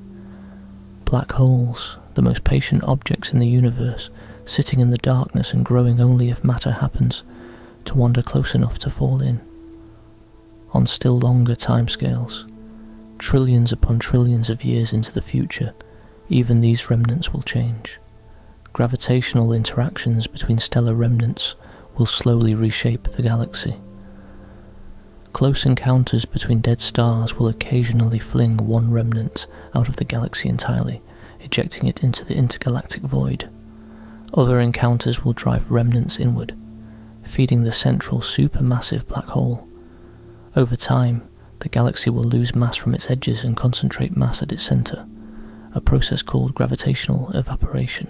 black holes, the most patient objects in the universe, sitting in the darkness and growing only if matter happens to wander close enough to fall in. On still longer timescales, trillions upon trillions of years into the future, even these remnants will change. Gravitational interactions between stellar remnants will slowly reshape the galaxy. Close encounters between dead stars will occasionally fling one remnant out of the galaxy entirely, ejecting it into the intergalactic void. Other encounters will drive remnants inward, feeding the central supermassive black hole. Over time, the galaxy will lose mass from its edges and concentrate mass at its centre, a process called gravitational evaporation.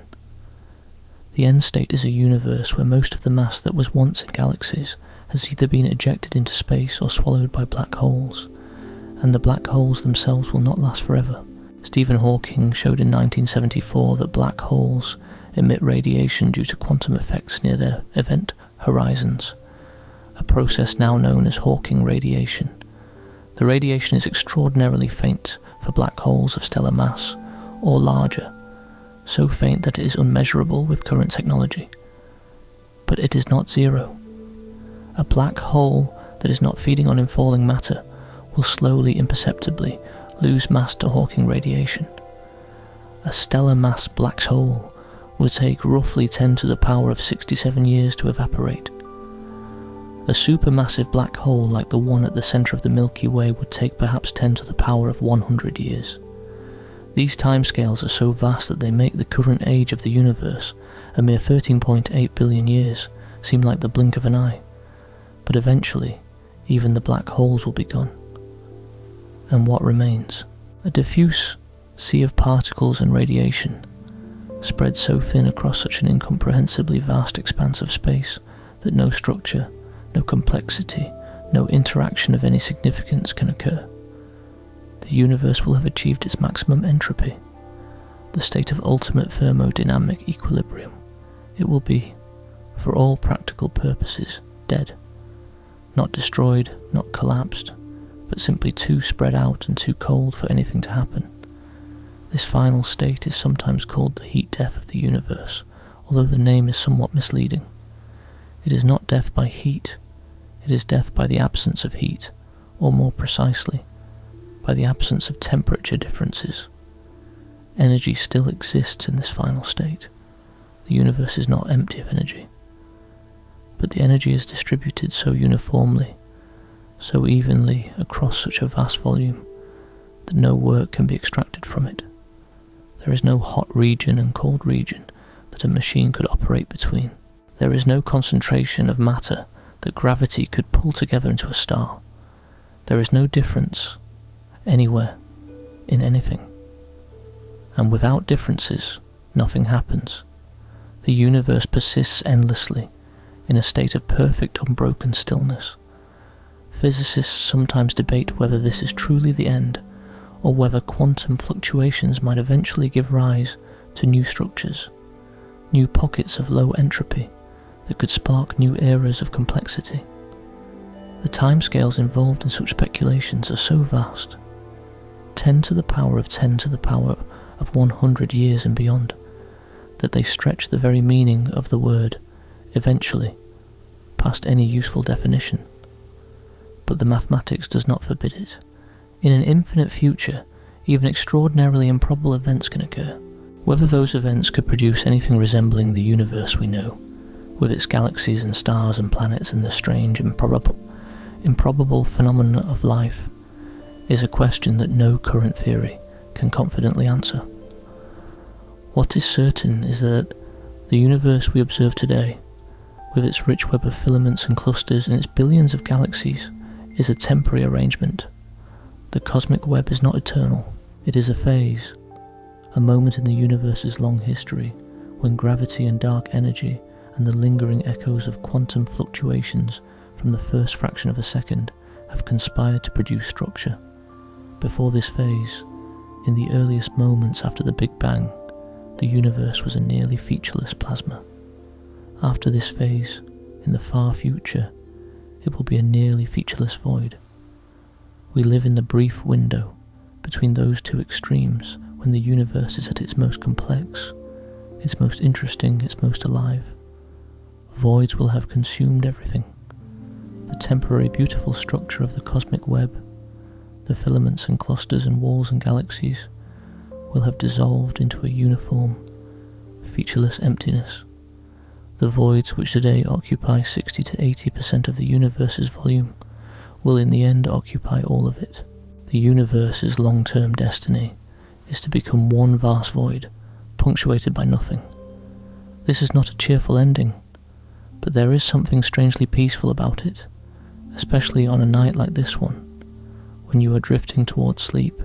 The end state is a universe where most of the mass that was once in galaxies has either been ejected into space or swallowed by black holes, and the black holes themselves will not last forever. Stephen Hawking showed in 1974 that black holes emit radiation due to quantum effects near their event horizons, a process now known as Hawking radiation. The radiation is extraordinarily faint for black holes of stellar mass, or larger, so faint that it is unmeasurable with current technology. But it is not zero. A black hole that is not feeding on infalling matter will slowly, imperceptibly, lose mass to Hawking radiation. A stellar mass black hole would take roughly 10 to the power of 67 years to evaporate. A supermassive black hole like the one at the centre of the Milky Way would take perhaps 10 to the power of 100 years. These timescales are so vast that they make the current age of the universe, a mere 13.8 billion years, seem like the blink of an eye. But eventually, even the black holes will be gone. And what remains? A diffuse sea of particles and radiation, spread so thin across such an incomprehensibly vast expanse of space that no structure, no complexity, no interaction of any significance can occur. The universe will have achieved its maximum entropy, the state of ultimate thermodynamic equilibrium. It will be, for all practical purposes, dead. Not destroyed, not collapsed, but simply too spread out and too cold for anything to happen. This final state is sometimes called the heat death of the universe, although the name is somewhat misleading. It is not death by heat, it is death by the absence of heat, or more precisely, by the absence of temperature differences. Energy still exists in this final state. The universe is not empty of energy. But the energy is distributed so uniformly, so evenly across such a vast volume, that no work can be extracted from it. There is no hot region and cold region that a machine could operate between. There is no concentration of matter that gravity could pull together into a star. There is no difference, anywhere, in anything. And without differences, nothing happens. The universe persists endlessly, in a state of perfect unbroken stillness. Physicists sometimes debate whether this is truly the end, or whether quantum fluctuations might eventually give rise to new structures, new pockets of low entropy that could spark new eras of complexity. The timescales involved in such speculations are so vast, 10 to the power of 10 to the power of 100 years and beyond, that they stretch the very meaning of the word eventually past any useful definition. But the mathematics does not forbid it. In an infinite future, even extraordinarily improbable events can occur. Whether those events could produce anything resembling the universe we know, with its galaxies and stars and planets and the strange, improbable phenomena of life, is a question that no current theory can confidently answer. What is certain is that the universe we observe today, with its rich web of filaments and clusters and its billions of galaxies, is a temporary arrangement. The cosmic web is not eternal. It is a phase, a moment in the universe's long history when gravity and dark energy and the lingering echoes of quantum fluctuations from the first fraction of a second have conspired to produce structure. Before this phase, in the earliest moments after the Big Bang, the universe was a nearly featureless plasma. After this phase, in the far future, it will be a nearly featureless void. We live in the brief window between those two extremes when the universe is at its most complex, its most interesting, its most alive. Voids will have consumed everything. The temporary beautiful structure of the cosmic web, the filaments and clusters and walls and galaxies, will have dissolved into a uniform, featureless emptiness. The voids which today occupy 60 to 80% of the universe's volume will in the end occupy all of it. The universe's long-term destiny is to become one vast void, punctuated by nothing. This is not a cheerful ending, but there is something strangely peaceful about it, especially on a night like this one, when you are drifting towards sleep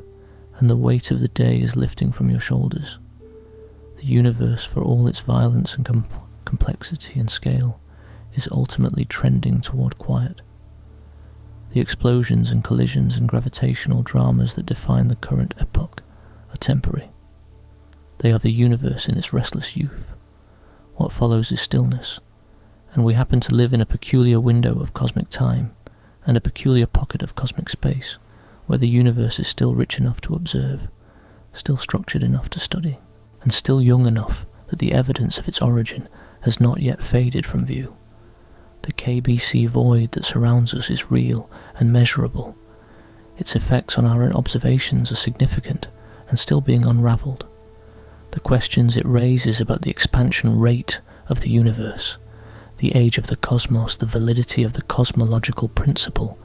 and the weight of the day is lifting from your shoulders. The universe, for all its violence and complexity and scale, is ultimately trending toward quiet. The explosions and collisions and gravitational dramas that define the current epoch are temporary. They are the universe in its restless youth. What follows is stillness, and we happen to live in a peculiar window of cosmic time and a peculiar pocket of cosmic space where the universe is still rich enough to observe, still structured enough to study, and still young enough that the evidence of its origin has not yet faded from view. The KBC void that surrounds us is real and measurable. Its effects on our observations are significant and still being unravelled. The questions it raises about the expansion rate of the universe, the age of the cosmos, the validity of the cosmological principle,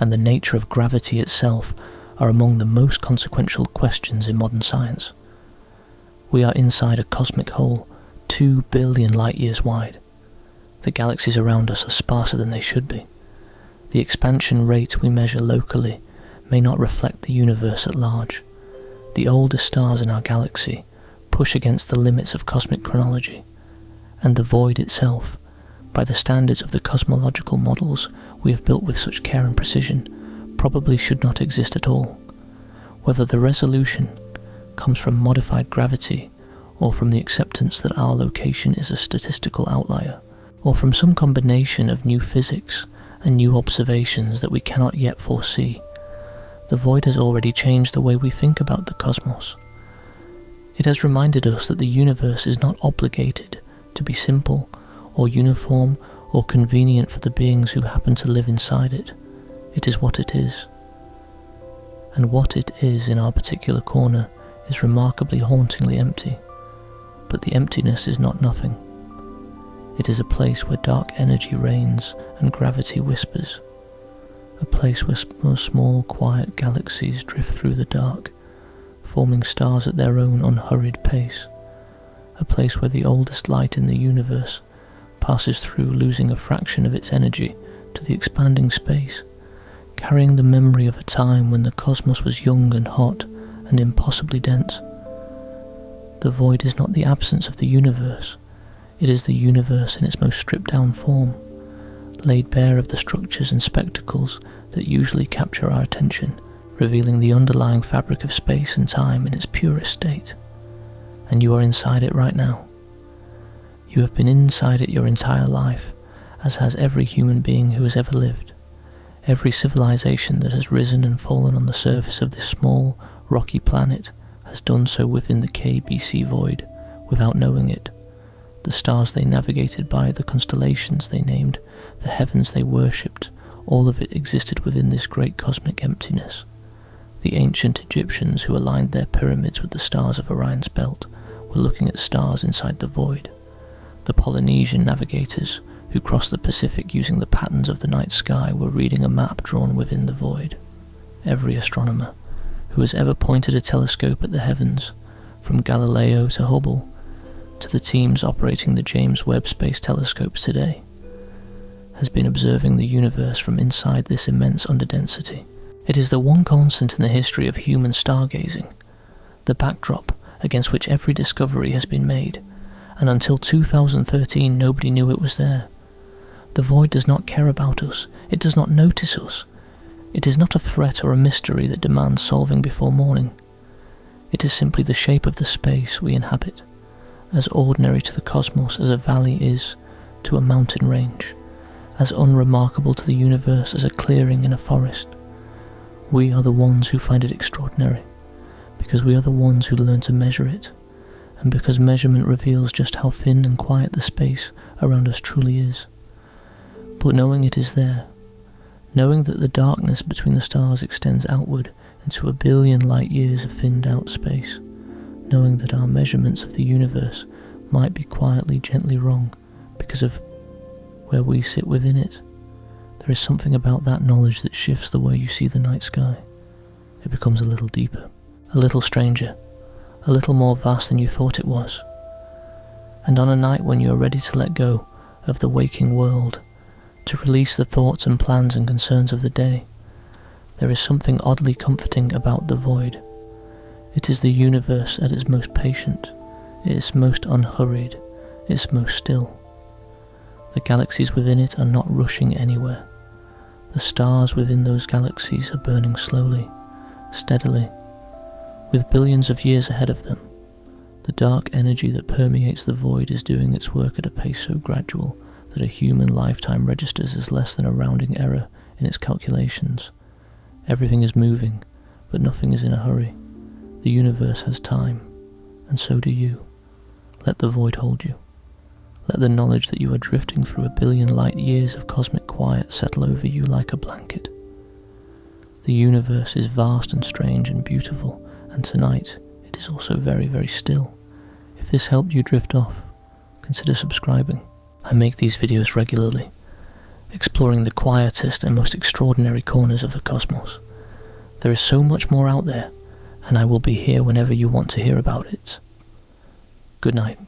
and the nature of gravity itself are among the most consequential questions in modern science. We are inside a cosmic hole 2 billion light-years wide. The galaxies around us are sparser than they should be. The expansion rate we measure locally may not reflect the universe at large. The oldest stars in our galaxy push against the limits of cosmic chronology, and the void itself, by the standards of the cosmological models we have built with such care and precision, probably should not exist at all. Whether the resolution comes from modified gravity, or from the acceptance that our location is a statistical outlier, or from some combination of new physics and new observations that we cannot yet foresee, the void has already changed the way we think about the cosmos. It has reminded us that the universe is not obligated to be simple or uniform or convenient for the beings who happen to live inside it. It is what it is. And what it is in our particular corner is remarkably hauntingly empty. But the emptiness is not nothing. It is a place where dark energy reigns and gravity whispers. A place where small, quiet galaxies drift through the dark, forming stars at their own unhurried pace. A place where the oldest light in the universe passes through, losing a fraction of its energy to the expanding space, carrying the memory of a time when the cosmos was young and hot and impossibly dense. The void is not the absence of the universe, it is the universe in its most stripped-down form, laid bare of the structures and spectacles that usually capture our attention, revealing the underlying fabric of space and time in its purest state. And you are inside it right now. You have been inside it your entire life, as has every human being who has ever lived. Every civilization that has risen and fallen on the surface of this small, rocky planet has done so within the KBC void, without knowing it. The stars they navigated by, the constellations they named, the heavens they worshipped, all of it existed within this great cosmic emptiness. The ancient Egyptians who aligned their pyramids with the stars of Orion's belt were looking at stars inside the void. The Polynesian navigators who crossed the Pacific using the patterns of the night sky were reading a map drawn within the void. Every astronomer who has ever pointed a telescope at the heavens, from Galileo to Hubble, to the teams operating the James Webb Space Telescope today, has been observing the universe from inside this immense underdensity. It is the one constant in the history of human stargazing, the backdrop against which every discovery has been made, and until 2013 nobody knew it was there. The void does not care about us, it does not notice us. It is not a threat or a mystery that demands solving before morning. It is simply the shape of the space we inhabit, as ordinary to the cosmos as a valley is to a mountain range, as unremarkable to the universe as a clearing in a forest. We are the ones who find it extraordinary, because we are the ones who learn to measure it, and because measurement reveals just how thin and quiet the space around us truly is. But knowing it is there, knowing that the darkness between the stars extends outward into a billion light years of thinned out space, knowing that our measurements of the universe might be quietly, gently wrong because of where we sit within it, there is something about that knowledge that shifts the way you see the night sky. It becomes a little deeper, a little stranger, a little more vast than you thought it was. And on a night when you are ready to let go of the waking world, to release the thoughts and plans and concerns of the day, there is something oddly comforting about the void. It is the universe at its most patient, its most unhurried, its most still. The galaxies within it are not rushing anywhere. The stars within those galaxies are burning slowly, steadily, with billions of years ahead of them. The dark energy that permeates the void is doing its work at a pace so gradual that a human lifetime registers as less than a rounding error in its calculations. Everything is moving, but nothing is in a hurry. The universe has time, and so do you. Let the void hold you. Let the knowledge that you are drifting through a billion light years of cosmic quiet settle over you like a blanket. The universe is vast and strange and beautiful, and tonight it is also very, very still. If this helped you drift off, consider subscribing. I make these videos regularly, exploring the quietest and most extraordinary corners of the cosmos. There is so much more out there, and I will be here whenever you want to hear about it. Good night.